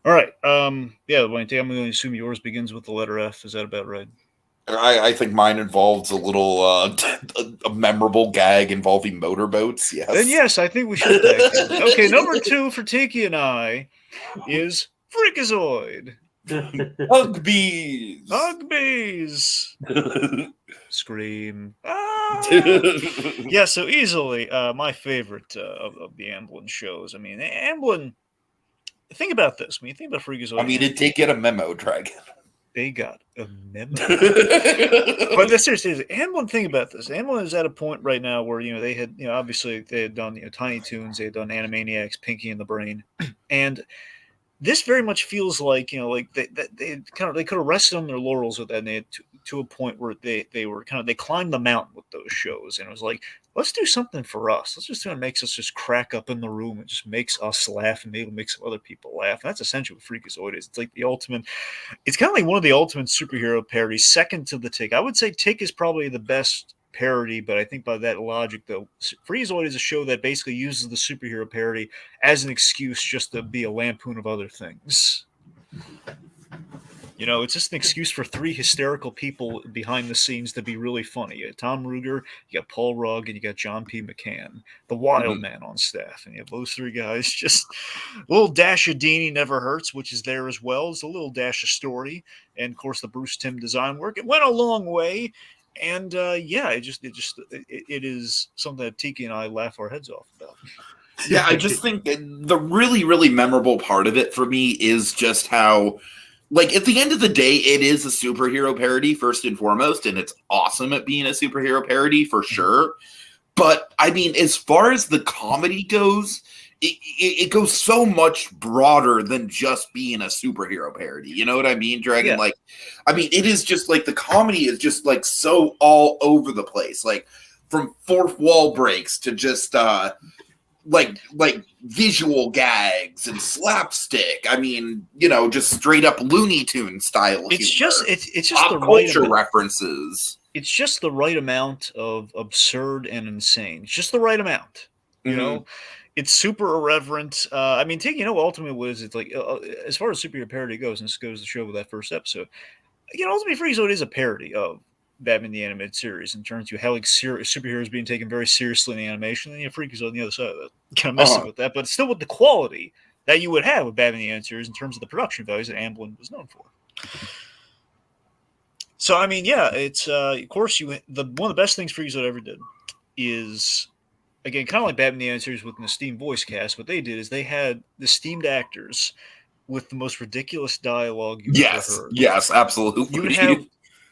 All right. I'm going to assume yours begins with the letter F. Is that about right? I think mine involves a little a memorable gag involving motorboats. Yes. Then yes, I think we should tag team. Okay, number 2 for Tiki and I is Freakazoid. Hugbees. Scream. Yeah, so easily my favorite of the Amblin shows. I mean, Amblin, think about this. When you think about Freakazoid. I mean, it did get a memo, Dragon. They got a memo. But seriously, Amblin, think about this. Amblin is at a point right now where, they had, obviously they had done, Tiny Toons, they had done Animaniacs, Pinky and the Brain. And this very much feels like, like they could have rested on their laurels with that. And they had to a point where they climbed the mountain with those shows. And it was like, let's do something for us. Let's just do what makes us just crack up in the room. It just makes us laugh and maybe make some other people laugh. And that's essentially what Freakazoid is. It's like the ultimate, it's kind of like one of the ultimate superhero parodies, second to the Tick. I would say Tick is probably the best parody, but I think by that logic, though, Freakazoid is a show that basically uses the superhero parody as an excuse just to be a lampoon of other things. You know, it's just an excuse for three hysterical people behind the scenes to be really funny. You got Tom Ruger, you got Paul Rugg, and you got John P. McCann, the wild man on staff. And you have those three guys, just a little dash of Dini Never Hurts, which is there as well. It's a little dash of story. And, of course, the Bruce Timm design work. It went a long way. And, it is something that Tiki and I laugh our heads off about. Yeah, I just think that the really, really memorable part of it for me is just how... Like, at the end of the day, it is a superhero parody, first and foremost, and it's awesome at being a superhero parody, for sure. But, I mean, as far as the comedy goes, it goes so much broader than just being a superhero parody. You know what I mean, Dragon? Yeah. Like, I mean, it is just, like, the comedy is just, like, so all over the place. Like, from fourth wall breaks to just, like visual gags and slapstick. I mean, you know, just straight up Looney Tune style. It's humor. It's just Pop the right culture references. It's just the right amount of absurd and insane. It's just the right amount. You know, it's super irreverent. I mean, Tiki, you know, ultimately was it's like as far as superhero parody goes, and this goes to show with that first episode. You know, ultimately, Freakazoid is a parody of Batman the Animated Series in terms of how like superheroes being taken very seriously in the animation, and you have Freakazoid on the other side of that, kind of messing with that, but still with the quality that you would have with Batman the Animated Series in terms of the production values that Amblin was known for. So I mean, yeah, it's of course one of the best things Freakazoid ever did is, again, kind of like Batman the Animated Series with an esteemed voice cast. What they did is they had esteemed actors with the most ridiculous dialogue you've ever heard. Yes, absolutely. You would have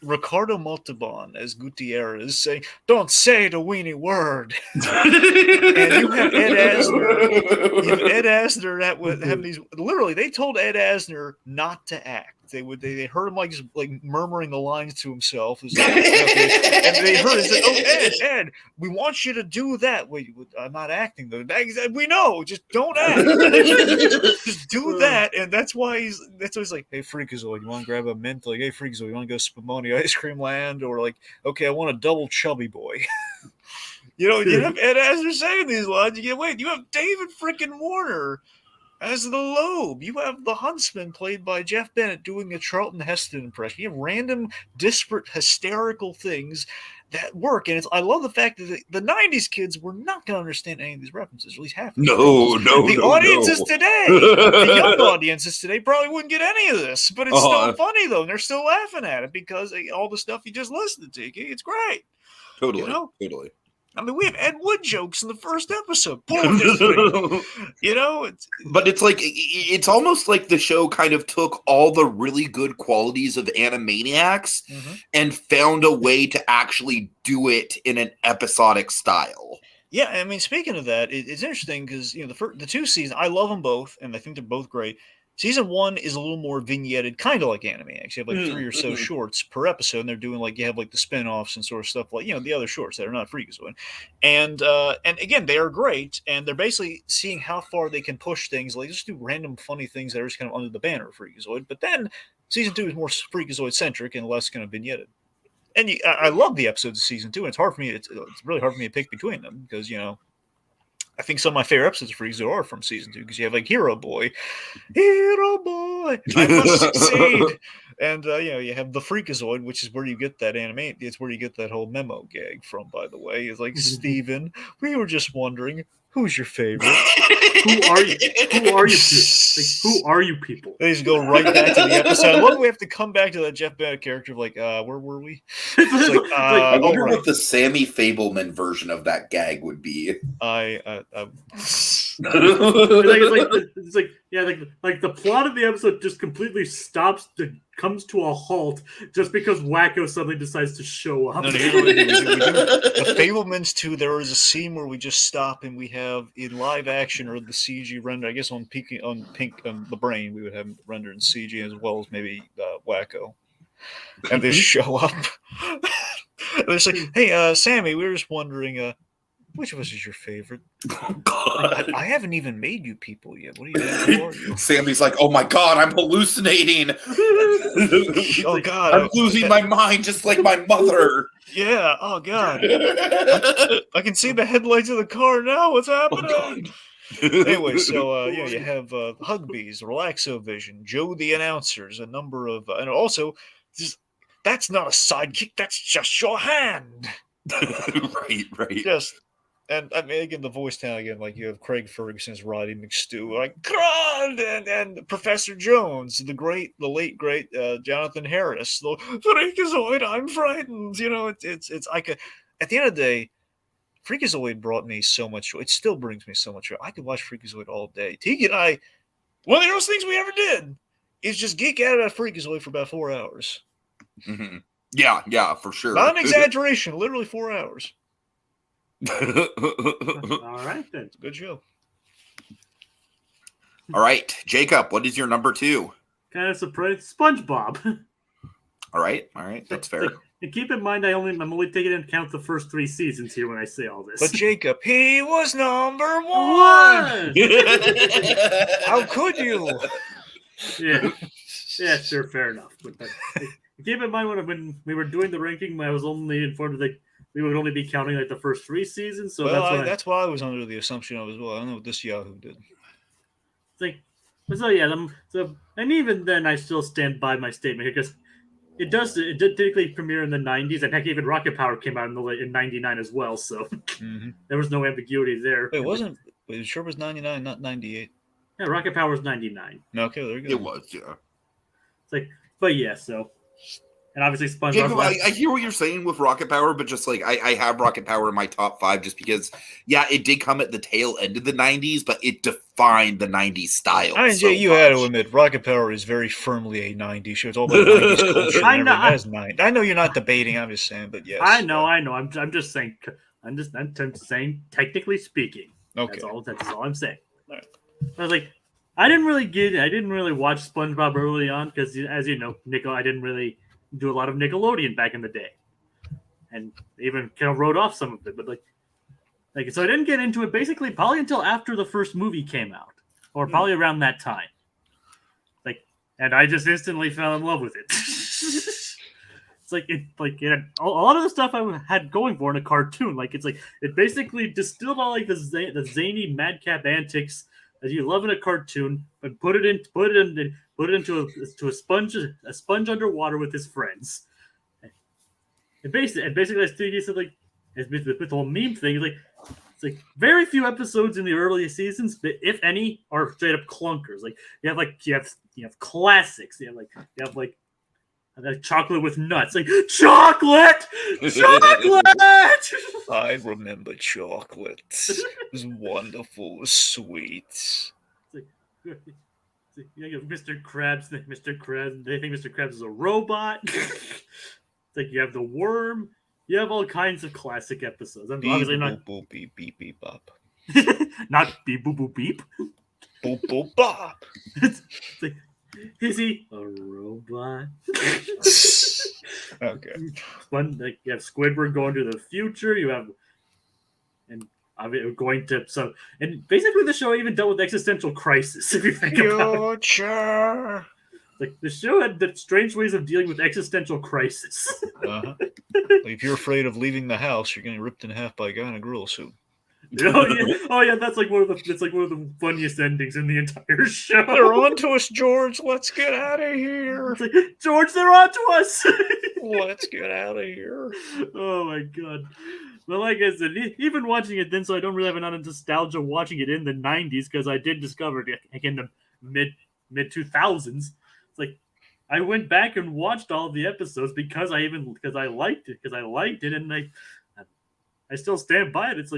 Ricardo Montalban as Gutierrez saying, "Don't say the weenie word." And you have Ed Asner that would have these. Literally, they told Ed Asner not to act. They heard him like murmuring the lines to himself. And they heard it say, "Oh, Ed, we want you to do that." Wait, I'm not acting though. We know, just don't act. Just do that, and that's why he's like, "Hey, Freakazoid, you want to grab a mint?" Like, "Hey, Freakazoid, you want to go Spumoni Ice Cream Land?" Or like, "Okay, I want a double chubby boy." You know, you have Ed Asner saying these lines. You have David freaking Warner as the Loeb. You have the Huntsman played by Jeff Bennett doing a Charlton Heston impression. You have random, disparate, hysterical things that work. And I love the fact that the 90s kids were not going to understand any of these references, at least half of them. The audiences today, the young audiences today probably wouldn't get any of this. But it's still funny, though. And they're still laughing at it because all the stuff you just listened to, Tiki, it's great. Totally. You know? Totally. I mean, we have Ed Wood jokes in the first episode. You know? But it's like, it's almost like the show kind of took all the really good qualities of Animaniacs and found a way to actually do it in an episodic style. Yeah, I mean, speaking of that, it's interesting because, you know, the two seasons, I love them both, and I think they're both great. Season 1 is a little more vignetted, kind of like Animaniacs. You have like 3 or so shorts per episode, and they're doing like, you have like the spin-offs and sort of stuff like, you know, the other shorts that are not Freakazoid. And again, they are great, and they're basically seeing how far they can push things. Like, just do random funny things that are just kind of under the banner of Freakazoid. But then Season 2 is more Freakazoid-centric and less kind of vignetted. And I love the episodes of Season 2, and it's hard for me. It's really hard for me to pick between them because, you know, I think some of my favorite episodes of Freakazoid are from Season 2 because you have like Hero Boy, I must succeed. And, you know, you have the Freakazoid, which is where you get that anime. It's where you get that whole memo gag from, by the way. It's like, Steven, we were just wondering, who's your favorite? Who are you? Who are you? Like, who are you people? They just go right back to the episode. I love that we have to come back to that Jeff Bennett character of like, where were we? It's like, I wonder what the Sammy Fableman version of that gag would be. It's like the plot of the episode just completely stops comes to a halt just because Wacko suddenly decides to show up. No, the Fablemans 2, there was a scene where we just stop and we have in live action or the CG render, I guess on the brain, we would have rendered in CG as well as maybe Wacko. And they show up. And it's like, hey, Sammy, we were just wondering, Which of us is your favorite? Oh, God. I haven't even made you people yet. What are you doing? Sammy's like, oh my God, I'm hallucinating. Oh God, I'm losing my mind just like my mother. Yeah. Oh God. I can see the headlights of the car now. What's happening? Anyway, so you have Hugbees, Relaxovision, Joe the announcers, a number of, and also, that's not a sidekick. That's just your hand. Right. Just, and I mean, again, the voice talent again, like you have Craig Ferguson as Roddy McStew, like God, and Professor Jones, the late great Jonathan Harris, the Freakazoid. I'm frightened. You know, it's I could, at the end of the day. Freakazoid brought me so much joy. It still brings me so much joy. I could watch Freakazoid all day. Tiki and I, one of those things we ever did is just geek out at Freakazoid for about 4 hours. Mm-hmm. Yeah, for sure. Not an exaggeration, literally 4 hours. All right, then. It's a good show. All right, Jacob, what is your number 2? Kind of surprised. SpongeBob. All right, that's fair. And keep in mind, I'm only taking into account the first 3 seasons here when I say all this. But Jacob, he was number 1. How could you? Yeah, sure, fair enough. But keep in mind when we were doing the ranking, I was only informed that we would only be counting like the first 3 seasons. So that's why I was under the assumption of as well. I don't know what this Yahoo did. And even then, I still stand by my statement here because. It did typically premiere in the 90s, and heck, even Rocket Power came out in 99 as well, so there was no ambiguity there. It sure was 99, not 98. Yeah, Rocket Power was 99. Okay, there you go. It was, yeah. It's like, but yeah, so. And obviously SpongeBob. Jacob, I hear what you're saying with Rocket Power, but just like I have Rocket Power in my top 5 just because, yeah, it did come at the tail end of the 90s, but it defined the 90s style. I mean, Jay, you had to admit, Rocket Power is very firmly a 90s show. It's all about 90s culture and everything. I know you're not debating, I'm just saying, but yes. I know. I'm just saying. I'm saying, technically speaking. Okay. That's all I'm saying. All right. I was like, I didn't really watch SpongeBob early on because, as you know, I didn't really do a lot of Nickelodeon back in the day, and even kind of wrote off some of it. But like so, I didn't get into it basically probably until after the first movie came out, or probably around that time. And I just instantly fell in love with it. It's it had a lot of the stuff I had going for in a cartoon. It basically distilled all like the zany madcap antics that you love in a cartoon, but put it into a sponge underwater with his friends. And basically, as Tiki said, with the whole meme thing, it's like very few episodes in the early seasons, but if any, are straight up clunkers. You have classics. You have chocolate with nuts. Chocolate. I remember chocolate. It was wonderful. It was sweet. Mr. Krabs. Mr. Krabs. They think Mr. Krabs is a robot. It's you have the worm. You have all kinds of classic episodes. I'm obviously not boop beep beep beep bop. Not beep boop boop beep. Boop boop bop. Is he a robot? Okay. You have Squidward going to the future. You have, and going to and basically the show even dealt with existential crisis. If you think about it, Future. The show had the strange ways of dealing with existential crisis. If you're afraid of leaving the house, you're getting ripped in half by a guy in a gorilla suit. Oh yeah, that's one of the funniest endings in the entire show. They're on to us, George. Let's get out of here. George, they're on to us. Let's get out of here. Oh my god. Well, like I said, even watching it then, so I don't really have a lot of nostalgia watching it in the 90s because I did discover it in the mid 2000s. It's I went back and watched all the episodes because I liked it, and I still stand by it. It's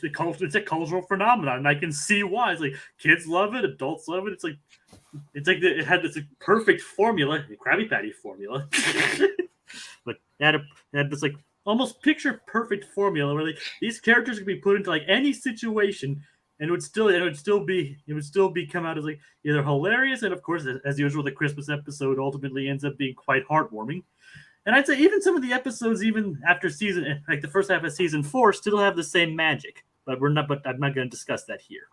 a cultural phenomenon, and I can see why. It's kids love it, adults love it. It had this perfect formula, the Krabby Patty formula. But it had this almost picture perfect formula where these characters could be put into any situation, and it would still be come out as either hilarious, and of course, as usual, the Christmas episode ultimately ends up being quite heartwarming. And I'd say even some of the episodes, even after season, like the first half of season 4, still have the same magic. But I'm not going to discuss that here.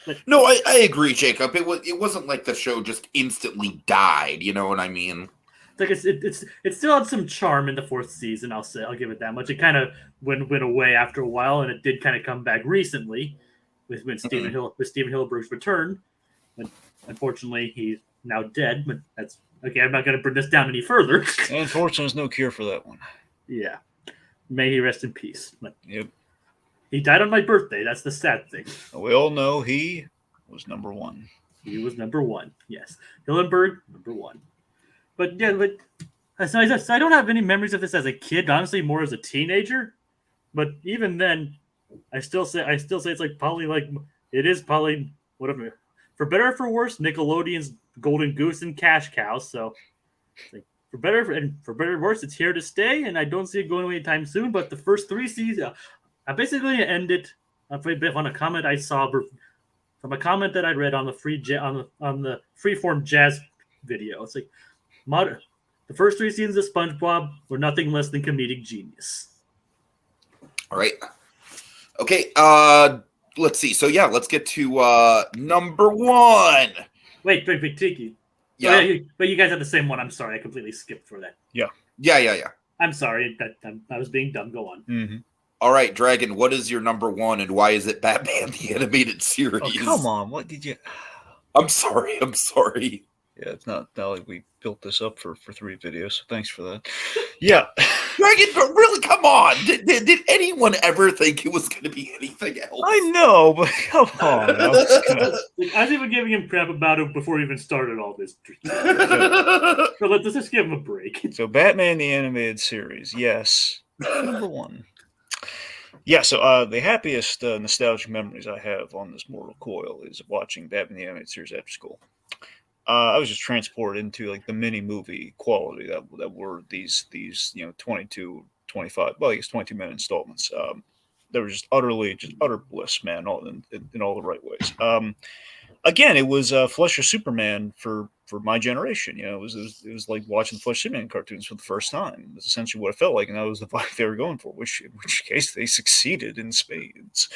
But, no, I agree, Jacob. It wasn't like the show just instantly died. You know what I mean? like it still had some charm in the 4th season. I'll give it that much. It kind of went away after a while, and it did kind of come back recently with Stephen Hillenburg's return. But unfortunately, he's now dead. But that's okay. I'm not going to bring this down any further. Unfortunately, there's no cure for that one. Yeah, may he rest in peace. But yep, he died on my birthday. That's the sad thing. We all know he was number 1. He was number 1. Yes, Hillenburg number 1. But yeah, so I don't have any memories of this as a kid. Honestly, more as a teenager. But even then, I still say it's like probably like it is probably whatever. For better or for worse, Nickelodeon's Golden Goose and Cash Cow. So like, for better or worse, it's here to stay, and I don't see it going away anytime soon. But the first 3 seasons, I basically ended on a comment I saw from a comment that I read on the Freeform Jazz video. It's like the first 3 seasons of SpongeBob were nothing less than comedic genius. All right. Okay. Let's see. So yeah, let's get to number 1. Wait, Tiki. Yeah. But you guys have the same one. I'm sorry, I completely skipped for that. Yeah. I'm sorry. I was being dumb. Go on. Mm-hmm. All right, Dragon. What is your number 1, and why is it Batman the Animated Series? Oh, come on! What did you? I'm sorry. Yeah, it's not like we built this up for 3 videos. So thanks for that. Yeah, Dragon, but really, come on! Did anyone ever think it was going to be anything else? I know, but come on! I was even giving him crap about it before we even started all this. So let's just give him a break. So, Batman the Animated Series, yes, number 1. Yeah, so the happiest nostalgic memories I have on this mortal coil is watching Batman the Animated Series after school. I was just transported into like the mini movie quality that were these 22, 25, well, I guess 22-minute installments. They were just utter bliss, man, in all the right ways. Again, it was Fleischer Superman for my generation. You know, it was like watching the Fleischer Superman cartoons for the first time. It was essentially what it felt like, and that was the vibe they were going for. In which case they succeeded in spades.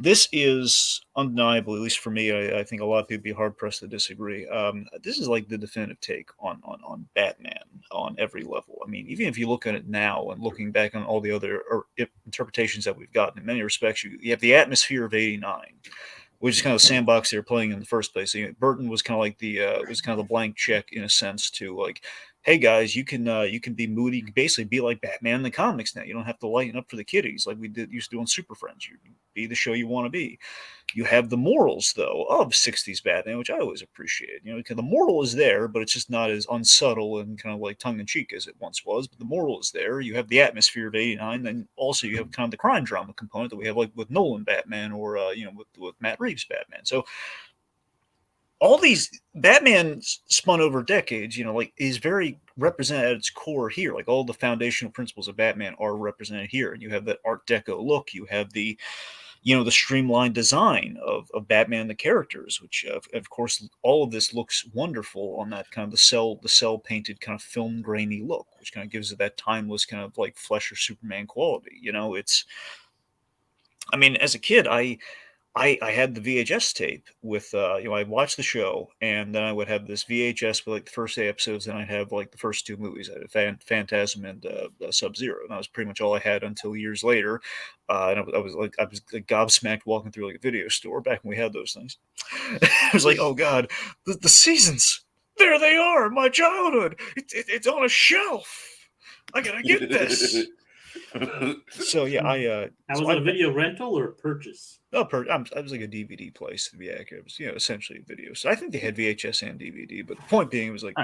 This is undeniable, at least for me. I think a lot of people would be hard pressed to disagree. This is like the definitive take on Batman on every level. I mean, even if you look at it now and looking back on all the other interpretations that we've gotten, in many respects, you have the atmosphere of '89. Which is kind of the sandbox they were playing in the first place. So, Burton was kind of like the blank check in a sense to like, hey guys, you can be moody, you can basically be like Batman in the comics now. You don't have to lighten up for the kiddies like we used to do on Super Friends. You be the show you want to be. You have the morals though of '60s Batman, which I always appreciate. You know, because the moral is there, but it's just not as unsubtle and kind of like tongue in cheek as it once was. But the moral is there. You have the atmosphere of '89, then also you have kind of the crime drama component that we have like with Nolan Batman or with Matt Reeves Batman. So all these Batman spun over decades, is very represented at its core here. Like all the foundational principles of Batman are represented here. And you have that Art Deco look. You have the streamlined design of Batman and the characters, which of course all of this looks wonderful on that kind of the cell painted kind of film grainy look, which kind of gives it that timeless kind of like Fleischer Superman quality. As a kid, I had the VHS tape with, I'd watch the show, and then I would have this VHS with like the first 8 episodes, and I'd have like the first 2 movies. I had Phantasm and Sub-Zero, and that was pretty much all I had until years later. And I was like gobsmacked walking through like a video store back when we had those things. I was like, oh god, the seasons, there they are, my childhood. It's on a shelf. I gotta get this. So yeah, was it a video rental or purchase? I was like a DVD place to be accurate. It was essentially a video. So I think they had VHS and DVD, but the point being, it was like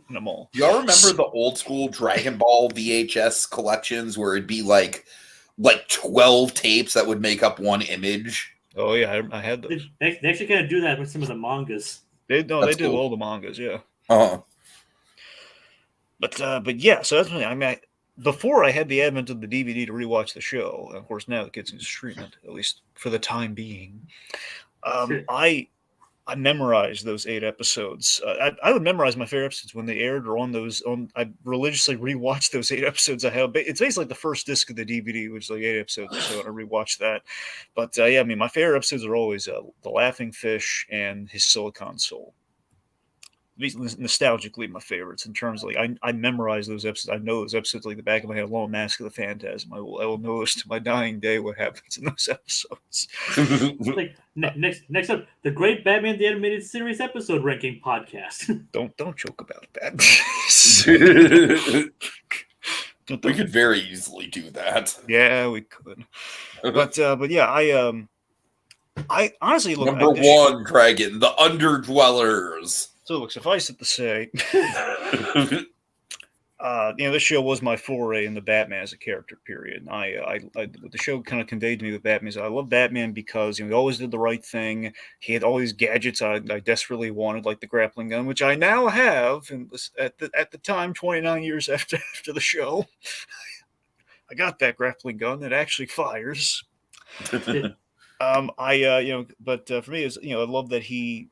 in a mall. Y'all remember the old school Dragon Ball VHS collections where it'd be like 12 tapes that would make up one image? Oh yeah, I had those. They actually kind of do that with some of the mangas. They do all the mangas, yeah. Uh-huh. But yeah, so that's what before I had the advent of the DVD to rewatch the show, and of course now it gets into streaming, at least for the time being. I I memorized those 8 episodes. I would memorize my favorite episodes when they aired or on those. I religiously rewatched those 8 episodes. I have. It's basically like the first disc of the DVD, which is like 8 episodes or so, and I rewatched that. But yeah, I mean, my favorite episodes are always the Laughing Fish and his Silicon Soul. These nostalgically my favorites in terms of like I memorize those episodes. I know those episodes like the back of my head. Along with Mask of the Phantasm, I will know this to my dying day what happens in those episodes. Like next up, the Great Batman the Animated Series episode ranking podcast. Don't joke about that. We could very easily do that. Yeah, we could. But yeah, I honestly look. Number one, Dragon, the Underdwellers. So look, suffice it to say, this show was my foray in the Batman as a character. Period. What the show kind of conveyed to me with Batman is I love Batman because he always did the right thing. He had all these gadgets I desperately wanted, like the grappling gun, which I now have. And at the time, 29 years after the show, I got that grappling gun that actually fires. But for me, is I love that he.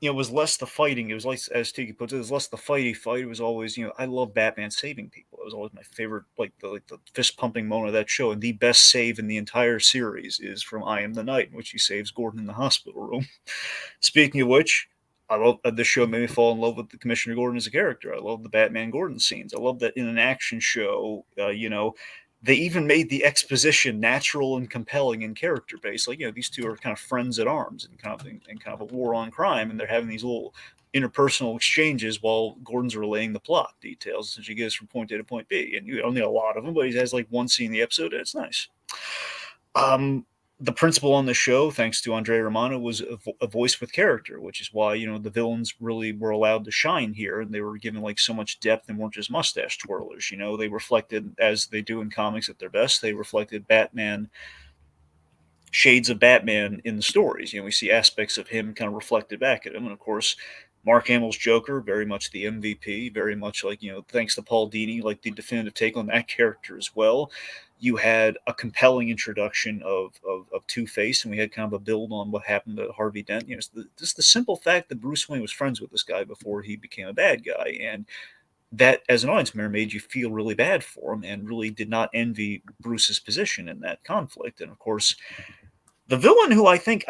It was less the fighting. It was like, as Tiki puts it, was less the fighty fight. It was always, I love Batman saving people. It was always my favorite, like the fist pumping moment of that show. And the best save in the entire series is from I Am the Night, in which he saves Gordon in the hospital room. Speaking of which, I love this show made me fall in love with the Commissioner Gordon as a character. I love the Batman Gordon scenes. I love that in an action show, they even made the exposition natural and compelling and character based. Like, these two are kind of friends at arms and kind of a war on crime, and they're having these little interpersonal exchanges while Gordon's relaying the plot details as he gets from point A to point B. And you don't need a lot of them, but he has like one scene in the episode, and it's nice. The principal on the show, thanks to Andre Romano, was a voice with character, which is why the villains really were allowed to shine here, and they were given like so much depth and weren't just mustache twirlers. They reflected, as they do in comics at their best, they reflected Batman, shades of Batman in the stories. We see aspects of him kind of reflected back at him, and of course, Mark Hamill's Joker, very much the MVP, very much like thanks to Paul Dini, like the definitive take on that character as well. You had a compelling introduction of Two-Face, and we had kind of a build on what happened to Harvey Dent. Just the simple fact that Bruce Wayne was friends with this guy before he became a bad guy, and that, as an audience member, made you feel really bad for him and really did not envy Bruce's position in that conflict. And of course, the villain who I think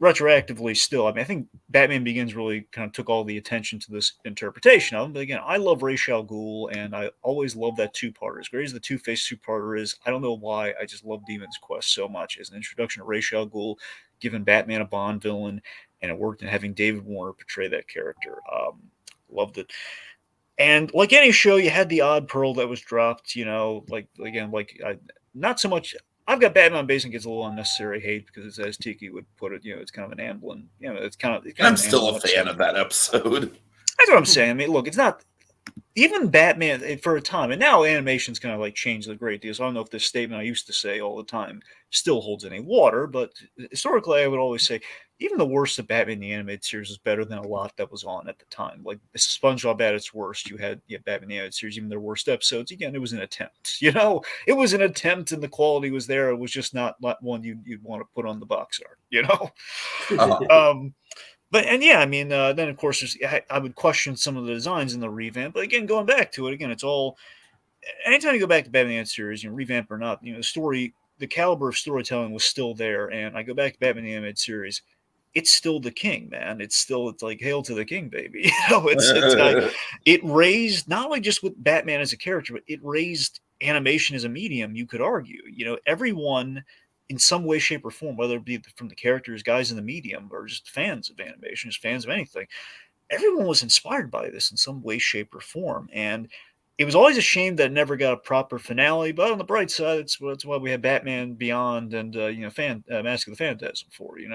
retroactively still, I think Batman Begins really kind of took all the attention to this interpretation of him. But again, I love Ra's al Ghul, and I always love that two-parter. As great as the Two-Face two-parter is, I don't know why, I just love Demon's Quest so much. As an introduction to Ra's al Ghul, giving Batman a Bond villain, and it worked in having David Warner portray that character. Loved it. And like any show, you had the odd pearl that was dropped, not so much. I've got Batman Basement gets a little unnecessary hate because it's, as Tiki would put it, it's kind of an Amblin. It's kind of I'm still a fan of that episode. That's what I'm saying. I mean, look, it's not even Batman for a time, and now animation's kind of like changed a great deal. So I don't know if this statement I used to say all the time still holds any water, but historically, I would always say even the worst of Batman the Animated Series is better than a lot that was on at the time. Like SpongeBob at its worst, you had Batman the Animated Series, even their worst episodes. Again, it was an attempt. It was an attempt, and the quality was there. It was just not one you'd want to put on the box art. But then of course I would question some of the designs in the revamp. But again, going back to it, it's all. Anytime you go back to Batman the Animated Series, revamp or not, the story, the caliber of storytelling was still there. And I go back to Batman the Animated Series, it's still the king, man. It's like hail to the king, baby. It raised not only just with Batman as a character, but it raised animation as a medium. You could argue, everyone in some way, shape, or form, whether it be from the characters, guys in the medium, or just fans of animation, just fans of anything, everyone was inspired by this in some way, shape, or form. And it was always a shame that it never got a proper finale. But on the bright side, that's why we had Batman Beyond and Mask of the Phantasm for, in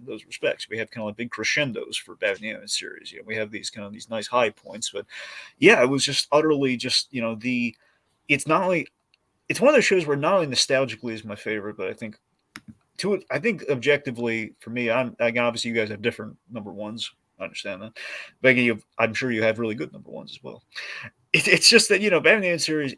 those respects. We have kind of like big crescendos for Batman Animated Series. We have these nice high points. But yeah, it was just utterly it's not only. It's one of those shows where not only nostalgically is my favorite, but I think objectively for me, obviously you guys have different number ones. I understand that. But I'm sure you have really good number ones as well. It's just that, Batman the Animated Series,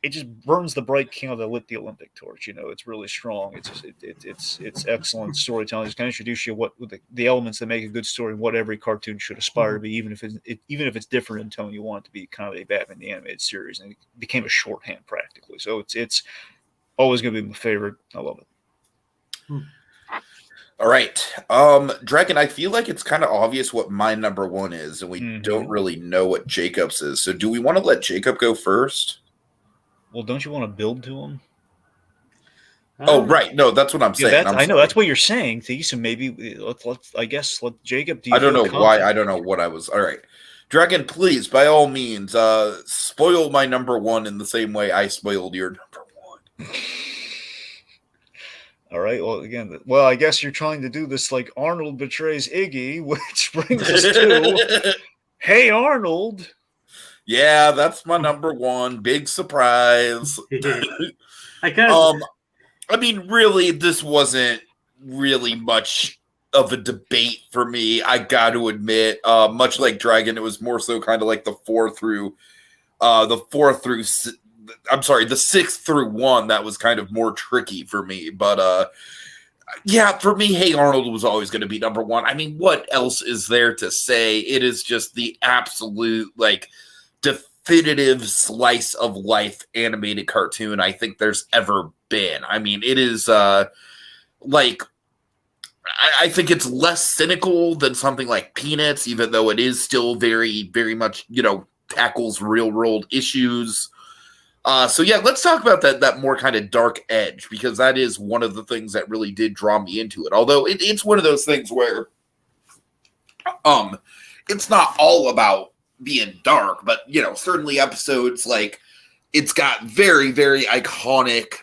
it just burns the bright candle that lit the Olympic torch. It's really strong. It's excellent storytelling. It's going to introduce you what the elements that make a good story and what every cartoon should aspire to be, even if it's different in tone. You want it to be kind of a Batman the Animated Series, and it became a shorthand practically. So it's always going to be my favorite. I love it. All right. Dragon, I feel like it's kind of obvious what my number one is, and we don't really know what Jacob's is. So do we want to let Jacob go first? Well, don't you want to build to him? Oh, right. No, that's what I'm saying. I know that's what you're saying, Tiki. So maybe let's let Jacob. I don't know why. I don't know what I was. All right. Dragon, please, by all means, spoil my number one in the same way I spoiled your number one. All right. Well, I guess you're trying to do this like Arnold betrays Iggy, which brings us to Hey Arnold. Yeah, that's my number one. Big surprise. I mean, really, this wasn't really much of a debate for me. I got to admit, much like Dragon, it was more so kind of like the 6th through 1 that was kind of more tricky for me. But yeah, for me, Hey Arnold was always going to be number one. I mean, what else is there to say? It is just the absolute definitive slice of life animated cartoon I think there's ever been. I mean, it is I think it's less cynical than something like Peanuts, even though it is still very, very much, tackles real world issues. So yeah, let's talk about that more kind of dark edge, because that is one of the things that really did draw me into it. Although it's one of those things where it's not all about being dark, but certainly episodes it's got very, very iconic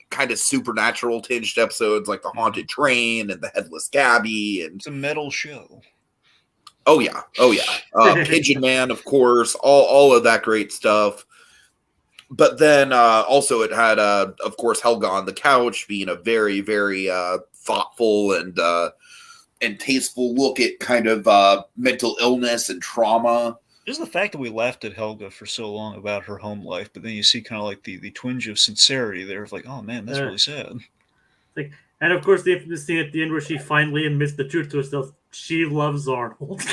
kind of supernatural tinged episodes like the Haunted Train and the Headless Gabby, and it's a metal show. Oh yeah. Pigeon Man, of course, all of that great stuff. But then also it had of course Helga on the Couch being a very, very thoughtful and tasteful look at kind of mental illness and trauma. Just the fact that we laughed at Helga for so long about her home life, but then you see kind of like the twinge of sincerity there of like, oh man, that's really sad. And of course, the infamous scene at the end where she finally admits the truth to herself. She loves Arnold.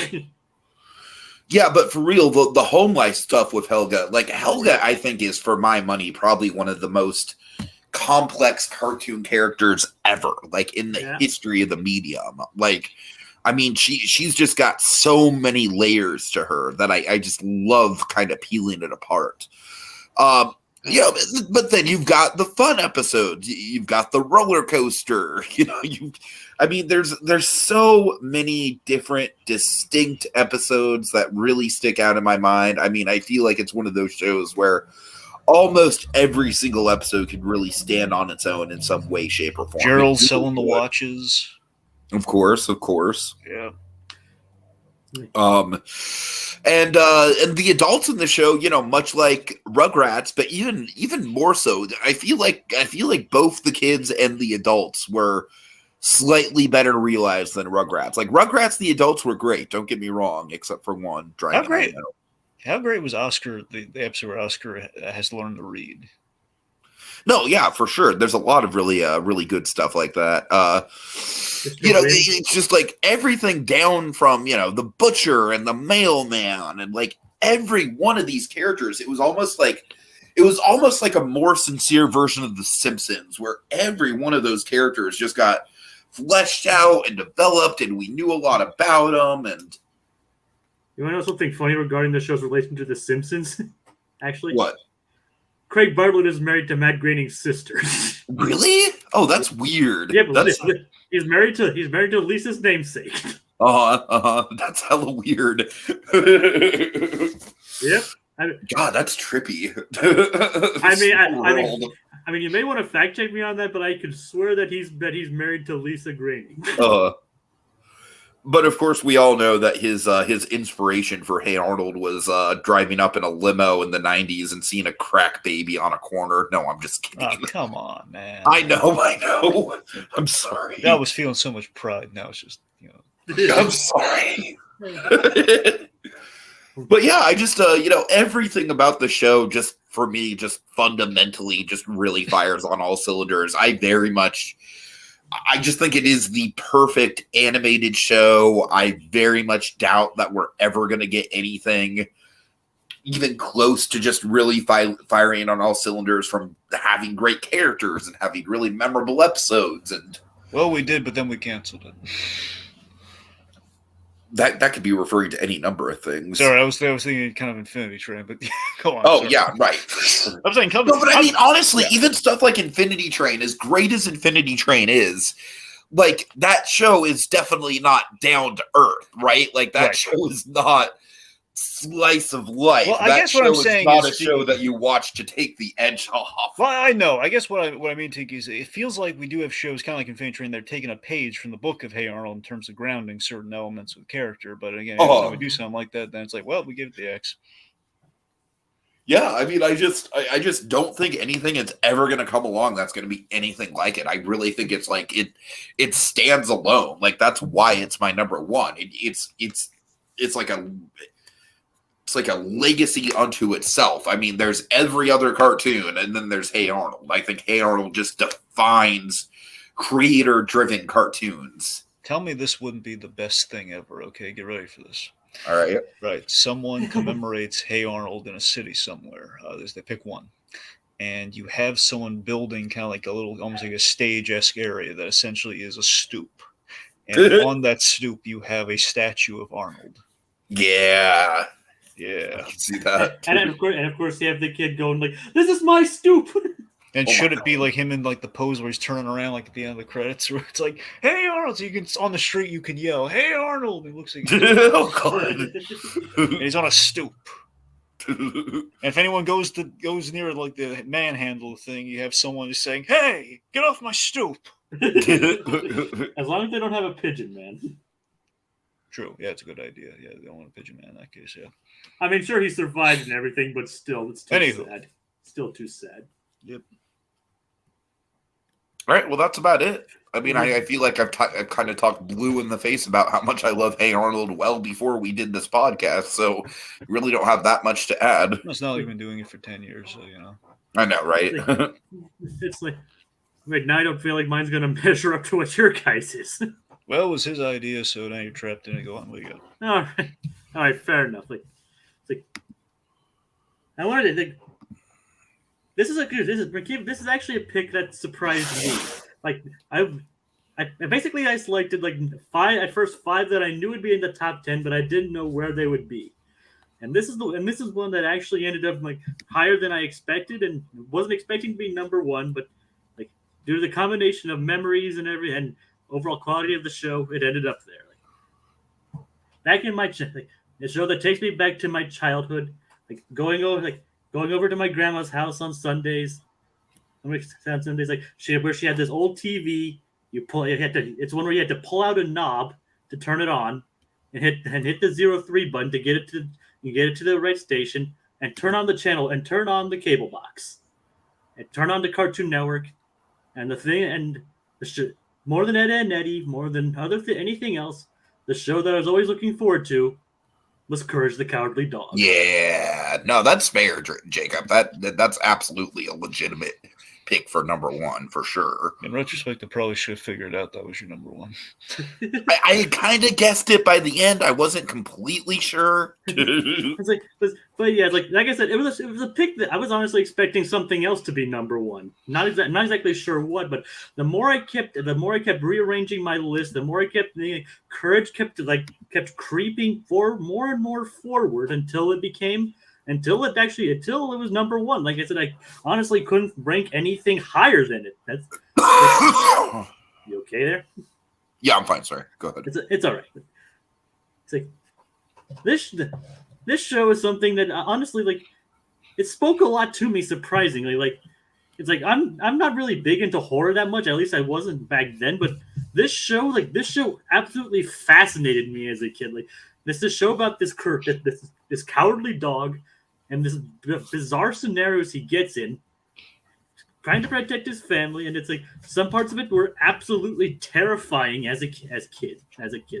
Yeah, but for real, the home life stuff with Helga, Helga, I think is, for my money, probably one of the most complex cartoon characters ever, in the history of the medium. I mean, she's just got so many layers to her that I just love kind of peeling it apart. But then you've got the fun episodes. You've got the roller coaster. There's so many different distinct episodes that really stick out in my mind. I mean, I feel like it's one of those shows where almost every single episode could really stand on its own in some way, shape, or form. Gerald selling the watches. Of course. Yeah. And the adults in the show, much like Rugrats, but even more so, I feel like both the kids and the adults were slightly better realized than Rugrats. Rugrats, the adults were great. Don't get me wrong, except for one. How great was Oscar? The episode where Oscar has learned to read. No, yeah, for sure. There's a lot of really good stuff like that. It's just everything down from, the butcher and the mailman and every one of these characters. It was almost like a more sincere version of The Simpsons, where every one of those characters just got fleshed out and developed, and we knew a lot about them. And you want to know something funny regarding the show's relation to The Simpsons? Actually, what? Craig Bartlett is married to Matt Groening's sister. Really? Oh, that's weird. Yeah, but he's married to Lisa's namesake. That's hella weird. Yep. God, that's trippy. I mean, you may want to fact check me on that, but I could swear that he's married to Lisa Groening. But of course, we all know that his inspiration for Hey Arnold was driving up in a limo in the 90s and seeing a crack baby on a corner. No, I'm just kidding. Oh, come on, man. I know. I'm sorry. I was feeling so much pride. Now it's just, I'm sorry. But yeah, I just, everything about the show just for me, just fundamentally just really fires on all cylinders. I just think it is the perfect animated show. I very much doubt that we're ever going to get anything even close to just really firing on all cylinders from having great characters and having really memorable episodes. And well, we did, but then we canceled it. That could be referring to any number of things. Sorry, I was thinking kind of Infinity Train, but go on. Oh, sorry. yeah, right. I'm saying, no, but I mean, honestly, even stuff like Infinity Train, as great as Infinity Train is, like, that show is definitely not down to earth, right? Like, that show is not slice of life. Well, I that guess what I'm saying is not is a show that you watch to take the edge off. Well, I know. I guess what I mean, Tiki, is it feels like we do have shows kind of like Infinity Train. They're taking a page from the book of Hey Arnold in terms of grounding certain elements of character. But again, when we do something like that, then it's like, well, we give it the X. Yeah, I mean, I just don't think anything is ever going to come along that's going to be anything like it. I really think it's like it stands alone. Like, that's why it's my number one. It's like a legacy unto itself. I mean, there's every other cartoon, and then there's Hey Arnold. I think Hey Arnold just defines creator-driven cartoons. Tell me this wouldn't be the best thing ever, okay? Get ready for this. All right. Right. Someone commemorates Hey Arnold in a city somewhere. They pick one. And you have someone building kind of like a little, almost like a stage-esque area that essentially is a stoop. And on that stoop, you have a statue of Arnold. Yeah. Yeah, I can see that. And of course, you have the kid going like, "This is my stoop." And should it be like him in like the pose where he's turning around like at the end of the credits, where it's like, "Hey Arnold!" So you can on the street you can yell, "Hey Arnold!" And he looks like oh god, and he's on a stoop. And if anyone goes near like the manhandle thing, you have someone just saying, "Hey, get off my stoop!" As long as they don't have a pigeon, man. True. Yeah, it's a good idea. Yeah, they don't want a pigeon man in that case. Yeah. I mean, sure, he survived and everything, but still, it's too sad. Still too sad. Yep. All right. Well, that's about it. I mean, I feel like I've kind of talked blue in the face about how much I love Hey Arnold well before we did this podcast, so really don't have that much to add. It's not like you've been doing it for 10 years, so you know. I know, right? It's like, wait, now I don't feel like mine's going to measure up to what your guys is. Well, it was his idea, so now you're trapped in it. Go on, what do you got? All right, fair enough. I wanted to think. This is actually a pick that surprised me. Like I basically I selected like five that I knew would be in the top 10, but I didn't know where they would be. And this is one that actually ended up like higher than I expected, and wasn't expecting to be number one, but like due to the combination of memories and and overall quality of the show, it ended up there. Like, back in my the show that takes me back to my childhood, like going over to my grandma's house on Sundays. Where she had this old TV. It's one where you had to pull out a knob to turn it on, and hit the 03 button to get it to the right station, and turn on the channel and turn on the cable box, and turn on the Cartoon Network, and the thing and the show. More than Ed, and Eddy, more than anything else, the show that I was always looking forward to was Courage the Cowardly Dog. Yeah, no, that's fair, Jacob. That's absolutely a legitimate pick for number one for sure. In retrospect, I probably should have figured out that was your number one. I kind of guessed it by the end. I wasn't completely sure. But yeah, like I said, it was a pick that I was honestly expecting something else to be number one. Not exactly sure what, but the more I kept rearranging my list, the more I kept Courage kept creeping more and more forward until it was number one. Like I said, I honestly couldn't rank anything higher than it. That's you okay there? Yeah, I'm fine. Sorry, go ahead. It's all right. It's like this show is something that honestly, like, it spoke a lot to me. Surprisingly, like, it's like I'm not really big into horror that much. At least I wasn't back then. But this show absolutely fascinated me as a kid. Like, this is a show about this cowardly dog and this bizarre scenarios he gets in, trying to protect his family, and it's like some parts of it were absolutely terrifying as a kid.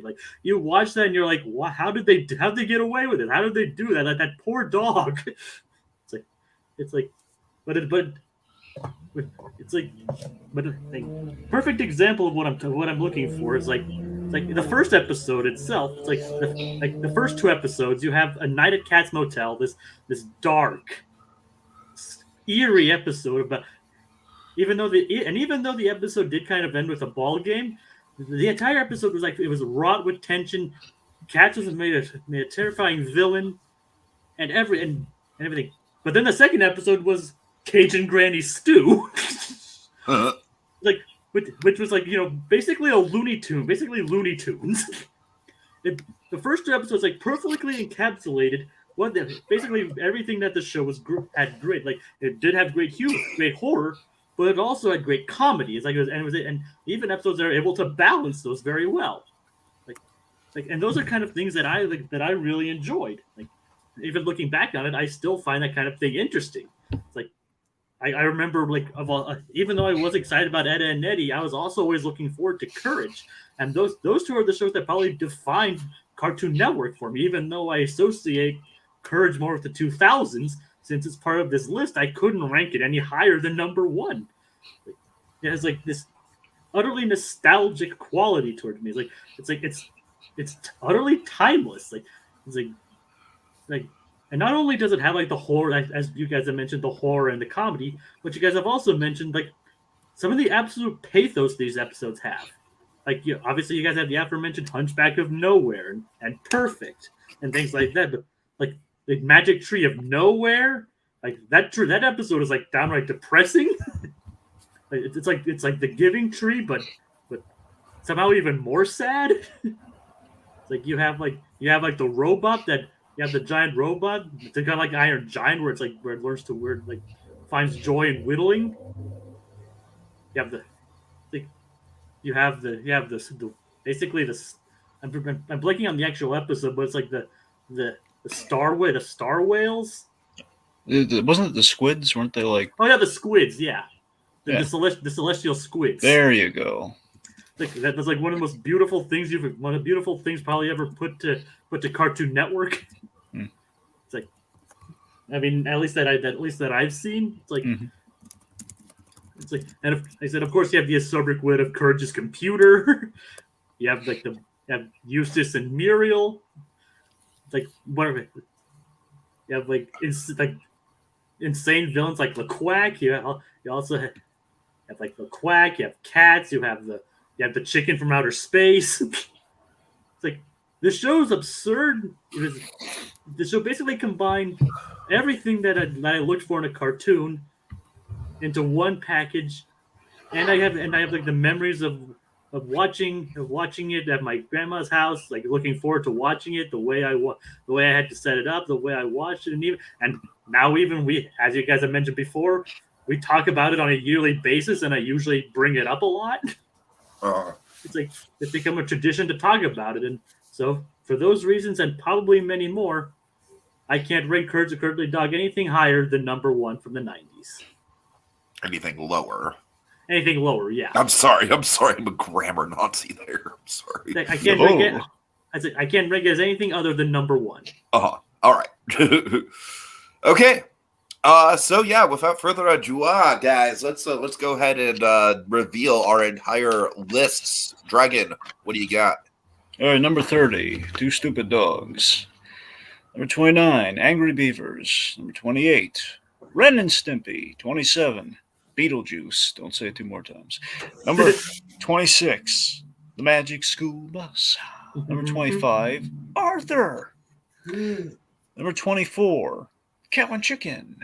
Like, you watch that and you're like, wow, how'd they get away with it? How did they do that? Like, that poor dog. It's like, it's like, but it's like, but like, perfect example of what I'm looking for is like, it's like the first episode itself. It's like the first 2 episodes. You have a night at Cat's Motel. This dark, eerie episode about. Even though the episode did kind of end with a ball game, the entire episode was like it was wrought with tension. Katz was made a terrifying villain, and everything. But then the second episode was Cajun Granny Stew, like which was like basically a Looney Tune, basically Looney Tunes. The first 2 episodes like perfectly encapsulated basically everything that the show had great. Like it did have great humor, great horror, but it also had great comedy. It's like and even episodes that are able to balance those very well. And those are kind of things that I really enjoyed. Like even looking back on it, I still find that kind of thing interesting. It's like I remember even though I was excited about Edda and Eddy, I was also always looking forward to Courage. And those 2 are the shows that probably defined Cartoon Network for me, even though I associate Courage more with the 2000s. Since it's part of this list, I couldn't rank it any higher than number 1. It has like this utterly nostalgic quality toward me. It's utterly timeless. And not only does it have like the horror, as you guys have mentioned, the horror and the comedy, but you guys have also mentioned like some of the absolute pathos these episodes have. Like obviously you guys have the aforementioned Hunchback of Nowhere and Perfect and things like that. But like the Magic Tree of Nowhere, like that episode is like downright depressing. It's like the Giving Tree, but somehow even more sad. It's like you have the robot that you have the giant robot. It's kind of like Iron Giant, where it learns to finds joy in whittling. You have the basically this. I'm blanking on the actual episode, but it's like the star whales. Wasn't it the squids? Weren't they like? Oh yeah, the squids. Yeah, the celestial squids. There you go. That's like one of the most beautiful things one of the beautiful things probably ever put to Cartoon Network. It's like, I mean, at least that I've seen. It's like, it's like, and I said, of course, you have the acerbic wit of Courage's computer. You have you have Eustace and Muriel. It's like whatever. You have like insane villains like the Quack. You also have like the Quack. You have Cats. You have the chicken from outer space. It's like this show is absurd. The show basically combined everything that I looked for in a cartoon into one package, and I have like the memories of watching it at my grandma's house, like looking forward to watching it, the way I had to set it up, the way I watched it, and now we, as you guys have mentioned before, we talk about it on a yearly basis, and I usually bring it up a lot. It's like it's become a tradition to talk about it, and so for those reasons and probably many more, I can't rank Courage the Cowardly Dog anything higher than number 1 from the 90s. Anything lower? Anything lower, yeah. I'm sorry. I'm a grammar Nazi there. I'm sorry. I can't rank it. I can't rank it as anything other than number 1. All right. Okay. So yeah, without further ado, guys, let's go ahead and reveal our entire lists. Dragon, what do you got? All right, number 30, Two Stupid Dogs. Number 29, Angry Beavers. Number 28, Ren and Stimpy. 27, Beetlejuice. Don't say it 2 more times. Number 26, The Magic School Bus. Number 25, Arthur. Number 24, Cow and Chicken.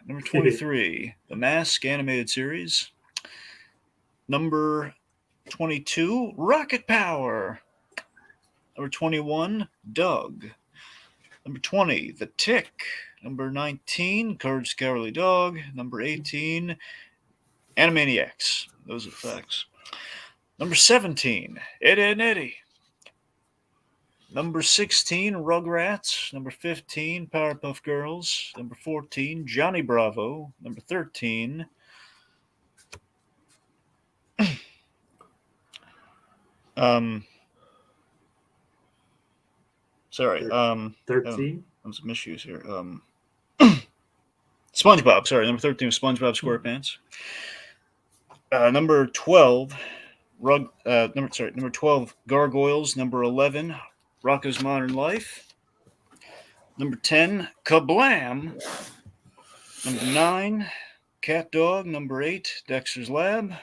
Number 23, The Mask Animated Series. Number 22, Rocket Power. Number 21, Doug. Number 20, The Tick. Number 19, Courage the Cowardly Dog. Number 18, Animaniacs. Those are facts. Number 17, Eddy and Eddy. Number 16, Rugrats. Number 15, Powerpuff Girls. Number 14, Johnny Bravo. Number 13, sorry. 13? Some issues here. SpongeBob. Sorry, number 13 was SpongeBob SquarePants. Number 12, number 12, Gargoyles. Number 11, Rocko's Modern Life. Number 10, Kablam. Number 9, CatDog. Number 8, Dexter's Lab.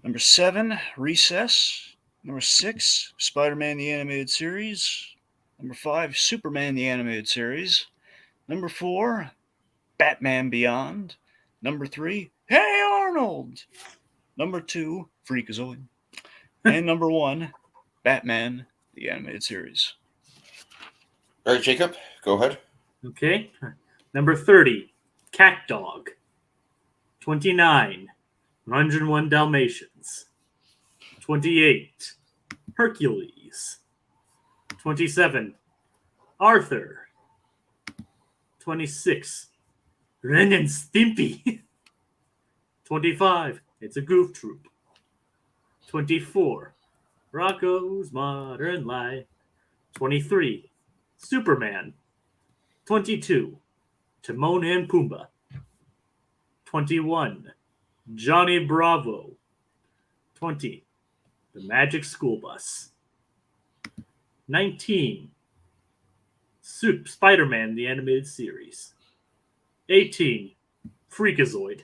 Number 7, Recess. Number 6, SpiderMan the Animated Series. Number 5, Superman the Animated Series. Number 4, Batman Beyond. Number 3, Hey Arnold. Number 2, Freakazoid. And number 1, Batman the Animated Series. All right, Jacob, go ahead. Okay. Number 30, CatDog. 29, 101 Dalmatians. 28, Hercules. 27, Arthur. 26, Ren and Stimpy. 25, It's a Goof Troop. 24, Rocko's Modern Life. 23, Superman. 22, Timon and Pumbaa. 21, Johnny Bravo. 20, The Magic School Bus. 19, Spider-Man the Animated Series. 18, Freakazoid.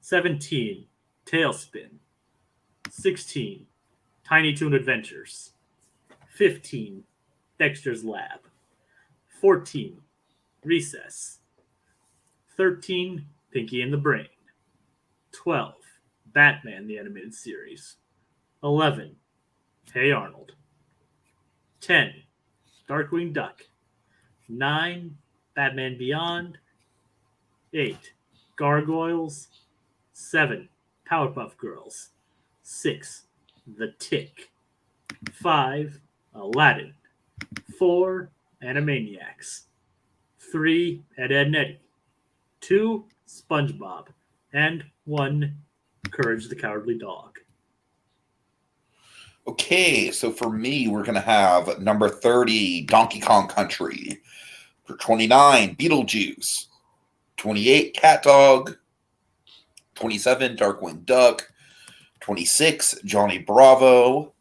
17, Tailspin. 16, Tiny Toon Adventures. 15, Dexter's Lab. 14, Recess. 13, Pinky and the Brain. 12, Batman the Animated Series. 11, Hey Arnold. 10, Darkwing Duck. 9, Batman Beyond. 8, Gargoyles. 7, Powerpuff Girls. 6, The Tick. 5, Aladdin. 4, Animaniacs. 3, Ed, Edd n Eddy. 2, SpongeBob. And 1, Courage the Cowardly Dog. Okay, so for me, we're going to have number 30, Donkey Kong Country. For 29, Beetlejuice. 28, CatDog. 27, Darkwing Duck. 26, Johnny Bravo.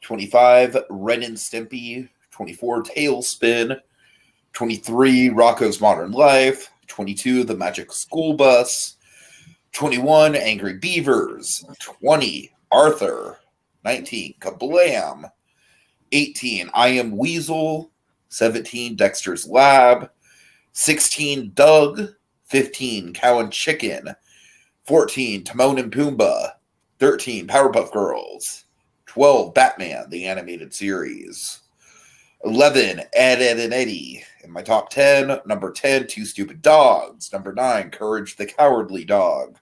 25, Ren and Stimpy. 24, Tailspin. 23, Rocko's Modern Life. 22, The Magic School Bus. 21, Angry Beavers. 20, Arthur. 19, Kablam. 18, I Am Weasel. 17, Dexter's Lab. 16, Doug. 15, Cow and Chicken. 14, Timon and Pumbaa. 13, Powerpuff Girls. 12, Batman, the Animated Series. 11, Ed, Edd n Eddy. In my top 10, number 10, Two Stupid Dogs. Number 9, Courage the Cowardly Dog.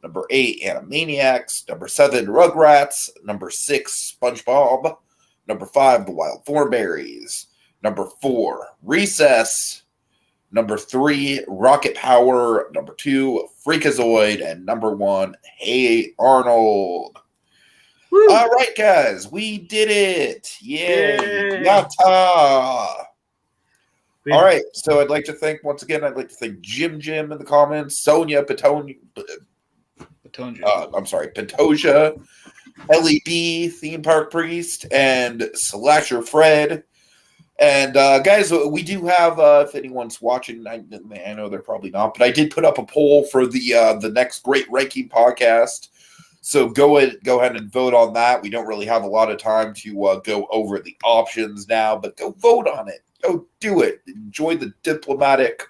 Number 8, Animaniacs. Number 7, Rugrats. Number 6, SpongeBob. Number 5, The Wild Thornberrys. Number 4, Recess. Number 3, Rocket Power. Number 2, Freakazoid. And number 1, Hey Arnold. Woo. All right, guys, we did it. Yay. Yatta. All right, so I'd like to thank, once again, Jim in the comments, Sonia, Pantoja, Ellie B, Theme Park Priest, and Slasher Fred. And guys, we do have, if anyone's watching, I know they're probably not, but I did put up a poll for the next Great Ranking podcast. So go ahead and vote on that. We don't really have a lot of time to go over the options now, but go vote on it. Go do it. Enjoy the diplomatic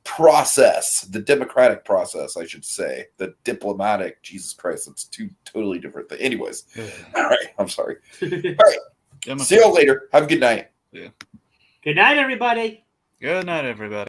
process, the democratic process, I should say. The diplomatic, Jesus Christ, it's two totally different things. Anyways, all right, I'm sorry. All right, see you all later. Have a good night. Yeah. Good night, everybody. Good night, everybody.